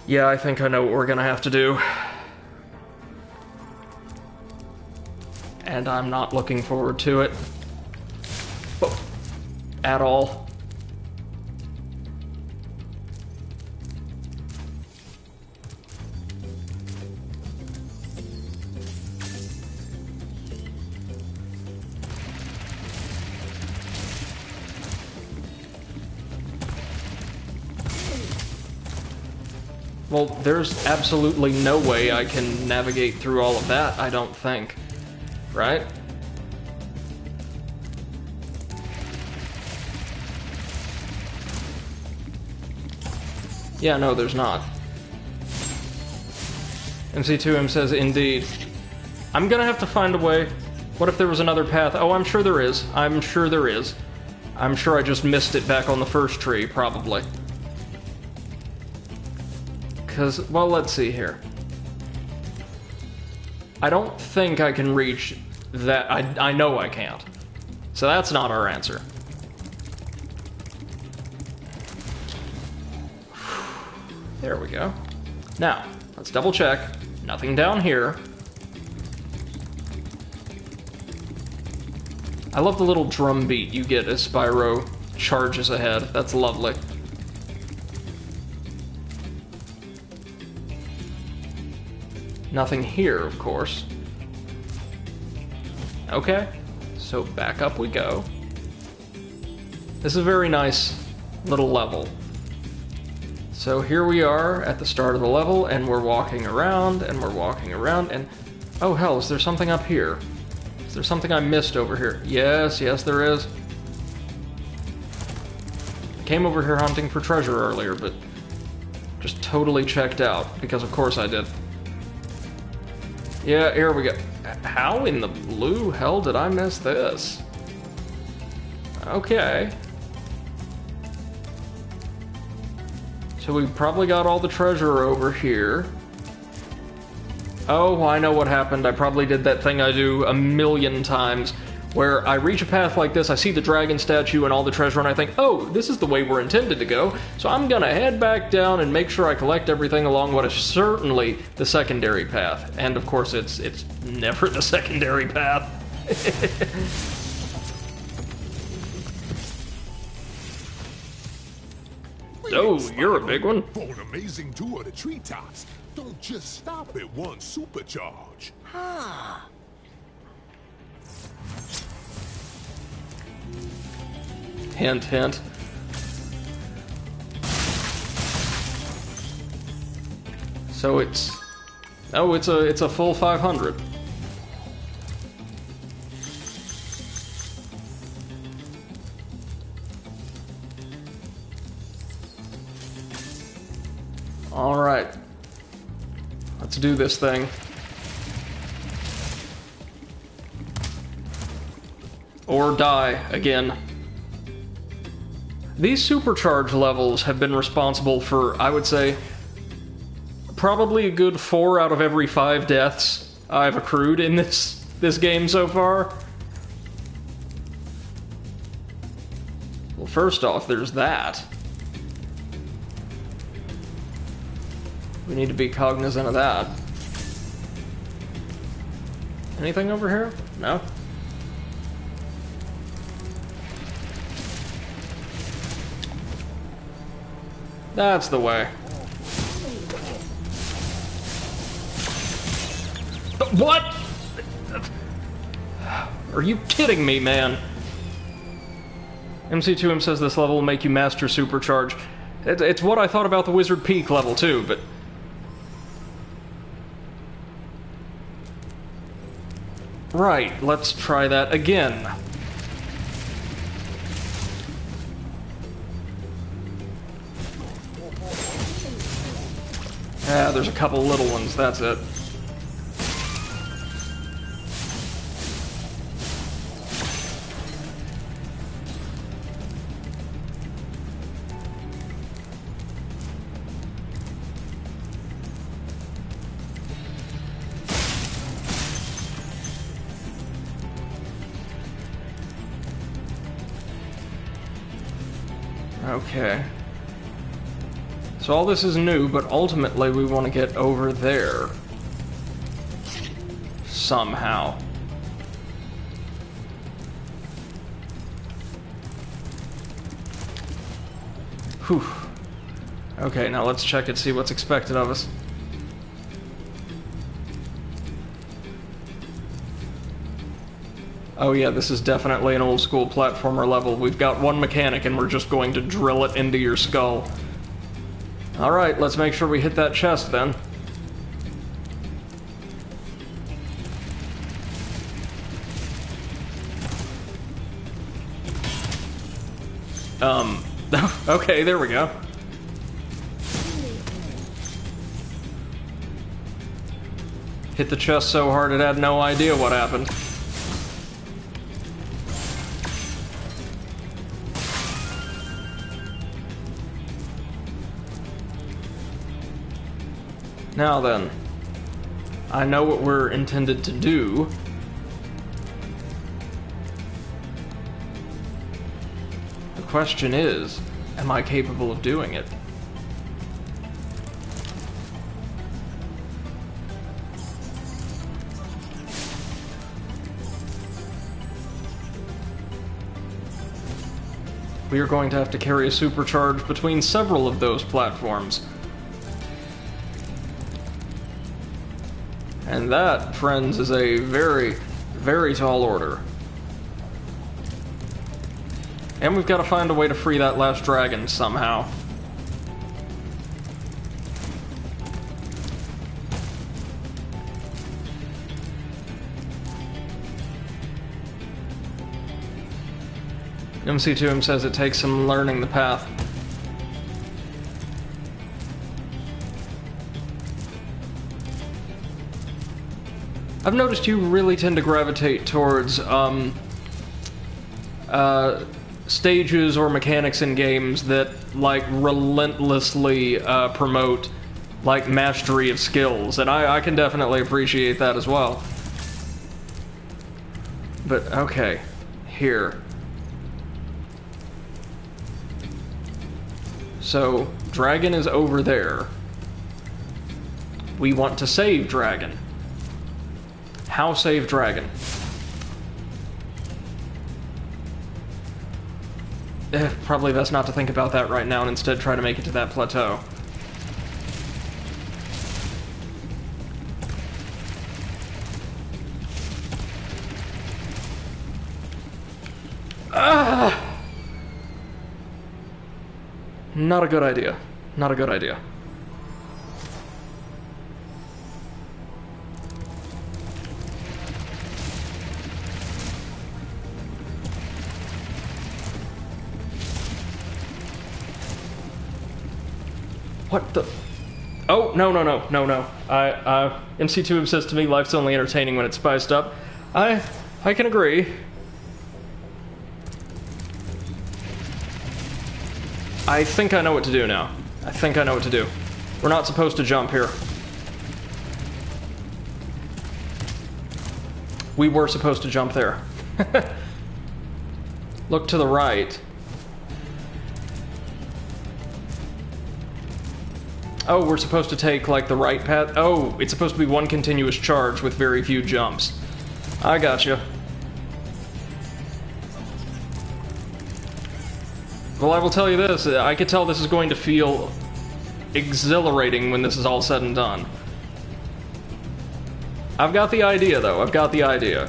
Yeah, I think I know what we're gonna have to do. And I'm not looking forward to it. Oh, at all. Well, there's absolutely no way I can navigate through all of that, I don't think. Right? Yeah, no, there's not. MC2M says, indeed. I'm gonna have to find a way. What if there was another path? Oh, I'm sure there is. I'm sure there is. I'm sure I just missed it back on the first tree, probably. Because, well, let's see here. I don't think I can reach that. I know I can't. So that's not our answer. There we go. Now, let's double check. Nothing down here. I love the little drum beat you get as Spyro charges ahead. That's lovely. Nothing here, of course. Okay, so back up we go. This is a very nice little level. So here we are at the start of the level, and we're walking around, and we're walking around, and... Oh hell, is there something up here? Is there something I missed over here? Yes, yes there is. I came over here hunting for treasure earlier, but just totally checked out, because of course I did. Yeah, here we go. How in the blue hell did I miss this? Okay. So we probably got all the treasure over here. Oh, I know what happened. I probably did that thing I do a million times, where I reach a path like this, I see the dragon statue and all the treasure, and I think, oh, this is the way we're intended to go, so I'm gonna head back down and make sure I collect everything along what is certainly the secondary path. And of course, it's never the secondary path. Oh, you're a big one. For an amazing tour of the treetops, don't just stop at one supercharge. Hint, hint. So it's... Oh, it's a full 500. Alright. Let's do this thing. Or die again. These supercharge levels have been responsible for, I would say, probably a good 4 out of every 5 deaths I've accrued in this game so far. Well, first off, there's that. We need to be cognizant of that. Anything over here? No? That's the way. What? Are you kidding me, man? MC2M says this level will make you master supercharge. It's what I thought about the Wizard Peak level too, but... Right, let's try that again. Ah, there's a couple little ones, that's it. Okay. So all this is new, but ultimately we want to get over there. Somehow. Whew. Okay, now let's check and see what's expected of us. Oh yeah, this is definitely an old school platformer level. We've got one mechanic and we're just going to drill it into your skull. Alright, let's make sure we hit that chest then. Okay, there we go. Hit the chest so hard it had no idea what happened. Now then, I know what we're intended to do. The question is, am I capable of doing it? We are going to have to carry a supercharge between several of those platforms. And that, friends, is a very, very tall order. And we've got to find a way to free that last dragon somehow. MC2M says it takes some learning the path. I've noticed you really tend to gravitate towards stages or mechanics in games that like relentlessly promote like mastery of skills, and I can definitely appreciate that as well. But okay, here. So dragon is over there. We want to save dragon. How save dragon? Probably best not to think about that right now and instead try to make it to that plateau. Not a good idea. Not a good idea. What the? Oh, no. MC2 says to me, life's only entertaining when it's spiced up. I can agree. I think I know what to do now. I think I know what to do. We're not supposed to jump here. We were supposed to jump there. Look to the right. Oh, we're supposed to take, like, the right path? Oh, it's supposed to be one continuous charge with very few jumps. I gotcha. Well, I will tell you this, I could tell this is going to feel exhilarating when this is all said and done. I've got the idea, though. I've got the idea.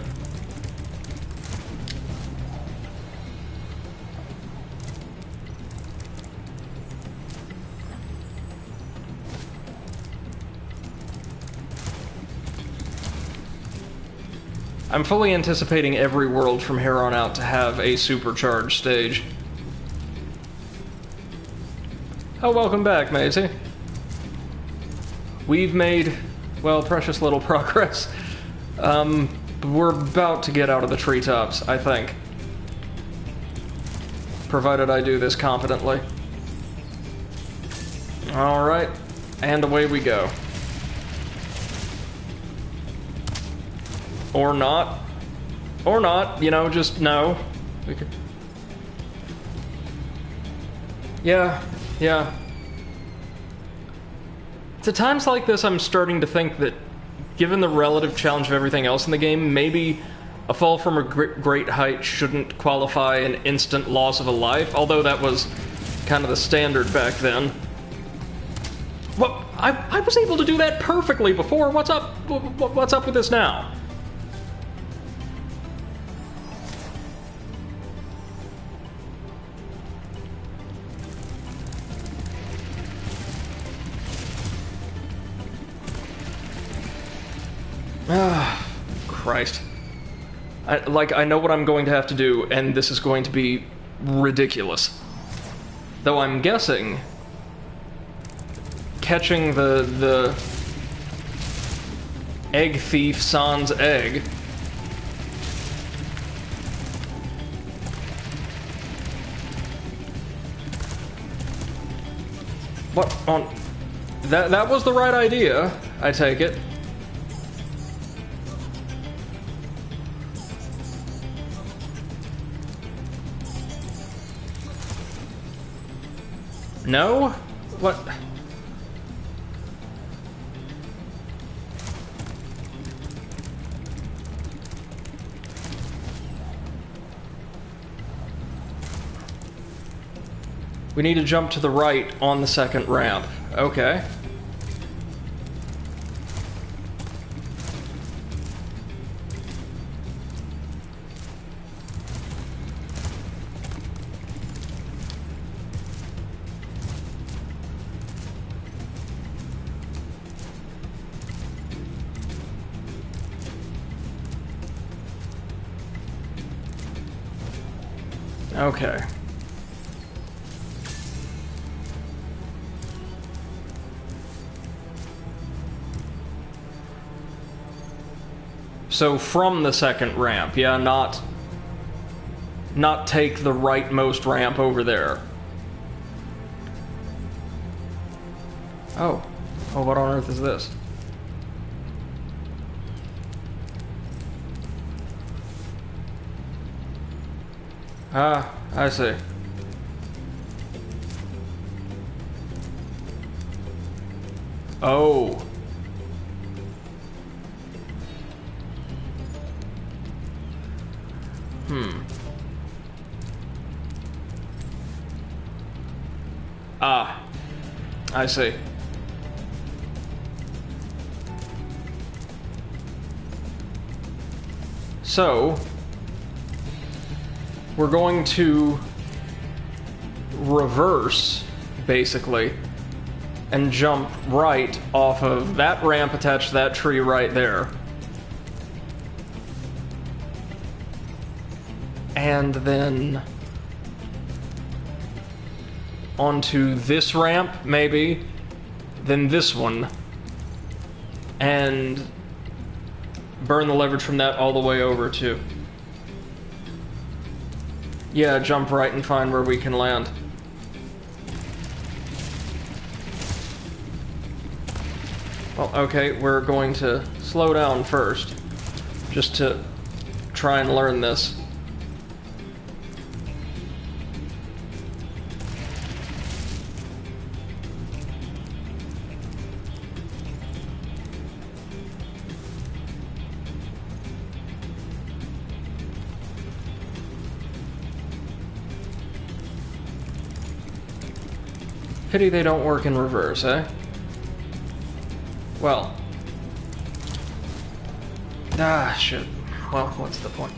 I'm fully anticipating every world from here on out to have a supercharged stage. Oh, welcome back, Maisie. We've made, well, precious little progress. We're about to get out of the treetops, I think. Provided I do this confidently. Alright, and away we go. Or not. Or not, you know, just no. We could... Yeah. It's at times like this I'm starting to think that, given the relative challenge of everything else in the game, maybe a fall from a great height shouldn't qualify an instant loss of a life, although that was kind of the standard back then. Well, I was able to do that perfectly before. What's up? What's up with this now? Ah, Christ. I know what I'm going to have to do, and this is going to be ridiculous. Though I'm guessing catching the egg thief sans egg what on that was the right idea, I take it. No? What? We need to jump to the right on the second ramp. Okay. Okay. So from the second ramp, yeah, not take the rightmost ramp over there. Oh. Oh, what on earth is this? Ah, I see. Oh. Ah, I see. So, we're going to reverse, basically, and jump right off of that ramp attached to that tree right there. And then onto this ramp, maybe, then this one, and burn the leverage from that all the way over to... Yeah, jump right and find where we can land. Well, okay, we're going to slow down first, just to try and learn this. Pity they don't work in reverse, eh? Well. Ah, shit. Well, what's the point?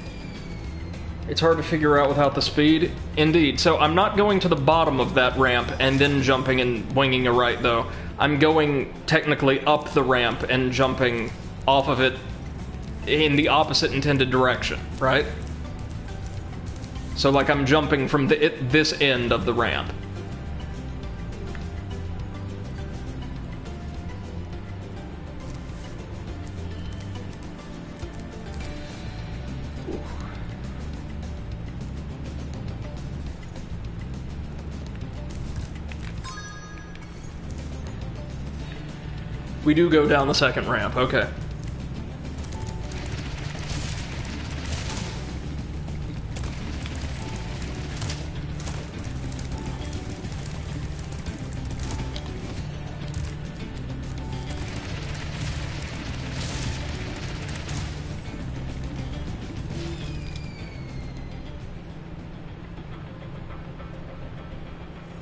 It's hard to figure out without the speed. Indeed. So I'm not going to the bottom of that ramp and then jumping and winging a right, though. I'm going technically up the ramp and jumping off of it in the opposite intended direction, right? So, like, I'm jumping from this end of the ramp. We do go down the second ramp, okay.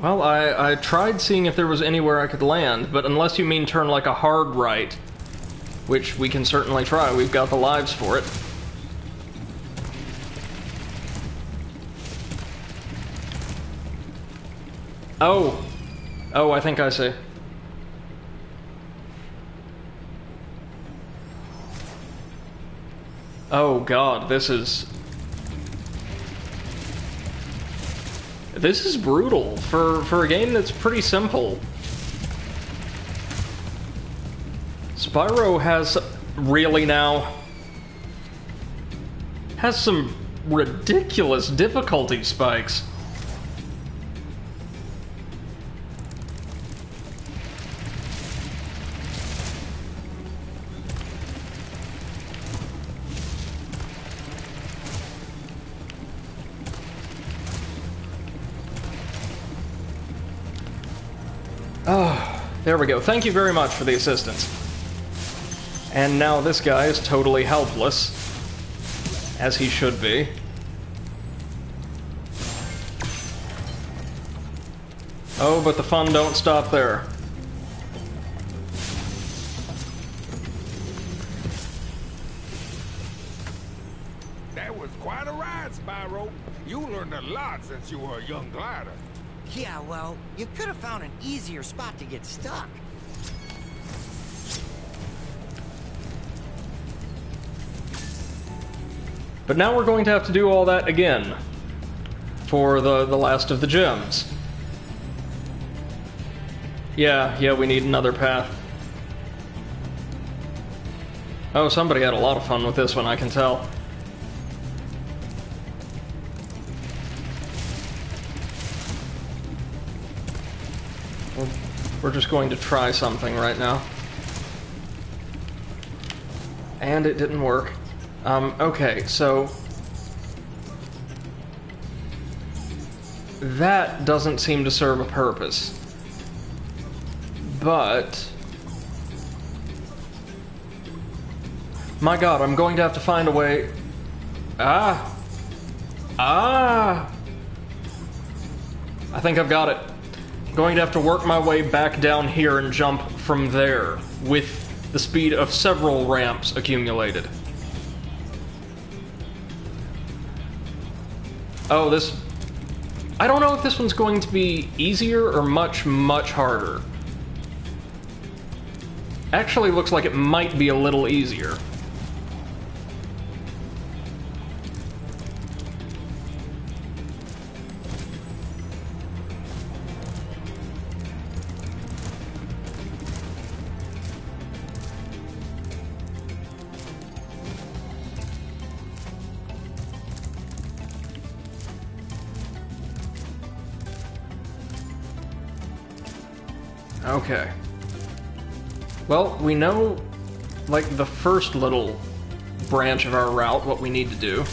Well, I tried seeing if there was anywhere I could land, but unless you mean turn like a hard right, which we can certainly try, we've got the lives for it. Oh! Oh, I think I see. Oh god, this is brutal for a game that's pretty simple. Spyro has some ridiculous difficulty spikes. Oh, there we go. Thank you very much for the assistance. And now this guy is totally helpless, as he should be. Oh, but the fun don't stop there. That was quite a ride, Spyro. You learned a lot since you were a young glider. Yeah, well, you could have found an easier spot to get stuck. But now we're going to have to do all that again. for the last of the gems. Yeah, we need another path. Oh, somebody had a lot of fun with this one, I can tell. We're just going to try something right now. And it didn't work. Okay, so... that doesn't seem to serve a purpose. But... my god, I'm going to have to find a way... Ah! I think I've got it. I'm going to have to work my way back down here and jump from there, with the speed of several ramps accumulated. Oh, this... I don't know if this one's going to be easier or much, much harder. Actually, looks like it might be a little easier. Okay. Well, we know, like, the first little branch of our route, what we need to do.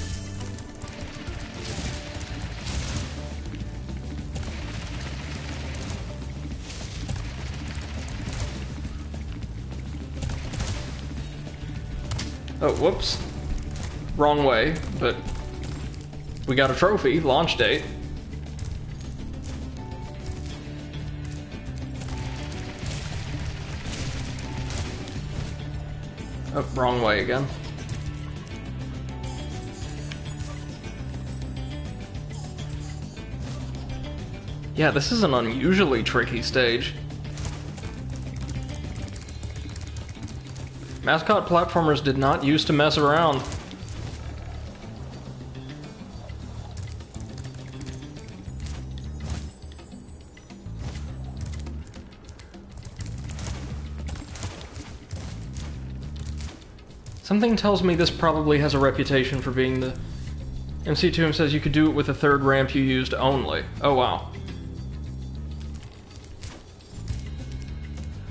Oh, whoops. Wrong way, but we got a trophy, launch date. Oh, wrong way again. Yeah, this is an unusually tricky stage. Mascot platformers did not used to mess around. Something tells me this probably has a reputation for being the... MC2M says you could do it with a third ramp you used only. Oh, wow.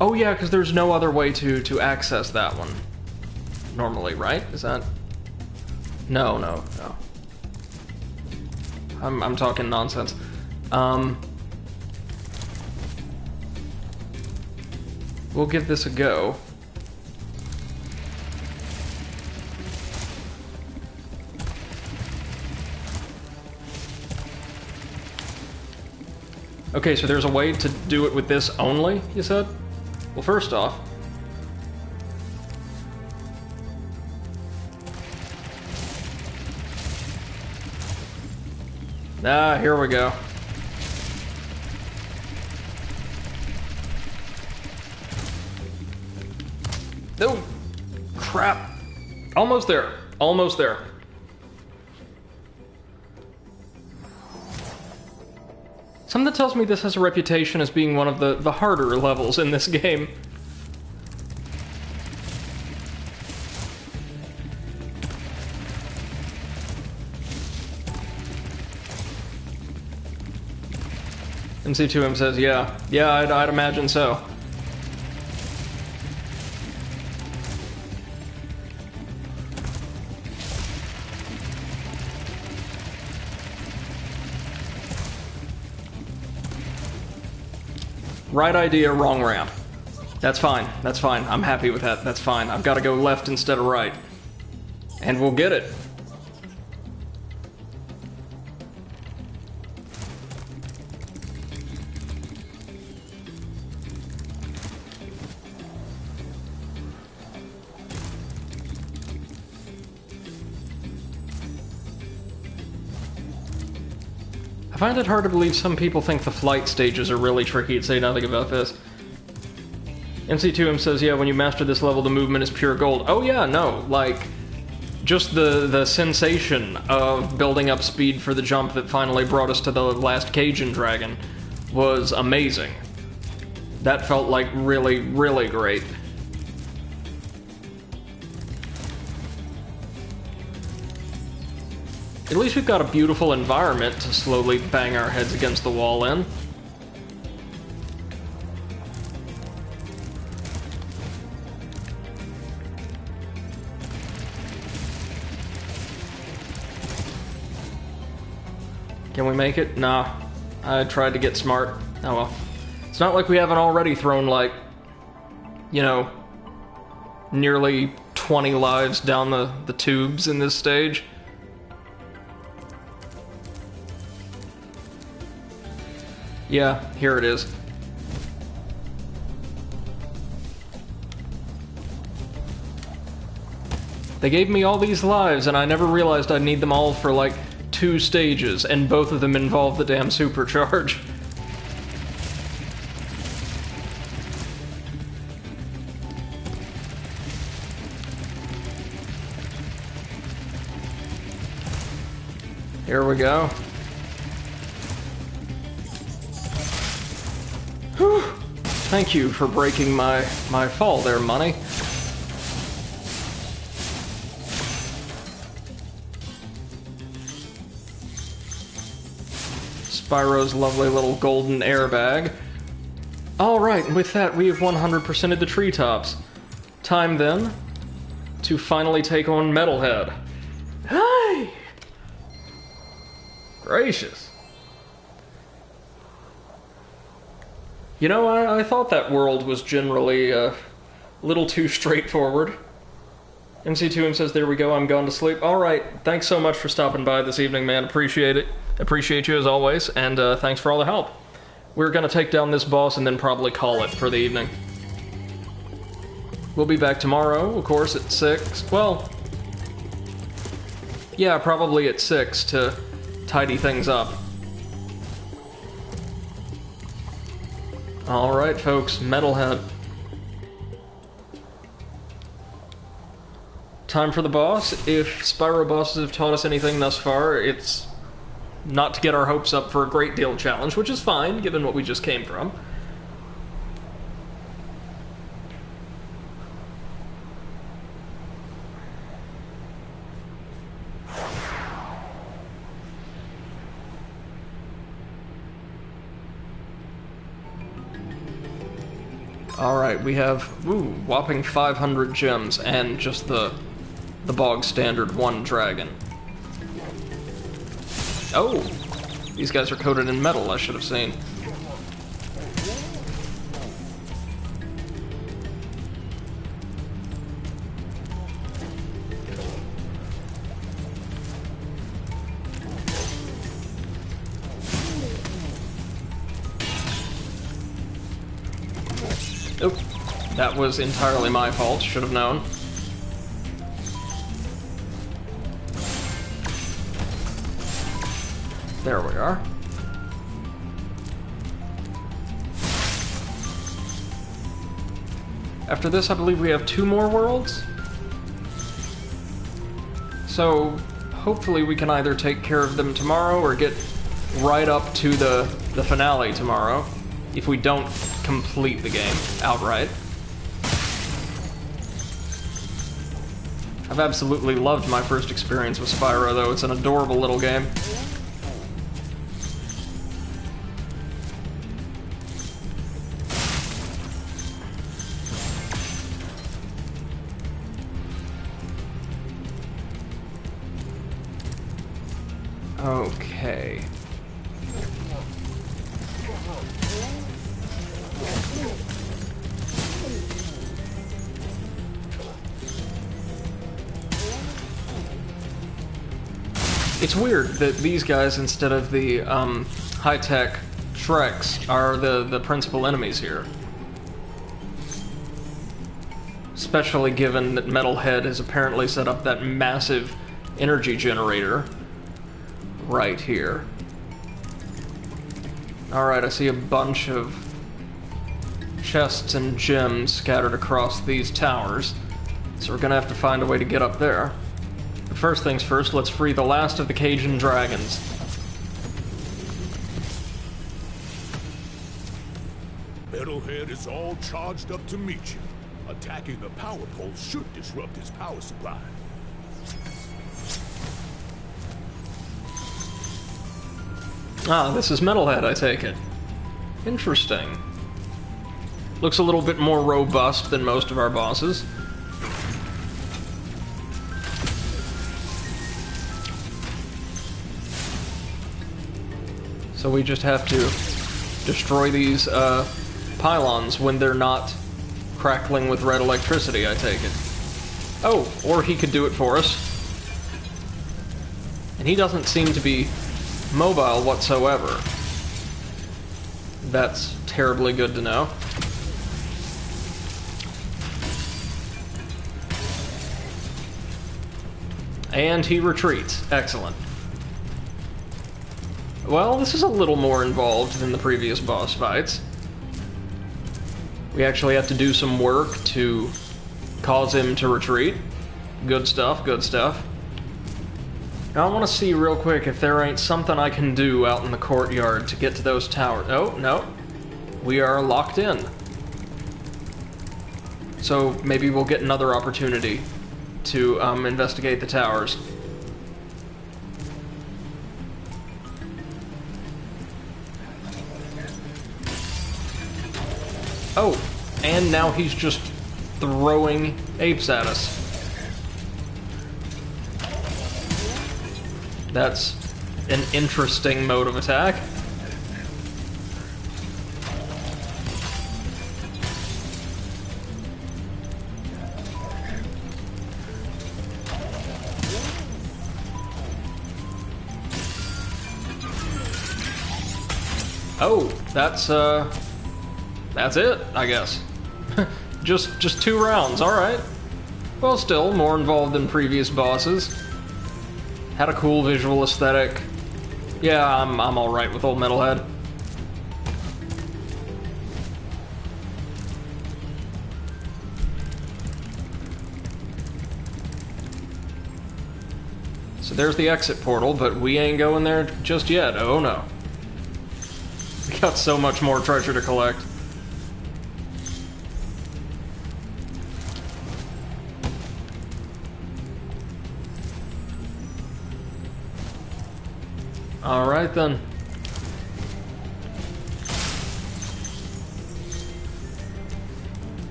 Oh, yeah, because there's no other way to access that one. Normally, right? Is that... No. I'm talking nonsense. We'll give this a go. Okay, so there's a way to do it with this only, you said? Well, first off... Ah, here we go. Oh, crap. Almost there. Almost there. Something tells me this has a reputation as being one of the harder levels in this game. MC2M says, yeah, I'd imagine so. Right idea, wrong ramp. That's fine, that's fine. I'm happy with that, that's fine. I've got to go left instead of right. And we'll get it. I find it hard to believe some people think the flight stages are really tricky and say nothing about this. MC2M says, yeah, when you master this level, the movement is pure gold. Oh yeah, no, like, just the sensation of building up speed for the jump that finally brought us to the last Cajun dragon was amazing. That felt like really, really great. At least we've got a beautiful environment to slowly bang our heads against the wall in. Can we make it? Nah. I tried to get smart. Oh well. It's not like we haven't already thrown, like, you know, nearly 20 lives down the tubes in this stage. Yeah, here it is. They gave me all these lives, and I never realized I'd need them all for, like, 2 stages, and both of them involve the damn supercharge. Here we go. Whew. Thank you for breaking my fall there, Money. Spyro's lovely little golden airbag. Alright, with that, we have 100%ed the treetops. Time, then, to finally take on Metalhead. Hey! Gracious. You know, I thought that world was generally a little too straightforward. MC2M says, there we go, I'm gone to sleep. Alright, thanks so much for stopping by this evening, man. Appreciate it. Appreciate you as always, and thanks for all the help. We're gonna take down this boss and then probably call it for the evening. We'll be back tomorrow, of course, at 6. Well, yeah, probably at 6 to tidy things up. Alright, folks, Metalhead. Time for the boss. If Spyro bosses have taught us anything thus far, it's not to get our hopes up for a great deal challenge, which is fine, given what we just came from. Alright, we have, whopping 500 gems, and just the bog standard 1 dragon. Oh! These guys are coated in metal, I should have seen. Oop. That was entirely my fault, should have known. There we are. After this, I believe we have 2 more worlds? So, hopefully we can either take care of them tomorrow or get right up to the finale tomorrow, if we don't complete the game outright. I've absolutely loved my first experience with Spyro, though. It's an adorable little game. Okay. It's weird that these guys, instead of the high-tech Shreks, are the principal enemies here. Especially given that Metalhead has apparently set up that massive energy generator right here. Alright, I see a bunch of chests and gems scattered across these towers, so we're gonna have to find a way to get up there. First things first, let's free the last of the Cajun dragons. Metalhead is all charged up to meet you. Attacking the power pole should disrupt his power supply. Ah, this is Metalhead, I take it. Interesting. Looks a little bit more robust than most of our bosses. So we just have to destroy these pylons when they're not crackling with red electricity, I take it. Oh, or he could do it for us. And he doesn't seem to be mobile whatsoever. That's terribly good to know. And he retreats. Excellent. Well, this is a little more involved than the previous boss fights. We actually have to do some work to cause him to retreat. Good stuff, good stuff. Now I want to see real quick if there ain't something I can do out in the courtyard to get to those towers. Oh, no. We are locked in. So maybe we'll get another opportunity to investigate the towers. Oh, and now he's just throwing apes at us. That's an interesting mode of attack. Oh, that's it, I guess. just 2 rounds, alright. Well, still, more involved than previous bosses. Had a cool visual aesthetic. Yeah, I'm alright with old Metalhead. So there's the exit portal, but we ain't going there just yet. Oh no. We got so much more treasure to collect. Alright then.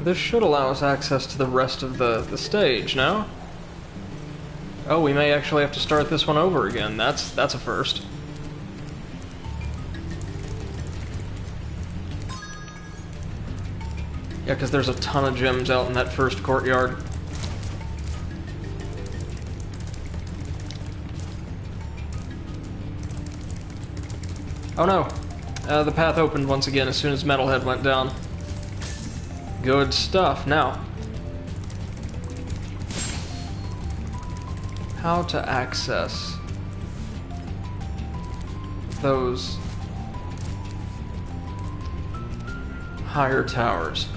This should allow us access to the rest of the stage, no? Oh, we may actually have to start this one over again. That's a first. Yeah, because there's a ton of gems out in that first courtyard. Oh no! The path opened once again as soon as Metalhead went down. Good stuff. Now, how to access those higher towers?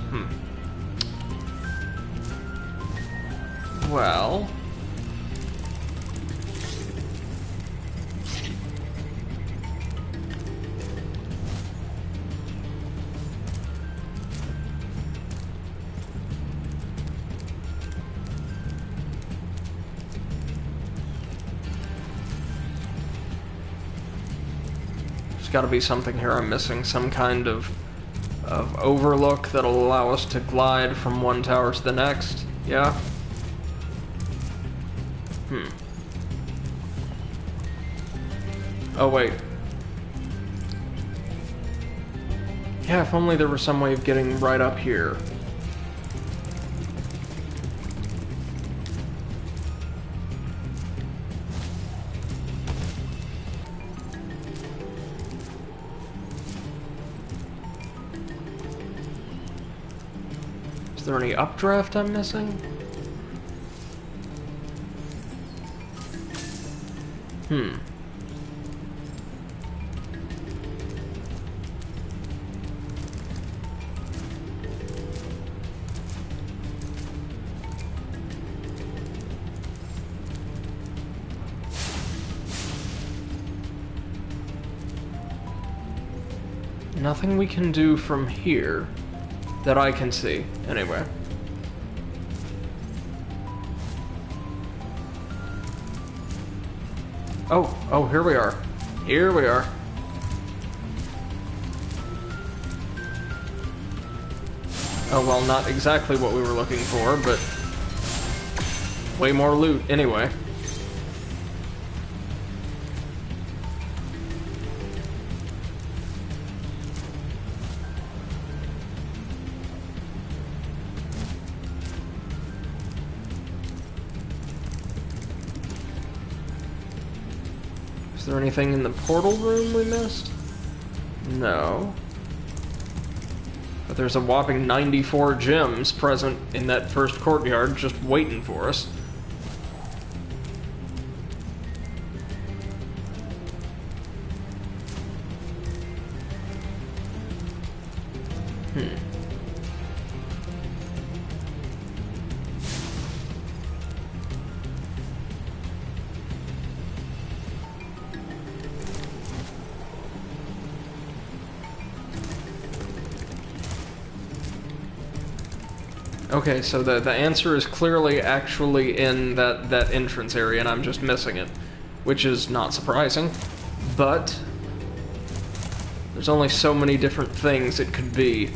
Well, got to be something here I'm missing, some kind of overlook that'll allow us to glide from one tower to the next. Yeah? Oh wait. Yeah, if only there was some way of getting right up here. Is there any updraft I'm missing? Nothing we can do from here that I can see, anyway. Oh, here we are. Here we are. Oh, well, not exactly what we were looking for, but way more loot anyway. Is there anything in the portal room we missed? No. But there's a whopping 94 gems present in that first courtyard just waiting for us. Okay, so the answer is clearly actually in that entrance area, and I'm just missing it, which is not surprising, but there's only so many different things it could be.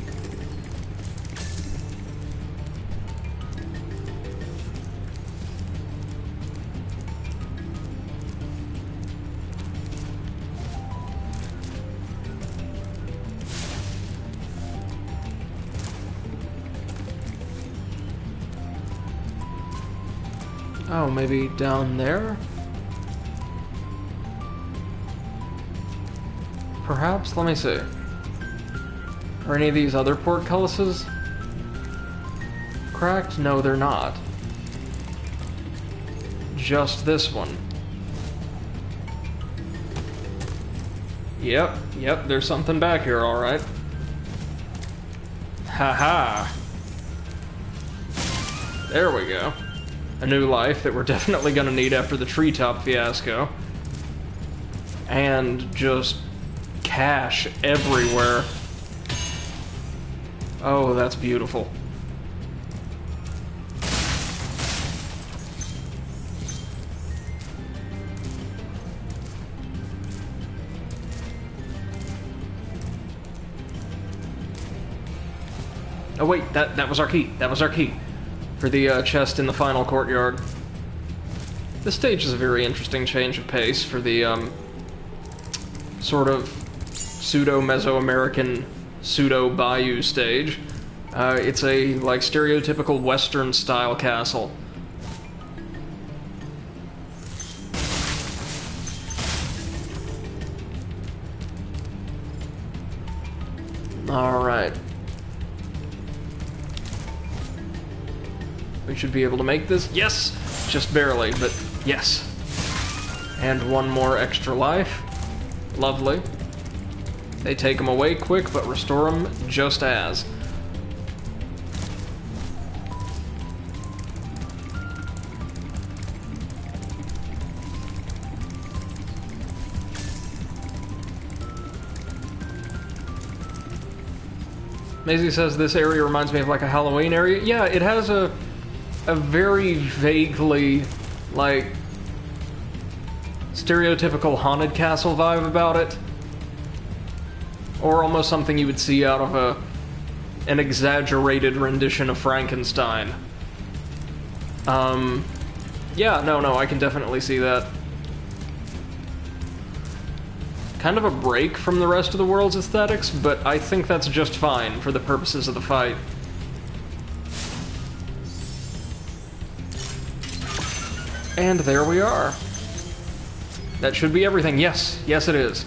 Oh, maybe down there? Perhaps? Let me see. Are any of these other portcullises cracked? No, they're not. Just this one. Yep, there's something back here, alright. Haha. There we go. A new life that we're definitely gonna need after the treetop fiasco. And just cash everywhere. Oh, that's beautiful. Oh wait, that was our key. That was our key. For the chest in the final courtyard. This stage is a very interesting change of pace for the sort of pseudo-Mesoamerican pseudo-bayou stage. It's a like stereotypical Western style castle. Alright. We should be able to make this. Yes! Just barely, but yes. And one more extra life. Lovely. They take them away quick, but restore them just as. Maisie says this area reminds me of like a Halloween area. Yeah, it has a very vaguely, like, stereotypical haunted castle vibe about it. Or almost something you would see out of an exaggerated rendition of Frankenstein. Yeah, no, I can definitely see that. Kind of a break from the rest of the world's aesthetics, but I think that's just fine for the purposes of the fight. And there we are. That should be everything. Yes, it is.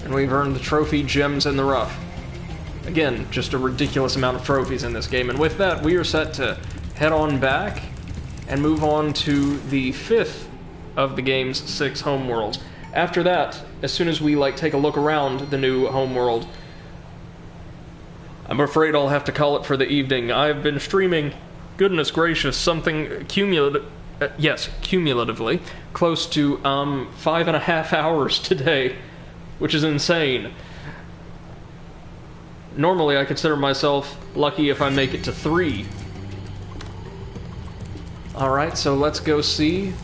And we've earned the trophy Gems in the Rough. Again, just a ridiculous amount of trophies in this game. And with that, we are set to head on back and move on to the 5th of the game's 6 homeworlds. After that, as soon as we take a look around the new homeworld, I'm afraid I'll have to call it for the evening. I've been streaming, goodness gracious, something cumulatively, close to 5.5 hours today, which is insane. Normally I consider myself lucky if I make it to 3. Alright, so let's go see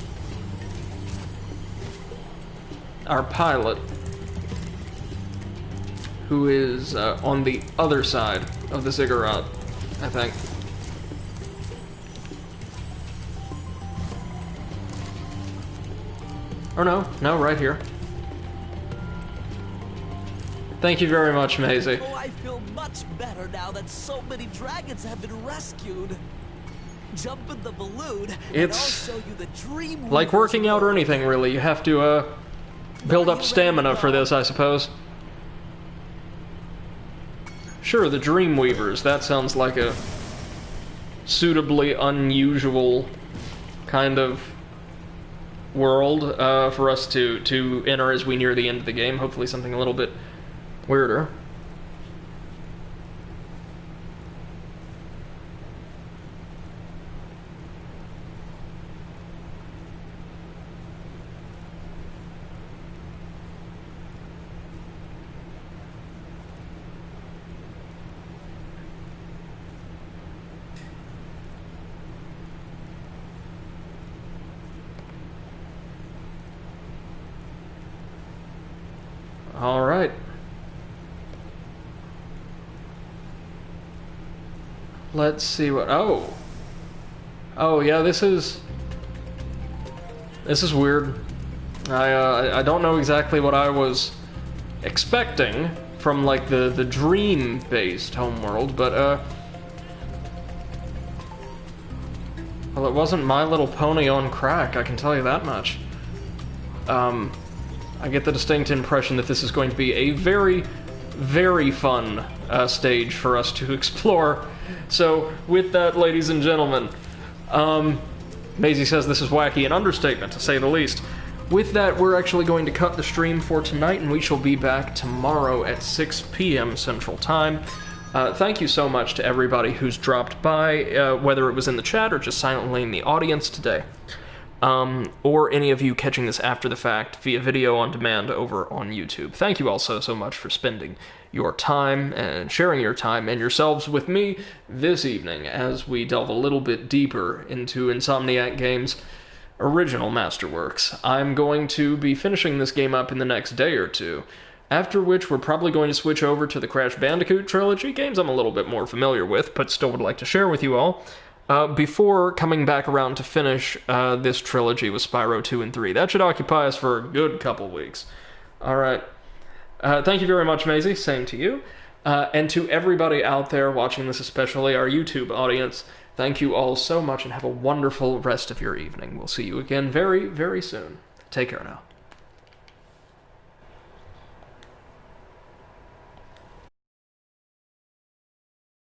our pilot, who is on the other side of the ziggurat, I think. Or no, right here. Thank you very much, Maisie. Oh, I feel much better now that so many dragons have been rescued. Jump in the balloon, and I'll show you the dream. Like working out or anything, really. You have to build up stamina for this, I suppose. Sure, the Dreamweavers. That sounds like a suitably unusual kind of world for us to enter as we near the end of the game. Hopefully something a little bit weirder. All right. Let's see what... Oh, yeah, this is weird. I don't know exactly what I was expecting from, like, the dream-based homeworld, but, well, it wasn't My Little Pony on crack, I can tell you that much. I get the distinct impression that this is going to be a very, very fun stage for us to explore. So, with that, ladies and gentlemen, Maisie says this is wacky, an understatement, to say the least. With that, we're actually going to cut the stream for tonight, and we shall be back tomorrow at 6 p.m. Central Time. Thank you so much to everybody who's dropped by, whether it was in the chat or just silently in the audience today. Or any of you catching this after the fact via video on demand over on YouTube. Thank you all so much for spending your time and sharing your time and yourselves with me this evening as we delve a little bit deeper into Insomniac Games' original masterworks. I'm going to be finishing this game up in the next day or two, after which we're probably going to switch over to the Crash Bandicoot trilogy, games I'm a little bit more familiar with, but still would like to share with you all. Before coming back around to finish this trilogy with Spyro 2 and 3. That should occupy us for a good couple weeks. Alright. Thank you very much, Maisie. Same to you. And to everybody out there watching this, especially our YouTube audience, thank you all so much and have a wonderful rest of your evening. We'll see you again very, very soon. Take care now.